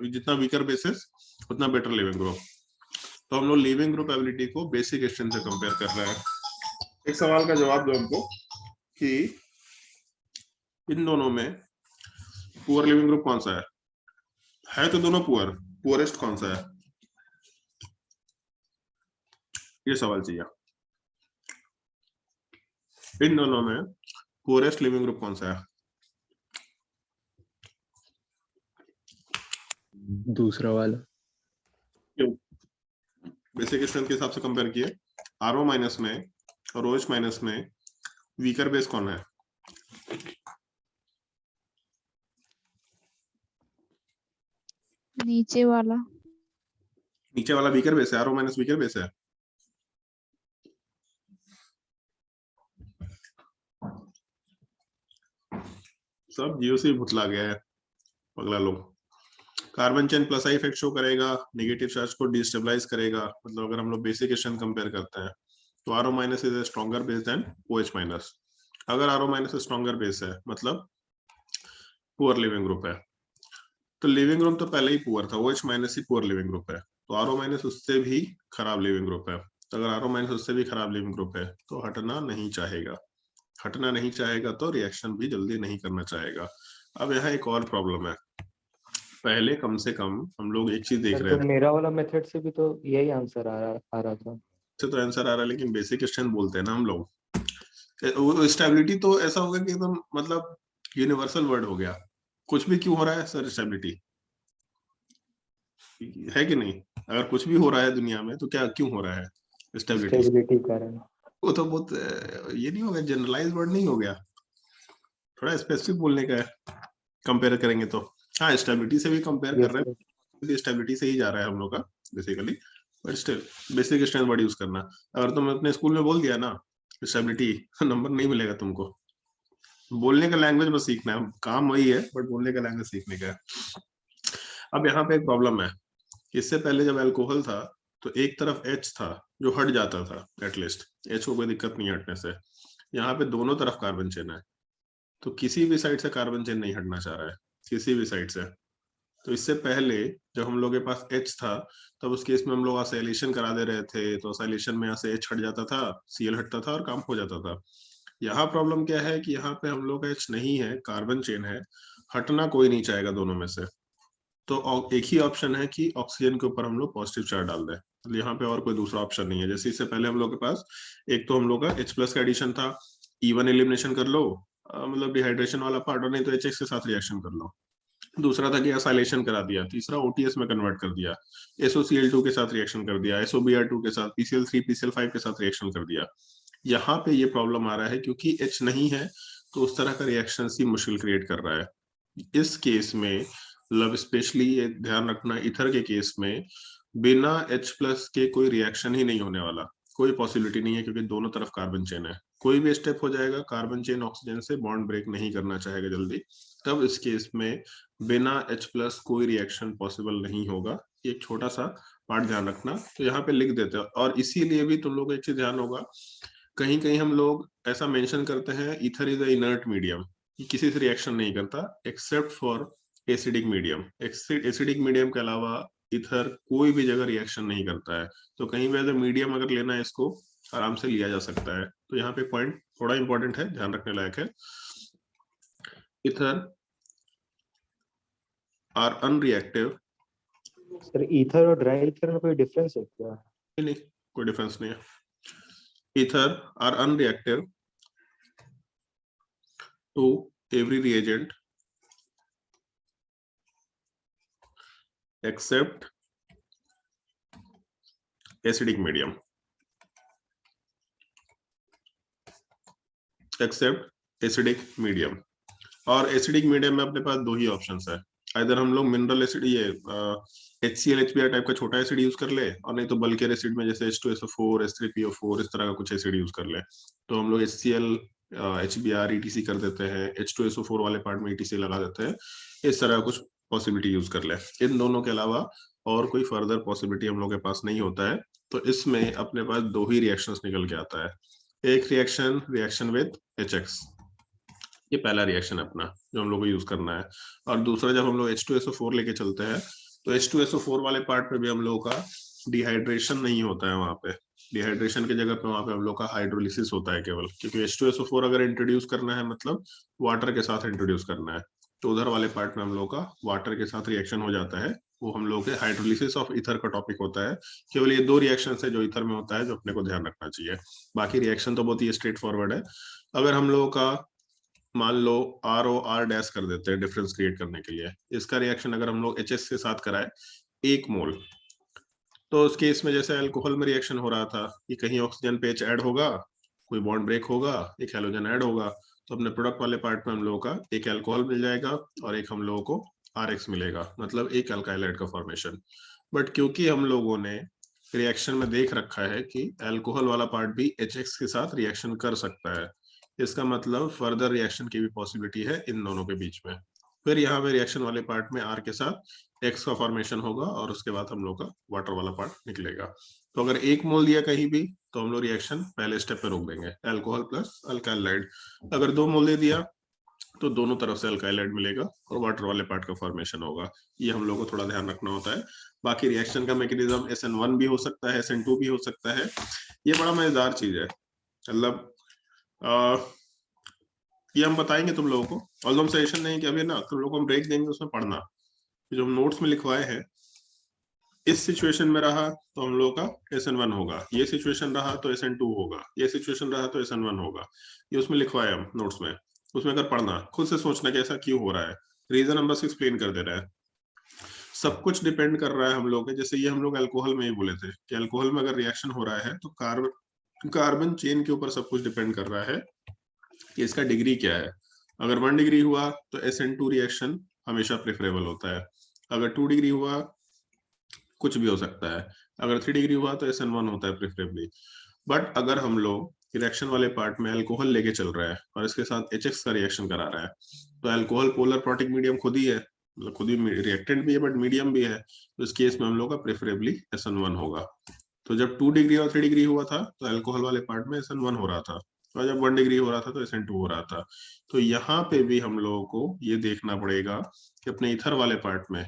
जितना वीकर बेसिस उतना बेटर लिविंग ग्रुप। तो हम लोग लिविंग ग्रुप एबिलिटी को बेसिक स्ट्रेंथ से कंपेयर कर रहे हैं। एक सवाल का जवाब दो हमको कि इन दोनों में पुअर लिविंग ग्रुप कौन सा है तो दोनों पुअर, पुअरेस्ट कौन सा है? ये सवाल चाहिए। इन दोनों में पुअरेस्ट लिविंग ग्रुप कौन सा है? दूसरा वाला। क्यों? बेसिक स्ट्रेंथ के हिसाब से कंपेयर किए, RO माइनस में और OH माइनस में वीकर बेस कौन है? नीचे वाला। नीचे वाला वीकर बेस है, RO माइनस वीकर बेस है। सब जियो से भुतला गया है पगला लोग। Carbon chain plus I effect show करेगा, नेगेटिव चार्ज को डिस्टेबलाइज करेगा। मतलब अगर हम लोग बेसिक स्ट्रेंथ कंपेयर करते हैं तो RO minus is a stronger base than OH minus. अगर RO माइनस स्ट्रॉन्गर बेस है मतलब पुअर लिविंग ग्रुप है। तो लिविंग ग्रुप तो पहले ही पुअर था, OH माइनस ही पुअर लिविंग ग्रुप है, तो RO माइनस उससे भी खराब लिविंग ग्रुप है। तो अगर RO माइनस उससे भी खराब लिविंग ग्रुप है तो हटना नहीं चाहेगा। हटना नहीं चाहेगा तो रिएक्शन भी जल्दी नहीं करना चाहेगा। अब यहाँ एक और प्रॉब्लम है। पहले कम से कम हम लोग एक चीज देख रहे तो थे, मेरा वाला मेथड से भी तो यही आंसर आ रहा था। तो आंसर आ रहा है, लेकिन बेसिक स्ट्रेंथ बोलते हैं ना हम लोग। स्टेबिलिटी तो ऐसा होगा कि एकदम मतलब यूनिवर्सल वर्ड हो गया। कुछ भी क्यों हो रहा है सर? स्टेबिलिटी है कि नहीं? अगर कुछ भी हो रहा है दुनिया में तो क्या क्यों हो रहा है? स्टेबिलिटी कारण। वो तो बहुत ये नहीं हो गया, जनरलाइज वर्ड नहीं हो गया, थोड़ा स्पेसिफिक बोलने का है। कंपेयर करेंगे तो हाँ, स्टेबिलिटी से भी कंपेयर कर रहे हैं, स्टेबिलिटी से ही जा रहा है हम लोग का basically, but still basic strength word use करना। अगर तुम अपने स्कूल में बोल दिया ना स्टेबिलिटी, नंबर नहीं मिलेगा तुमको। बोलने का लैंग्वेज बस सीखना है, काम वही है, बट बोलने का लैंग्वेज सीखने का है। अब यहाँ पे एक प्रॉब्लम है, इससे पहले जब अल्कोहल था तो एक तरफ H था जो हट जाता था, एटलीस्ट H को कोई दिक्कत नहीं हटने से। यहाँ पे दोनों तरफ कार्बन चेन है, तो किसी भी साइड से कार्बन चेन नहीं हटना चाह रहा है, किसी भी साइड से। तो इससे पहले जब हम लोग के पास H था तब उस केस में हम लोग असाइलेशन करा दे रहे थे, तो असाइलेशन में यहाँ से H हट जाता था, Cl हटता था और काम हो जाता था। यहाँ प्रॉब्लम क्या है कि यहाँ पे हम लोग H नहीं है, कार्बन चेन है, हटना कोई नहीं चाहेगा दोनों में से। तो एक ही ऑप्शन है कि ऑक्सीजन के ऊपर हम लोग पॉजिटिव चार्ज डाल दें। तो यहाँ पे और कोई दूसरा ऑप्शन नहीं है। जैसे इससे पहले हम लोग के पास एक तो हम लोग का H+ का एडिशन था, E1 एलिमिनेशन कर लो, मतलब डिहाइड्रेशन वाला पार्ट, और नहीं तो HX के साथ रिएक्शन कर लो। दूसरा था कि असाइलेशन करा दिया, तीसरा OTS में कन्वर्ट कर दिया, SOCl2 के साथ रिएक्शन कर दिया, SOBr2 के साथ, PCl3 PCl5 के साथ रिएक्शन कर दिया। यहाँ पे ये प्रॉब्लम आ रहा है क्योंकि H नहीं है तो उस तरह का रिएक्शन ही मुश्किल क्रिएट कर रहा है। इस केस में मतलब स्पेशली ये ध्यान रखना, ईथर के केस में बिना H+ के कोई रिएक्शन ही नहीं होने वाला, कोई पॉसिबिलिटी नहीं है, क्योंकि दोनों तरफ कार्बन चेन है। कोई भी स्टेप हो जाएगा, कार्बन चेन ऑक्सीजन से बॉन्ड ब्रेक नहीं करना चाहेगा जल्दी, तब इस केस में बिना H+ कोई रिएक्शन पॉसिबल नहीं होगा। एक छोटा सा पार्ट ध्यान रखना, तो यहाँ पे लिख देते हैं। और इसीलिए भी तुम लोग को एक चीज ध्यान होगा, कहीं कहीं हम लोग ऐसा मेंशन करते हैं ether is a inert medium, किसी से रिएक्शन नहीं करता except for acidic medium. Acidic medium के अलावा इथर कोई भी जगह रिएक्शन नहीं करता है, तो कहीं भी अगर मीडियम अगर लेना है इसको आराम से लिया जा सकता है। तो यहाँ पे पॉइंट थोड़ा इंपॉर्टेंट है, ध्यान रखने लायक है। Ether are unreactive. Sir ether और ड्राई ईथर में कोई डिफरेंस है क्या? नहीं, कोई डिफरेंस नहीं है। Ether are unreactive to every reagent except acidic medium, except acidic medium। और एसिडिक मीडियम में अपने पास दो ही ऑप्शंस है, इधर हम लोग मिनरल एसिड ये HCl HBr टाइप का छोटा एसिड यूज कर ले, और नहीं तो बल्कियर एसिड में जैसे H2SO4 H3PO4 इस तरह का कुछ एसिड यूज कर ले। तो हम लोग HCl HBr ETC कर देते हैं, H2SO4 वाले पार्ट में ETC लगा देते हैं, इस तरह कुछ पॉसिबिलिटी यूज कर ले। इन दोनों के अलावा और कोई फर्दर पॉसिबिलिटी हम लोग के पास नहीं होता है। तो इसमें अपने पास दो ही रिएक्शंस निकल के आता है। एक रिएक्शन विद HX, ये पहला रिएक्शन अपना जो हम लोग को यूज करना है। और दूसरा जब हम लोग H2SO4 लेके चलते हैं तो H2SO4 वाले पार्ट पे भी हम लोगों का डिहाइड्रेशन नहीं होता है। वहां पे डिहाइड्रेशन की जगह पे वहां पे हम लोग का हाइड्रोलिसिस होता है केवल, क्योंकि H2SO4 अगर इंट्रोड्यूस करना है मतलब वाटर के साथ इंट्रोड्यूस करना है, तो उधर वाले पार्ट में हम लोग का वाटर के साथ रिएक्शन हो जाता है, वो हम लोग के हाइड्रोलिसिस ऑफ ईथर का टॉपिक होता है। केवल ये दो रिएक्शन है जो ईथर में होता है जो अपने को ध्यान रखना चाहिए, बाकी रिएक्शन तो बहुत ही स्ट्रेट फॉरवर्ड है। अगर हम लोगों का मान लो ROR डैश कर देते हैं डिफरेंस क्रिएट करने के लिए, इसका रिएक्शन अगर हम लोग HS के साथ कराए 1 मोल, तो उस केस में जैसे अल्कोहल में रिएक्शन हो रहा था कि कहीं ऑक्सीजन पे H ऐड होगा, कोई बॉन्ड ब्रेक होगा, एक हैलोजन ऐड होगा, तो अपने प्रोडक्ट वाले पार्ट में हम लोगों का एक अल्कोहल मिल जाएगा और एक हम लोगों को RX मिलेगा, मतलब एक अल्काइलाइड का फॉर्मेशन। बट क्योंकि हम लोगों ने रिएक्शन में देख रखा है कि अल्कोहल वाला पार्ट भी HX के साथ रिएक्शन कर सकता है, इसका मतलब फर्दर रिएक्शन की भी पॉसिबिलिटी है इन दोनों के बीच में। फिर यहाँ पे रिएक्शन वाले पार्ट में R के साथ X का फॉर्मेशन होगा और उसके बाद हम लोग का वाटर वाला पार्ट निकलेगा। तो अगर 1 मोल दिया कहीं भी तो हम लोग रिएक्शन पहले स्टेप पे रोक देंगे, अल्कोहल प्लस अल्काइलाइड। अगर 2 मोल दे दिया तो दोनों तरफ से अल्काइलाइड मिलेगा और वाटर वाले पार्ट का फॉर्मेशन होगा। ये हम लोग को थोड़ा ध्यान रखना होता है। बाकी रिएक्शन का मैकेनिज्म SN1 भी हो सकता है, SN2 भी हो सकता है। ये बड़ा मजेदार चीज है, मतलब ये हम बताएंगे तुम लोगों को। ऑल सजेशन नहीं कि अभी ना तुम लोगों को हम ब्रेक देंगे उसमें पढ़ना, जो हम नोट्स में लिखवाए हैं, इस सिचुएशन में रहा तो हम लोगों का SN1 होगा, ये सिचुएशन रहा तो SN2 होगा, ये सिचुएशन रहा तो SN1 होगा। ये उसमें लिखवाए हम नोट्स में, उसमें अगर पढ़ना खुद से सोचना कि ऐसा क्यों हो रहा है, रीजन हम बस एक्सप्लेन कर दे रहे हैं। सब कुछ डिपेंड कर रहा है हम लोग के, जैसे ये हम लोग अल्कोहल में ही बोले थे कि अल्कोहल में अगर रिएक्शन हो रहा है तो कार्बन चेन के ऊपर सब कुछ डिपेंड कर रहा है कि इसका डिग्री क्या है। अगर 1 डिग्री हुआ तो SN2 रिएक्शन हमेशा प्रेफरेबल होता है, अगर 2 डिग्री हुआ कुछ भी हो सकता है, अगर 3 डिग्री हुआ तो SN1 होता है प्रेफरेबली। बट अगर हम लोग रिएक्शन वाले पार्ट में अल्कोहल लेके चल रहा है और इसके साथ HX का रिएक्शन करा रहा है, तो अल्कोहल पोलर प्रोटिक मीडियम खुद ही है, मतलब खुद ही रिएक्टेंट भी है बट मीडियम भी है, तो इस केस में हम लोग का प्रेफरेबली SN1 होगा। तो जब 2 डिग्री और 3 डिग्री हुआ था तो अल्कोहल वाले पार्ट में SN1 हो रहा था, और जब 1 डिग्री हो रहा था तो SN2 हो रहा था। तो यहाँ पे भी हम लोगों को ये देखना पड़ेगा कि अपने ईथर वाले पार्ट में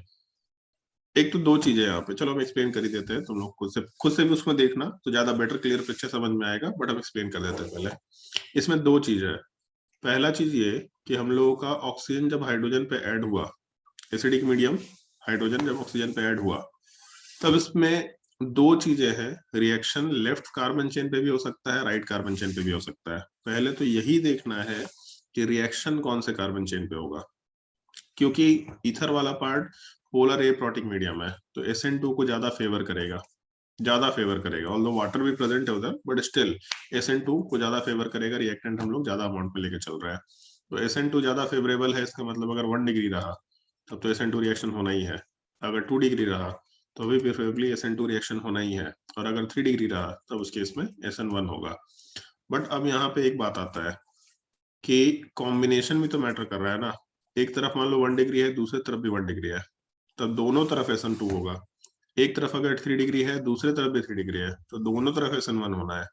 एक तो दो चीजें यहाँ पे, चलो हम एक्सप्लेन कर ही देते हैं, तुम लोग खुद से भी उसमें देखना तो ज्यादा बेटर क्लियर पिक्चर समझ में आएगा, बट हम एक्सप्लेन कर देते हैं पहले। इसमें दो चीज है। पहला चीज ये कि हम लोगों का ऑक्सीजन जब हाइड्रोजन पे ऐड हुआ, एसिडिक मीडियम हाइड्रोजन जब ऑक्सीजन पे ऐड हुआ, तब इसमें दो चीजें हैं, रिएक्शन लेफ्ट कार्बन चेन पे भी हो सकता है, राइट कार्बन चेन पे भी हो सकता है। पहले तो यही देखना है कि रिएक्शन कौन से कार्बन चेन पे होगा, क्योंकि ईथर वाला पार्ट पोलर एप्रोटिक मीडियम है तो SN2 को ज्यादा फेवर करेगा, ऑल्दो वाटर भी प्रेजेंट है उधर, बट स्टिल SN2 को ज्यादा फेवर करेगा, रिएक्टेंट हम लोग ज्यादा अमाउंट में लेके चल रहे हैं। तो SN2 ज्यादा फेवरेबल है, इसका मतलब अगर 1 डिग्री रहा तब तो SN2 रिएक्शन होना ही है, अगर 2 डिग्री रहा तो भी प्रेफरेबली SN2 रिएक्शन होना ही है, और अगर 3 डिग्री रहा तब उस केस में SN1 होगा। बट अब यहाँ पे एक बात आता है कि कॉम्बिनेशन भी तो मैटर कर रहा है ना। एक तरफ मान लो 1 डिग्री है, दूसरी तरफ भी 1 डिग्री है, तब दोनों तरफ SN2 होगा। एक तरफ अगर 3 डिग्री है, दूसरी तरफ भी 3 डिग्री है, तो दोनों तरफ SN1 होना है।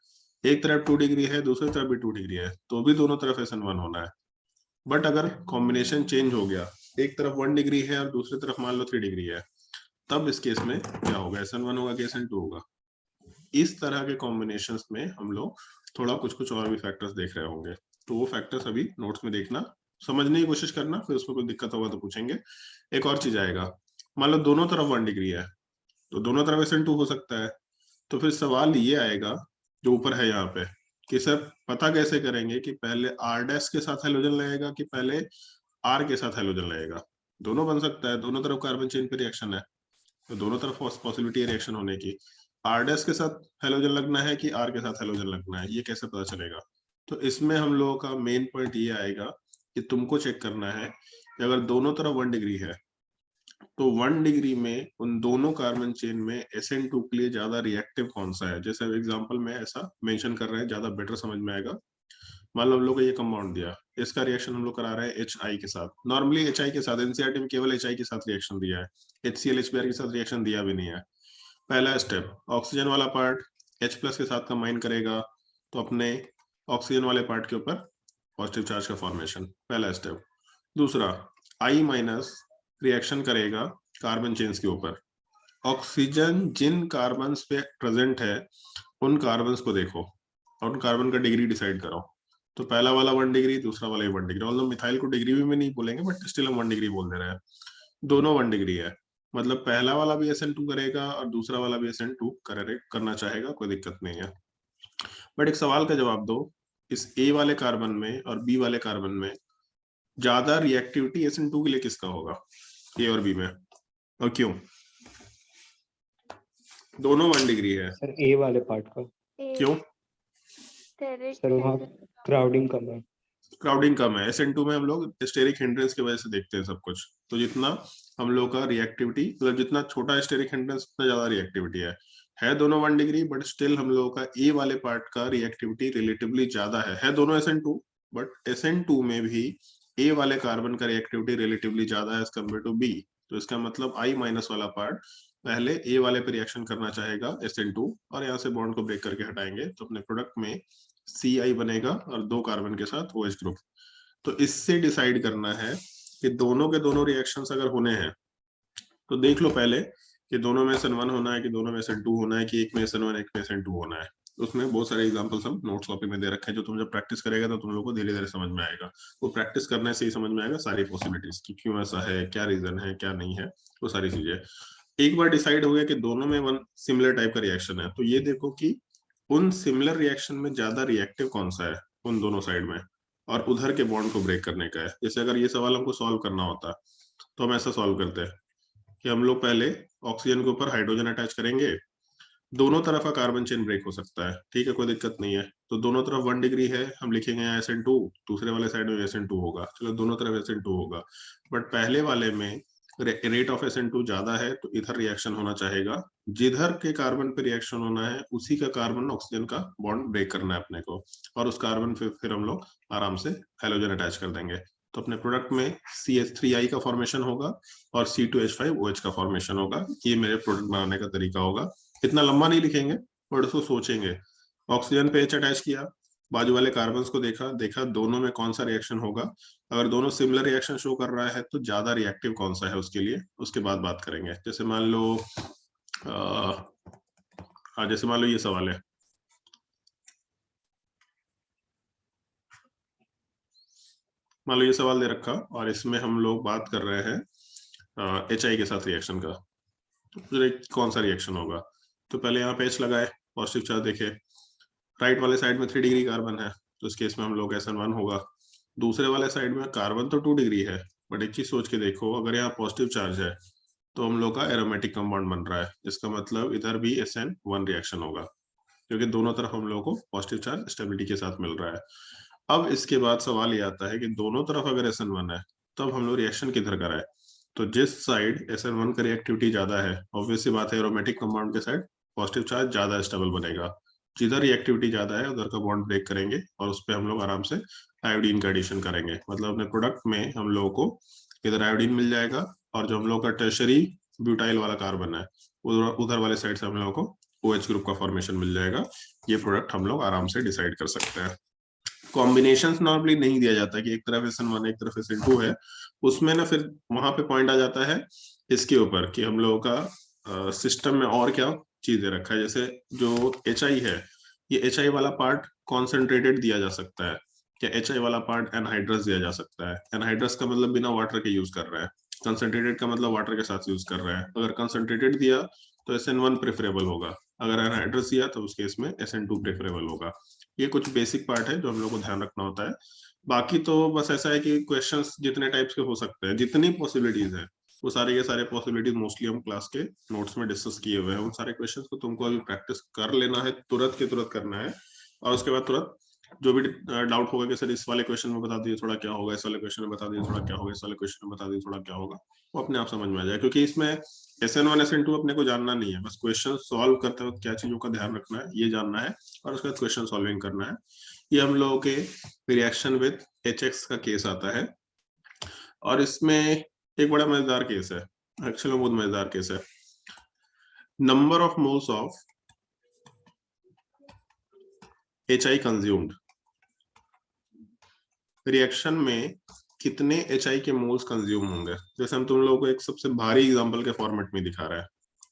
एक तरफ 2 डिग्री है, दूसरी तरफ भी 2 डिग्री है, तो भी दोनों तरफ SN1 होना है। बट अगर कॉम्बिनेशन चेंज हो गया एक तरफ 1 डिग्री है और दूसरी तरफ मान लो 3 डिग्री है, तब इस केस में क्या होगा, SN1 होगा कि SN2 होगा। इस तरह के कॉम्बिनेशंस में हम लोग थोड़ा कुछ और भी फैक्टर्स देख रहे होंगे, तो वो फैक्टर्स अभी नोट्स में देखना, समझने की कोशिश करना, फिर उसमें कोई दिक्कत होगा तो पूछेंगे। एक और चीज आएगा, मान लो दोनों तरफ 1 डिग्री है तो दोनों तरफ SN2 हो सकता है। तो फिर सवाल ये आएगा जो ऊपर है यहाँ पे कि सर पता कैसे करेंगे कि पहले R' के साथ हाइड्रोजन लगेगा कि पहले R के साथ हाइड्रोजन लगेगा। दोनों बन सकता है, दोनों तरफ कार्बन चेन पे रिएक्शन है, तो दोनों तरफ पॉसिबिलिटी है रिएक्शन होने की। R' के साथ हेलोजन लगना है कि R के साथ हेलोजन लगना है, ये कैसे पता चलेगा। तो इसमें हम लोगों का मेन पॉइंट ये आएगा कि तुमको चेक करना है कि अगर दोनों तरफ 1 डिग्री है तो 1 डिग्री में उन दोनों कार्बन चेन में SN2 के लिए ज्यादा रिएक्टिव कौन सा है। जैसे एग्जांपल में ऐसा मेंशन कर रहे हैं, ज्यादा बेटर समझ में आएगा। मान लो हम लोग को ये कंपाउंड दिया, इसका रिएक्शन हम लोग करा रहे हैं HI के साथ। नॉर्मली HI के साथ, एनसीईआरटी में केवल HI के साथ रिएक्शन दिया है, HCl HBr के साथ रिएक्शन दिया भी नहीं है। पहला स्टेप, ऑक्सीजन वाला पार्ट H+ के साथ कंबाइन करेगा तो अपने ऑक्सीजन वाले पार्ट के ऊपर पॉजिटिव चार्ज का फॉर्मेशन, पहला स्टेप। दूसरा, I- रिएक्शन करेगा कार्बन चेन्स के ऊपर। ऑक्सीजन जिन कार्बन पे प्रेजेंट है उन कार्बन को देखो और उन कार्बन का डिग्री डिसाइड करो। तो पहला वाला 1 डिग्री, दूसरा वाला 1 डिग्री। ऑल्दो मिथाइल को डिग्री भी में नहीं बोलेंगे, बट स्टिल हम 1 डिग्री बोल दे रहे हैं। दोनों 1 डिग्री है, मतलब पहला वाला भी SN2 करेगा और दूसरा वाला भी SN2 करना चाहेगा, कोई दिक्कत नहीं है। बट एक सवाल का जवाब दो, इस A वाले कार्बन में और B वाले कार्बन में ज्यादा रिएक्टिविटी SN2 के लिए किसका होगा, A और B में, और क्यों? दोनों 1 डिग्री है सर ए वाले पार्ट का। क्यों? सर वहाँ क्राउडिंग कम है। क्राउडिंग कम है। SN2 में हम लोग स्टेरिक हिंड्रेंस की वजह से देखते हैं सब कुछ, तो जितना हम लोग का रिएक्टिविटी, मतलब जितना छोटा स्टेरिक हिंड्रेंस उतना ज्यादा रिएक्टिविटी है दोनों 1 डिग्री, बट स्टिल हम लोगों का ए वाले पार्ट का रिएक्टिविटी रिलेटिवली ज्यादा है दोनों SN2, बट SN2 में भी ए वाले कार्बन का रिएक्टिविटी रिलेटिवली ज्यादा है एज कम्पेयर टू बी। तो इसका मतलब I- वाला पार्ट पहले ए वाले पे रिएक्शन करना चाहेगा SN2, और यहाँ से बॉन्ड को ब्रेक करके हटाएंगे तो अपने प्रोडक्ट में CI बनेगा और 2 कार्बन के साथ OH ग्रुप। तो इससे डिसाइड करना है कि दोनों के दोनों रिएक्शंस अगर होने हैं तो देख लो पहले कि दोनों में SN1 होना है कि दोनों में SN2 होना है कि एक में SN1 एक में SN2 होना है। उसमें बहुत सारे एग्जांपल्स हम नोट्स कॉपी में दे रखे हैं, जो तुम जब प्रैक्टिस करेगा तो तुम लोग को धीरे धीरे समझ में आएगा। वो प्रैक्टिस करने से ही समझ में आएगा सारी पॉसिबिलिटीज कि क्यों ऐसा है, क्या रीजन है, क्या नहीं है, वो सारी चीजें। एक बार डिसाइड हो गया कि दोनों में वन सिमिलर टाइप का रिएक्शन है, तो ये देखो कि उन सिमिलर रिएक्शन में ज्यादा रिएक्टिव कौन सा है उन दोनों साइड में, और उधर के बॉन्ड को ब्रेक करने का है। जैसे अगर ये सवाल हमको सॉल्व करना होता तो हम ऐसा सॉल्व करते हैं कि हम लोग पहले ऑक्सीजन के ऊपर हाइड्रोजन अटैच करेंगे, दोनों तरफ का कार्बन चेन ब्रेक हो सकता है, ठीक है, कोई दिक्कत नहीं है। तो दोनों तरफ 1 डिग्री है, हम लिखेंगे यहाँ SN2, दूसरे वाले साइड में SN2 होगा, चलो दोनों तरफ SN2 होगा। बट पहले वाले में रेट ऑफ SN2 ज्यादा है तो इधर रिएक्शन होना चाहेगा, जिधर के कार्बन पे रिएक्शन होना है उसी का कार्बन ऑक्सीजन का बॉन्ड ब्रेक करना है अपने को, और उस कार्बन पे फिर हम लोग आराम से हैलोजन अटैच कर देंगे। तो अपने प्रोडक्ट में CH3I का फॉर्मेशन होगा और C2H5OH का फॉर्मेशन होगा। ये मेरे प्रोडक्ट बनाने का तरीका होगा। इतना लंबा नहीं लिखेंगे बट उसको सोचेंगे। ऑक्सीजन पे H अटैच किया, बाजू वाले कार्बन को देखा दोनों में कौन सा रिएक्शन होगा। अगर दोनों सिमिलर रिएक्शन शो कर रहा है तो ज्यादा रिएक्टिव कौन सा है उसके लिए, उसके बाद बात करेंगे। जैसे मान लो जैसे मान लो ये सवाल है, मान लो ये सवाल दे रखा और इसमें हम लोग बात कर रहे हैं HI के साथ रिएक्शन का, तो कौन सा रिएक्शन होगा। तो पहले यहाँ पे H लगाए, पॉजिटिव चार्ज देखे, राइट वाले साइड में 3 डिग्री कार्बन है तो इस केस में हम लोग SN1 होगा। दूसरे वाले साइड में कार्बन तो 2 डिग्री है, बट एक चीज सोच के देखो, अगर यहाँ पॉजिटिव चार्ज है तो हम लोग का एरोमेटिक कंपाउंड बन रहा है, इसका मतलब इधर भी SN1 रिएक्शन होगा, क्योंकि दोनों तरफ हम लोग को पॉजिटिव चार्ज स्टेबिलिटी के साथ मिल रहा है। अब इसके बाद सवाल ये आता है कि दोनों तरफ अगर SN1 है तब हम लोग रिएक्शन किधर कराए। तो जिस साइड SN1 का रिएक्टिविटी ज्यादा है, ऑब्वियसली बात है एरोमेटिक कंपाउंड के साइड पॉजिटिव चार्ज ज्यादा स्टेबल बनेगा। जिधर रिएक्टिविटी ज्यादा है उधर का बॉन्ड ब्रेक करेंगे और उस पर हम लोग आराम से आयोडीन का एडिशन करेंगे। मतलब अपने प्रोडक्ट में हम लोगों को इधर आयोडीन मिल जाएगा और जो हम लोग का टर्शरी ब्यूटाइल वाला कार्बन है उधर वाले साइड से हम लोगों को OH ग्रुप का फॉर्मेशन मिल जाएगा। ये प्रोडक्ट हम लोग आराम से डिसाइड कर सकते हैं। कॉम्बिनेशंस नॉर्मली नहीं दिया जाता कि एक तरफ SN1 एक तरफ SN2 है, उसमें ना फिर वहां पे पॉइंट आ जाता है इसके ऊपर कि हम लोगों का सिस्टम में और क्या चीजें रखा है। जैसे जो HI है, ये HI वाला पार्ट कॉन्सेंट्रेटेड दिया जा सकता है, क्या HI वाला पार्ट एनहाइड्रस दिया जा सकता है। एनहाइड्रस का मतलब बिना वाटर के यूज कर रहा है, कंसंट्रेटेड का मतलब वाटर के साथ यूज कर रहा है। अगर कंसंट्रेटेड दिया तो SN1 प्रेफरेबल होगा, अगर एनहाइड्रस दिया तो उस केस में SN2 प्रेफरेबल होगा। ये कुछ बेसिक पार्ट है जो हम लोग को ध्यान रखना होता है। बाकी तो बस ऐसा है कि क्वेश्चंस जितने टाइप्स के हो सकते हैं, जितनी पॉसिबिलिटीज है, वो सारे के सारे पॉसिबिलिटीज मोस्टली हम क्लास के नोट्स में डिस्कस किए हुए हैं। उन सारे क्वेश्चंस को तुमको अभी प्रैक्टिस कर लेना है, तुरंत के तुरंत करना है, और उसके बाद तुरंत जो भी डाउट होगा कि सर इस वाले क्वेश्चन में बता दिए थोड़ा क्या होगा, इस वाले क्वेश्चन में बता दिए थोड़ा क्या होगा, इस वाले क्वेश्चन में बता दिए थोड़ा क्या होगा, वो अपने आप समझ में आ जाए। क्योंकि इसमें SN1 SN2 अपने को जानना नहीं है, बस क्वेश्चन सॉल्व करते वक्त क्या चीजों का ध्यान रखना है ये जानना है, और उसके बाद क्वेश्चन सॉल्विंग करना है। ये हम लोगों के रिएक्शन विद HX का केस आता है, और इसमें एक बड़ा मजेदार केस है, एक्चुअली बहुत मजेदार केस है। Number of moles of HI consumed, reaction में कितने HI के मोल्स कंज्यूम होंगे। जैसे हम तुम लोगों को एक सबसे भारी एग्जांपल के फॉर्मेट में दिखा रहा है,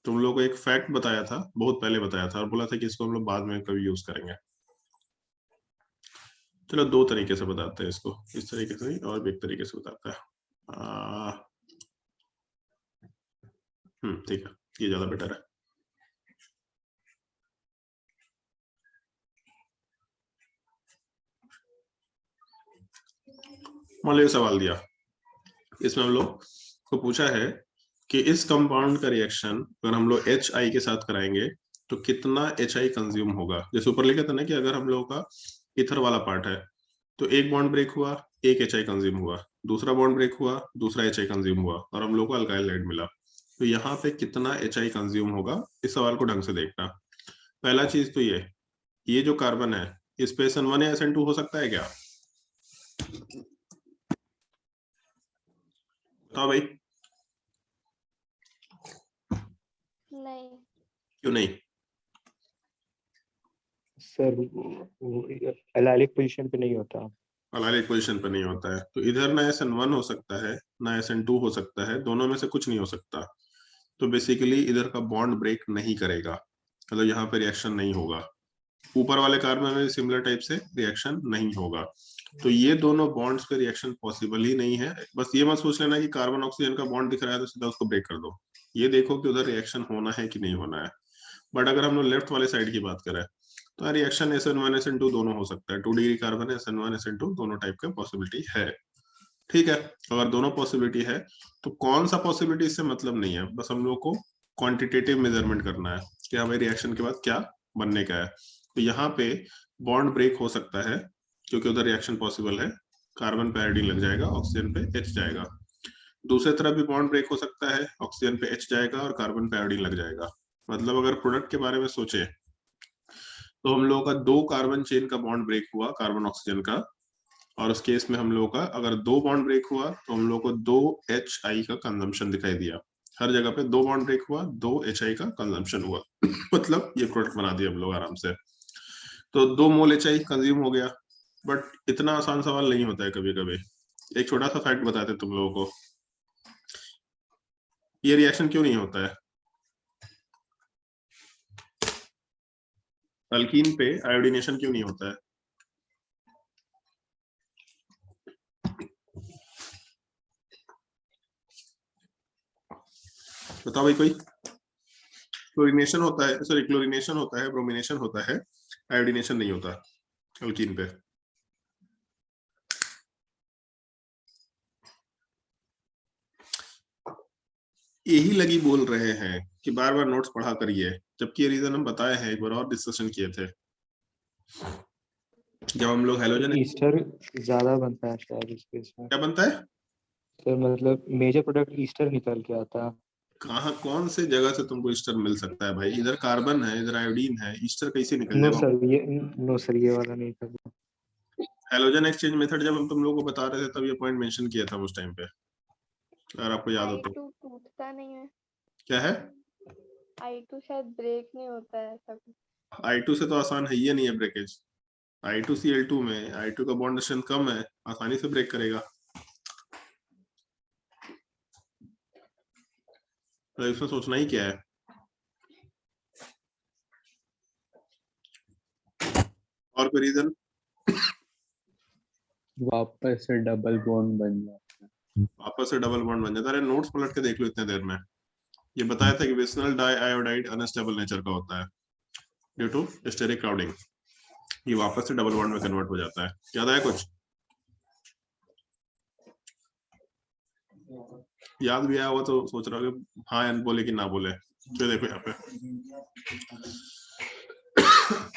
तुम लोगों को एक फैक्ट बताया था, बहुत पहले बताया था, और बोला था कि इसको हम लोग बाद में कभी यूज करेंगे। चलो दो तरीके से बताते हैं इसको, इस तरीके से और भी एक तरीके से बताता है। ठीक है, ये ज्यादा बेटर है। मान लो ये सवाल दिया, इसमें हम लोग को पूछा है कि इस कंपाउंड का रिएक्शन अगर हम लोग HI के साथ कराएंगे तो कितना HI कंज्यूम होगा। जैसे ऊपर लिखा था ना कि अगर हम लोगों का ईथर वाला पार्ट है तो एक बॉन्ड ब्रेक हुआ, एक HI कंज्यूम हुआ, दूसरा बॉन्ड ब्रेक हुआ, दूसरा HI कंज्यूम हुआ, और हम लोग को अल्काइल हाइड मिला, तो यहाँ पे कितना HI कंज्यूम होगा। इस सवाल को ढंग से देखना। पहला चीज तो ये जो कार्बन है इस पे SN1 या SN2 हो सकता है क्या, बताओ भाई। नहीं। क्यों नहीं? सर एलाइलिक पोजीशन पे नहीं होता, अलाइलिक पोजीशन पे नहीं होता है, तो इधर ना SN1 हो सकता है ना SN2 हो सकता है, दोनों में से कुछ नहीं हो सकता। तो बेसिकली इधर का बॉन्ड ब्रेक नहीं करेगा, मतलब यहाँ पे रिएक्शन नहीं होगा। ऊपर वाले कार्बन में सिमिलर टाइप से रिएक्शन नहीं होगा, तो ये दोनों बॉन्ड्स पे रिएक्शन पॉसिबल ही नहीं है। बस ये मत सोच लेना कि कार्बन ऑक्सीजन का बॉन्ड दिख रहा है तो सीधा उसको ब्रेक कर दो, ये देखो कि उधर रिएक्शन होना है कि नहीं होना है। बट अगर हम लोग लेफ्ट वाले साइड की बात करें तो रिएक्शन SN1 SN2 दोनों हो सकता है। 2 डिग्री कार्बन है, SN1 SN2 दोनों टाइप का पॉसिबिलिटी है। ठीक है, अगर दोनों पॉसिबिलिटी है तो कौन सा पॉसिबिलिटी इससे मतलब नहीं है, बस हम लोग को क्वांटिटेटिव मेजरमेंट करना है कि हमें रिएक्शन के बाद क्या बनने का है। तो यहाँ पे बॉन्ड ब्रेक हो सकता है क्योंकि उधर रिएक्शन पॉसिबल है, कार्बन पे आयोडीन लग जाएगा, ऑक्सीजन पे H जाएगा। दूसरी तरफ भी बॉन्ड ब्रेक हो सकता है, ऑक्सीजन पे H जाएगा और कार्बन पे आयोडीन लग जाएगा। मतलब अगर प्रोडक्ट के बारे में सोचे तो हम लोगों का 2 कार्बन चेन का बॉन्ड ब्रेक हुआ कार्बन ऑक्सीजन का, और उस केस में हम लोगों का अगर 2 बॉन्ड ब्रेक हुआ तो हम लोगों को 2 HI का कंजम्पशन दिखाई दिया। हर जगह पे 2 बॉन्ड ब्रेक हुआ, 2 HI का कंजम्पशन हुआ मतलब ये प्रोडक्ट बना दिया हम लोग आराम से, तो 2 मोल HI कंज्यूम हो गया। बट इतना आसान सवाल नहीं होता है कभी कभी। एक छोटा सा फैक्ट बताते तुम लोगों को, ये रिएक्शन क्यों नहीं होता है। अल्कीन पे आयोडीनेशन क्यों नहीं होता है। बताओ भाई कोई। क्लोरीनेशन होता है, सॉरी क्लोरीनेशन होता है, ब्रोमिनेशन होता है, आयोडीनेशन नहीं होता अल्कीन पे। यही लगी बोल रहे हैं कि बार बार नोट्स पढ़ा करिए, जबकि ये रीजन हम बताए हैं, एक बार और डिस्कशन किए थे जब हम लोग हेलोजन। ईस्टर ज्यादा बनता है शायद इस केस में। क्या बनता है सर मतलब मेजर प्रोडक्ट ईस्टर निकल के आता है। कहाँ, कौन से जगह से तुमको ईस्टर मिल सकता है भाई। इधर कार्बन है, इधर आयोडीन है, ईस्टर कैसे निकल नो जाएगा। सर ये नो सर ये वाला नहीं था। हेलोजन एक्सचेंज मेथड जब हम तुम लोगों को बता रहे थे तब ये पॉइंट मेंशन किया था उस टाइम पे, अगर आपको याद हो तो। I2 टूटता नहीं है। क्या है I2 शायद ब्रेक नहीं होता है ऐसा कुछ। I2 से तो आसान है, ये नहीं है ब्रेकेज। I2Cl2 में I2 का बॉन्ड स्ट्रेंथ कम है, आसानी से ब्रेक करेगा। तो इसमें सोचना ही क्या है। और कोई रीजन? वापस से डबल बॉन्ड बन जाता है। वापस से डबल बॉन्ड बन जाता है। अरे नोट्स पलट के देख लो इतने देर में। ये बताया था कि विसिनल डाइआयोडाइड अनस्टेबल नेचर का होता है ड्यू टू स्टेरिक क्राउडिंग। ये वापस से डबल बॉन्ड में कन्वर्ट हो जाता है। याद आया कुछ? याद भी आया हुआ तो सोच रहा हूँ कि हाँ बोले कि ना बोले। तो देखो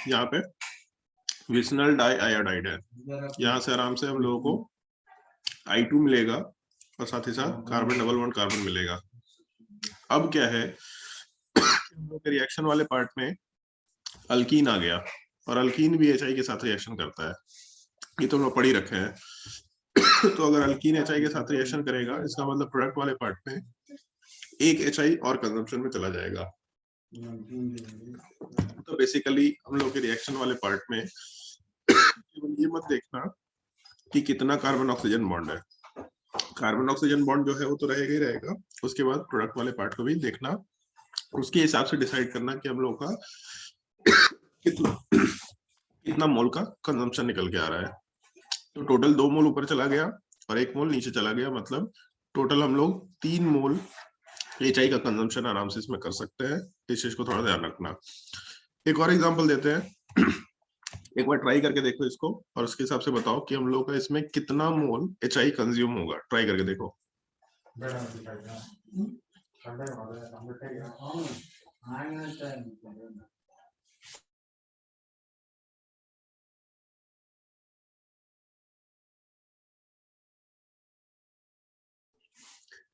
यहाँ पे विसिनल डाइआयोडाइड है। यहाँ से आराम से हम लोगों को I2 मिलेगा और साथ ही साथ कार्बन डबल बॉन्ड कार्बन मिलेगा। अब क्या है, हम लोग के रिएक्शन वाले पार्ट में अल्कीन आ गया और अल्कीन भी HI के साथ रिएक्शन करता है। ये तो हम लोग पढ़ ही रखे हैं। तो अगर अल्कीन HI के साथ रिएक्शन करेगा, इसका मतलब प्रोडक्ट वाले पार्ट में एक HI और कंजम्पशन में चला जाएगा। तो बेसिकली हम लोग के रिएक्शन वाले पार्ट में ये मत देखना कि कितना कार्बन ऑक्सीजन बॉन्ड है। कार्बन ऑक्सीजन बॉन्ड जो है वो तो रहेगा ही रहेगा। उसके बाद प्रोडक्ट वाले पार्ट को भी देखना, उसके हिसाब से डिसाइड करना कि हम लोग का कितना मोल का कंजम्पशन निकल के आ रहा है। तो टोटल 2 मोल ऊपर चला गया और 1 मोल नीचे चला गया, मतलब टोटल हम लोग 3 मोल HI का कंजम्पशन आराम से इसमें कर सकते हैं। इस चीज को थोड़ा ध्यान रखना। एक और एग्जांपल देते हैं। एक बार ट्राई करके देखो इसको और उसके हिसाब से बताओ कि हम लोग का इसमें कितना मोल HI कंज्यूम होगा। ट्राई करके देखो।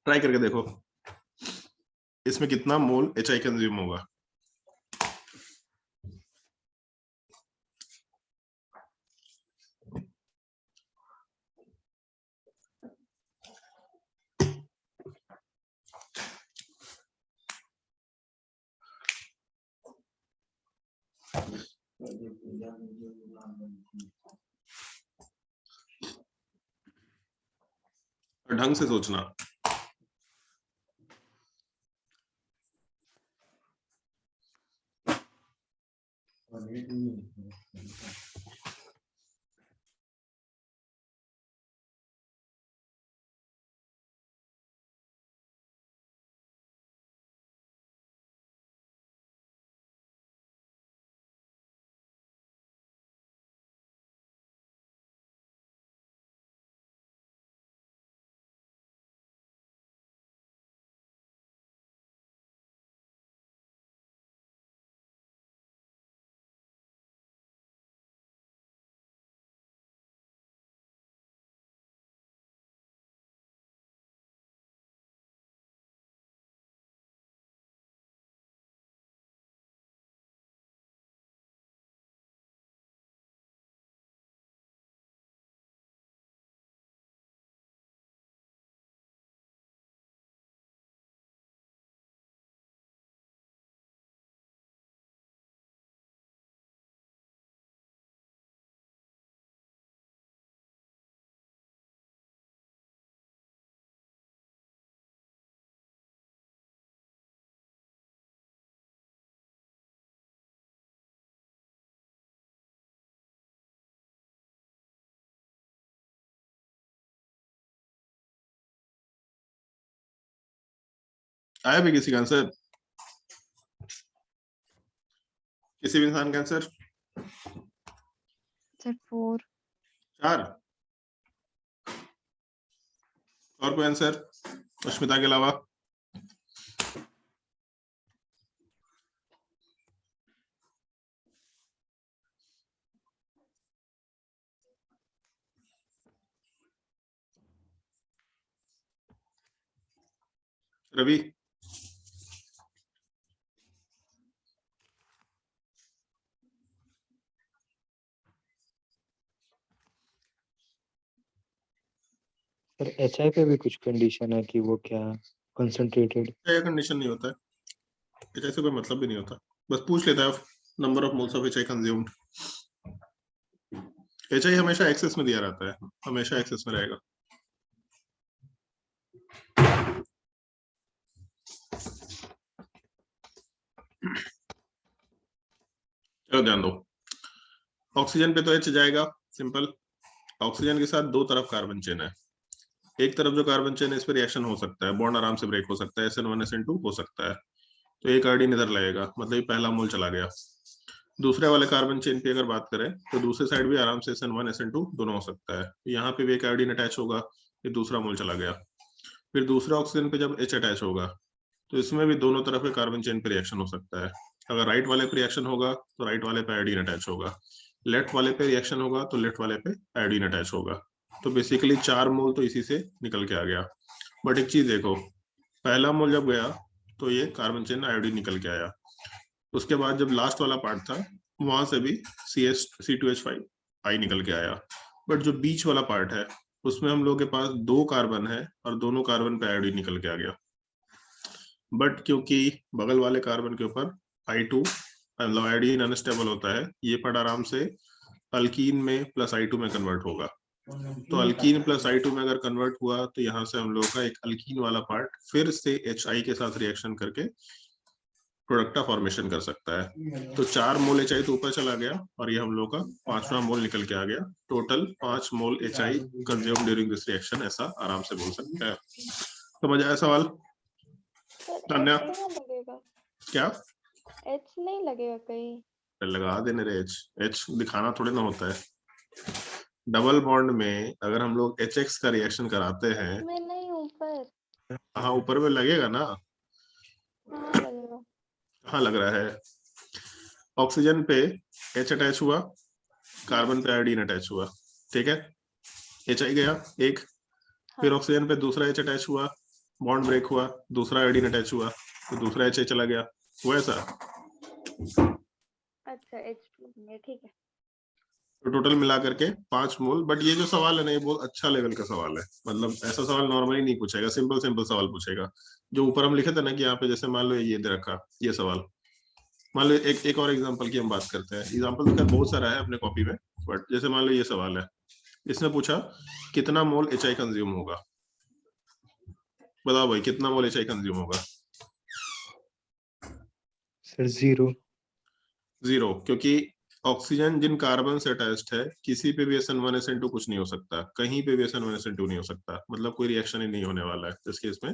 ट्राई करके देखो इसमें कितना मोल HI कंज्यूम होगा। ढंग से सोचना। आया भी किसी का आंसर? किसी भी इंसान का आंसर? सर 4। 4। और कोई आंसर अश्मिता के अलावा? रवि? सर HI पे भी कुछ कंडीशन है कि वो क्या कंसंट्रेटेड? क्या कंडीशन नहीं होता है, HI से कोई मतलब भी नहीं होता। बस पूछ लेता है number of moles of HI consumed. HI हमेशा एक्सेस में दिया रहता है, हमेशा एक्सेस में रहेगा। चलो ध्यान दो, ऑक्सीजन पे तो H जाएगा, सिंपल। ऑक्सीजन के साथ दो तरफ कार्बन चेन है, एक तरफ जो कार्बन चेन है इस पर रिएक्शन हो सकता है, बॉन्ड आराम से ब्रेक हो सकता है, SN1 SN2 हो सकता है, तो एक आयोडीन इधर लगेगा, मतलब ये पहला मोल चला गया। दूसरे वाले कार्बन चेन की अगर बात करें तो दूसरे साइड भी आराम से SN1 SN2 दोनों हो सकता है, यहाँ पे भी एक आयोडीन अटैच होगा, ये दूसरा मोल चला गया। फिर दूसरे ऑक्सीजन पे जब H अटैच होगा तो इसमें भी दोनों तरफ के कार्बन चेन पे रिएक्शन हो सकता है। अगर राइट वाले पे रिएक्शन होगा तो राइट वाले पे आयोडीन अटैच होगा, लेफ्ट वाले पे रिएक्शन होगा तो लेफ्ट वाले पे आयोडीन अटैच होगा। तो बेसिकली 4 मोल तो इसी से निकल के आ गया। बट एक चीज देखो, पहला मोल जब गया तो ये कार्बन चेन आयोडीन निकल के आया, उसके बाद जब लास्ट वाला पार्ट था वहां से भी C2H5 आई निकल के आया। बट जो बीच वाला पार्ट है उसमें हम लोग के पास 2 कार्बन है और दोनों कार्बन पे आयोडीन निकल के आ गया। बट क्योंकि बगल वाले कार्बन के ऊपर I2 मतलब आयोडीन अनस्टेबल होता है, ये पार्ट आराम से अल्कीन में प्लस I2 में कन्वर्ट होगा। तो अल्कीन प्लस I2 में अगर कन्वर्ट हुआ तो यहाँ से हम लोग का एक अल्कीन वाला पार्ट फिर से HI के साथ रिएक्शन करके प्रोडक्ट का फॉर्मेशन कर सकता है। तो 4 मोल HI तो ऊपर चला गया और ये हम लोग का 5वां मोल निकल के आ गया। Total 5 mole HI consume during this reaction, ऐसा आराम से बोल सकते हैं। समझ आया सवाल? धन्य। क्या H नहीं लगेगा कहीं? लगा देने रे H दिखाना थोड़ी ना होता है। डबल बॉन्ड में अगर हम लोग HX का रिएक्शन कराते हैं, मैं नहीं ऊपर। हाँ ऊपर में लगेगा ना, हाँ लगेगा। हाँ लग रहा है। ऑक्सीजन पे H अटैच हुआ, कार्बन पे आयोडीन अटैच हुआ, ठीक है, HI गया एक, फिर ऑक्सीजन पे दूसरा H अटैच हुआ, बॉन्ड ब्रेक हुआ, दूसरा आयोडीन अटैच हुआ, तो दूसरा HI चला गया, वो ऐसा। अच्छा H2 में, ठीक है। तो टोटल मिला करके 5 मोल। बट ये जो सवाल है ना, ये बहुत अच्छा लेवल का सवाल है, मतलब ऐसा सवाल नॉर्मली नहीं पूछेगा, सिंपल सिंपल सवाल पूछेगा। जो ऊपर हम लिखे थे ना कि यहाँ पे जैसे मान लो ये दे रखा, ये सवाल मान लो, एक और एग्जांपल की हम बात करते हैं। एग्जांपल तो बहुत सारा है अपने कॉपी में, बट जैसे मान लो ये सवाल है, इसने पूछा कितना मोल HI कंज्यूम होगा, बताओ भाई कितना मोल HI कंज्यूम होगा? सर 0। क्योंकि ऑक्सीजन जिन कार्बन से अटैच्ड है किसी पे भी SN1 SN2 कुछ नहीं हो सकता, कहीं पे भी SN1 SN2 नहीं हो सकता, मतलब कोई रिएक्शन ही नहीं होने वाला है। इस केस में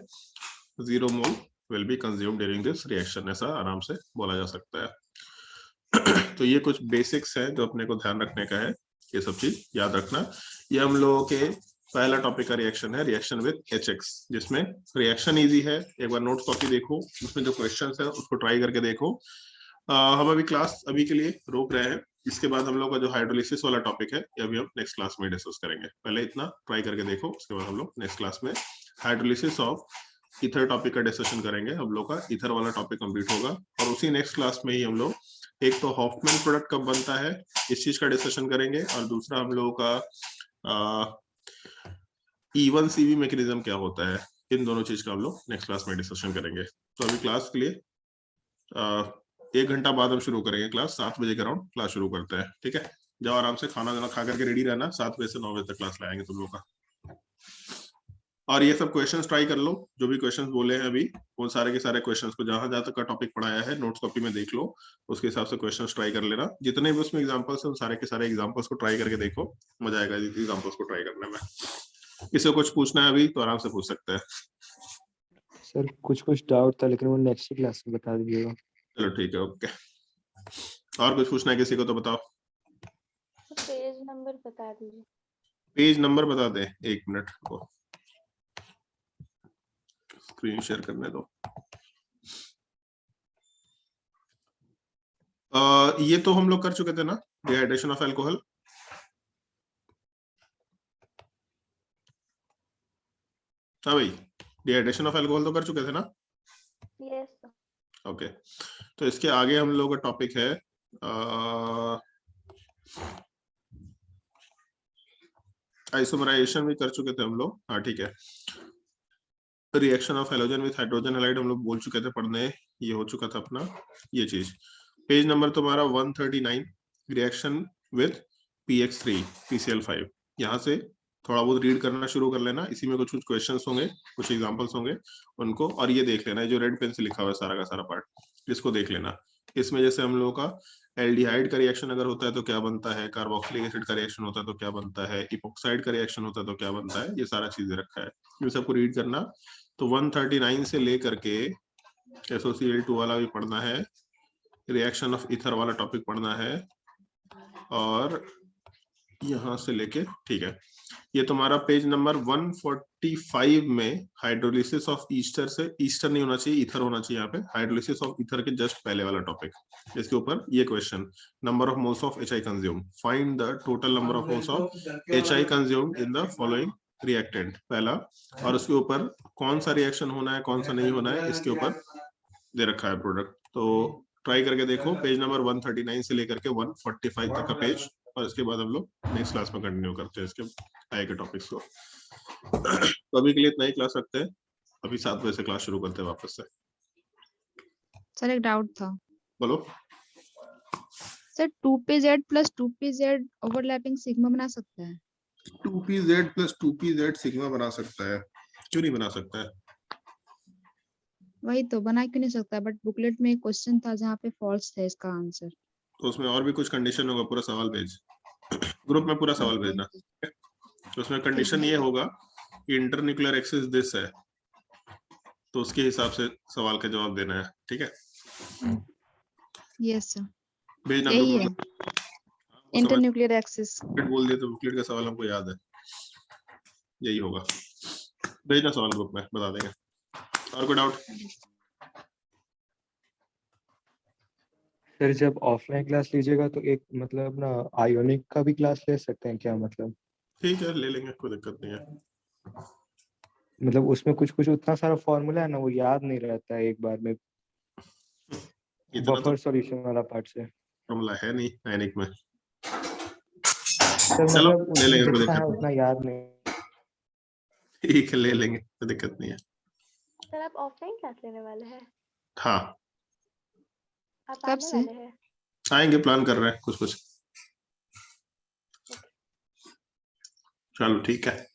0 mole will be consumed during this reaction, ऐसा आराम से बोला जा सकता है। तो ये कुछ बेसिक्स है जो अपने को ध्यान रखने का है, ये सब चीज याद रखना। ये हम लोगों के पहला टॉपिक का रिएक्शन है, रिएक्शन विद HX, जिसमें रिएक्शन इजी है। एक बार नोट्स कॉपी देखो, उसमें जो क्वेश्चंस है उसको ट्राई करके देखो। हम अभी क्लास अभी के लिए रोक रहे हैं, इसके बाद हम लोग का जो हाइड्रोलिसिस वाला टॉपिक है ये अभी हम नेक्स्ट क्लास में डिस्कस करेंगे। पहले इतना ट्राई करके देखो, उसके बाद हम लोग नेक्स्ट क्लास में हाइड्रोलिसिस ऑफ ईथर टॉपिक का डिस्कशन करेंगे। हम लोग का ईथर वाला टॉपिक कंप्लीट होगा और उसी नेक्स्ट क्लास में ही हम लोग एक तो हॉफमैन प्रोडक्ट कब बनता है इस चीज का डिस्कशन करेंगे, और दूसरा हम लोगों का E1 CV मैकेनिज्म क्या होता है, इन दोनों चीज का हम लोग नेक्स्ट क्लास में डिस्कशन करेंगे। तो अभी क्लास के लिए 1 घंटा बाद हम शुरू करेंगे क्लास, 7 बजे के अराउंड क्लास शुरू करते हैं, ठीक है। जाओ आराम से खाना वाना खा करके रेडी रहना, 7 बजे से 9 बजे तक क्लास लाएंगे तुम लोग का। और ये सब क्वेश्चंस ट्राई कर लो, जो भी क्वेश्चंस बोले हैं अभी वो सारे के सारे क्वेश्चंस को जहां जहां तक का टॉपिक पढ़ाया है नोट्स कॉपी में देख लो, उसके हिसाब से क्वेश्चंस ट्राई कर लेना। जितने भी उसमें एग्जांपल्स हैं उन सारे के सारे एग्जांपल्स को ट्राई करके देखो, मजा आएगा एग्जांपल्स को ट्राई करने में। किसी को कुछ पूछना है अभी तो आराम से पूछ सकते हैं। सर कुछ डाउट था लेकिन वो नेक्स्ट क्लास में बता दीजिएगा। चलो ठीक है, ओके। और कुछ पूछना है किसी को तो बताओ। पेज नंबर बता दीजिए। पेज नंबर बता दे, 1 मिनट को स्क्रीन शेयर करने दो। ये तो हम लोग कर चुके थे ना, डिहाइड्रेशन ऑफ अल्कोहल। हाँ भाई, डिहाइड्रेशन ऑफ अल्कोहल तो कर चुके थे ना? यस। ओके, तो इसके आगे हम लोग का टॉपिक है आइसोमराइजेशन भी कर चुके थे हम लोग, हाँ ठीक है। Reaction of halogen with hydrogen halide हम लोग बोल चुके थे पढ़ने, ये हो चुका था अपना ये चीज। पेज नंबर तुम्हारा 139, रिएक्शन विद PX3 PCl5। यहाँ से थोड़ा बहुत रीड करना शुरू कर लेना, इसी में कुछ कुछ क्वेश्चंस होंगे, कुछ एग्जांपल्स होंगे उनको, और ये देख लेना जो रेड पेन से लिखा हुआ है सारा का सारा पार्ट, इसको देख लेना। इसमें जैसे हम लोगों का एल्डिहाइड का रिएक्शन अगर होता है तो क्या बनता है, कार्बोक्सिलिक एसिड का रिएक्शन होता है तो क्या बनता है, इपोक्साइड का रिएक्शन होता है तो क्या बनता है, ये सारा चीजें रखा है, इन सबको रीड करना। तो 139 से लेकर के SOCl2 वाला भी पढ़ना है, रिएक्शन ऑफ ईथर वाला टॉपिक पढ़ना है, और यहां से लेके, ठीक है, ये तुम्हारा पेज नंबर 145 में हाइड्रोलिसिस ऑफ ईस्टर से, ईस्टर नहीं होना चाहिए, ईथर होना चाहिए यहाँ पे, हाइड्रोलिसिस ऑफ ईथर के जस्ट पहले वाला टॉपिक, इसके ऊपर ये question, number of moles of HI consume, find the total number of moles of HI consumed in the following reactant, पहला, और उसके ऊपर कौन सा रिएक्शन होना है कौन सा नहीं होना है, इसके ऊपर दे रखा है प्रोडक्ट। तो ट्राई करके देखो, पेज नंबर 139 से लेकर के 145 तक का पेज, और इसके बाद हम लोग नेक्स्ट क्लास में कंटिन्यू करते हैं इसके आगे के टॉपिक्स को। तो अभी के लिए इतना ही क्लास रखते हैं, अभी 7 बजे से क्लास शुरू करते हैं वापस से। सर एक डाउट था। बोलो। Sir 2pz plus 2pz overlapping sigma बना सकता है? 2pz प्लस 2pz सिग्मा बना सकता है, क्यों नहीं बना सकता है? वही तो, बना क्यों नहीं सकता? बट बुकलेट में एक क्वेश्चन था जहाँ पे फॉल्स था इसका आंसर। तो उसमें और भी कुछ कंडीशन होगा, पूरा सवाल भेज, ग्रुप में पूरा सवाल भेजना। तो उसमें कंडीशन ये होगा कि इंटरन्यूक्लियर एक्सिस दिस है, तो उसके हिसाब से सवाल का जवाब देना है, ठीक है? यस सर, भेजना यही ग्रुप है में। Internuclear axis. बोल दिया तो बुकलेट का सवाल हमको याद है, यही होगा। भेजना सवाल ग्रुप में, बता देंगे। और कोई डाउट? सर जब ऑफलाइन क्लास लीजिएगा तो एक मतलब ना आयोनिक का भी क्लास ले सकते हैं क्या? मतलब ठीक है, ले लेंगे, कोई दिक्कत नहीं है। मतलब उसमें कुछ कुछ उतना सारा फॉर्मूला है ना, वो याद नहीं रहता है एक बार में, इतना तो बफर सॉल्यूशन वाला पार्ट से। फॉर्मूला है नहीं आयनिक में। सर चलो मतलब ले लेंगे, कोई जितना है दिक्कत उतना याद नहीं। नहीं, ठीक है ले लेंगे, कोई दिक्कत नहीं है। सर आप ऑफलाइन क्लास लेने वाले हैं? हाँ, आप कब आने से? वाले हैं? आएंगे, प्लान कर रहे हैं कुछ कुछ। चलो ठीक है।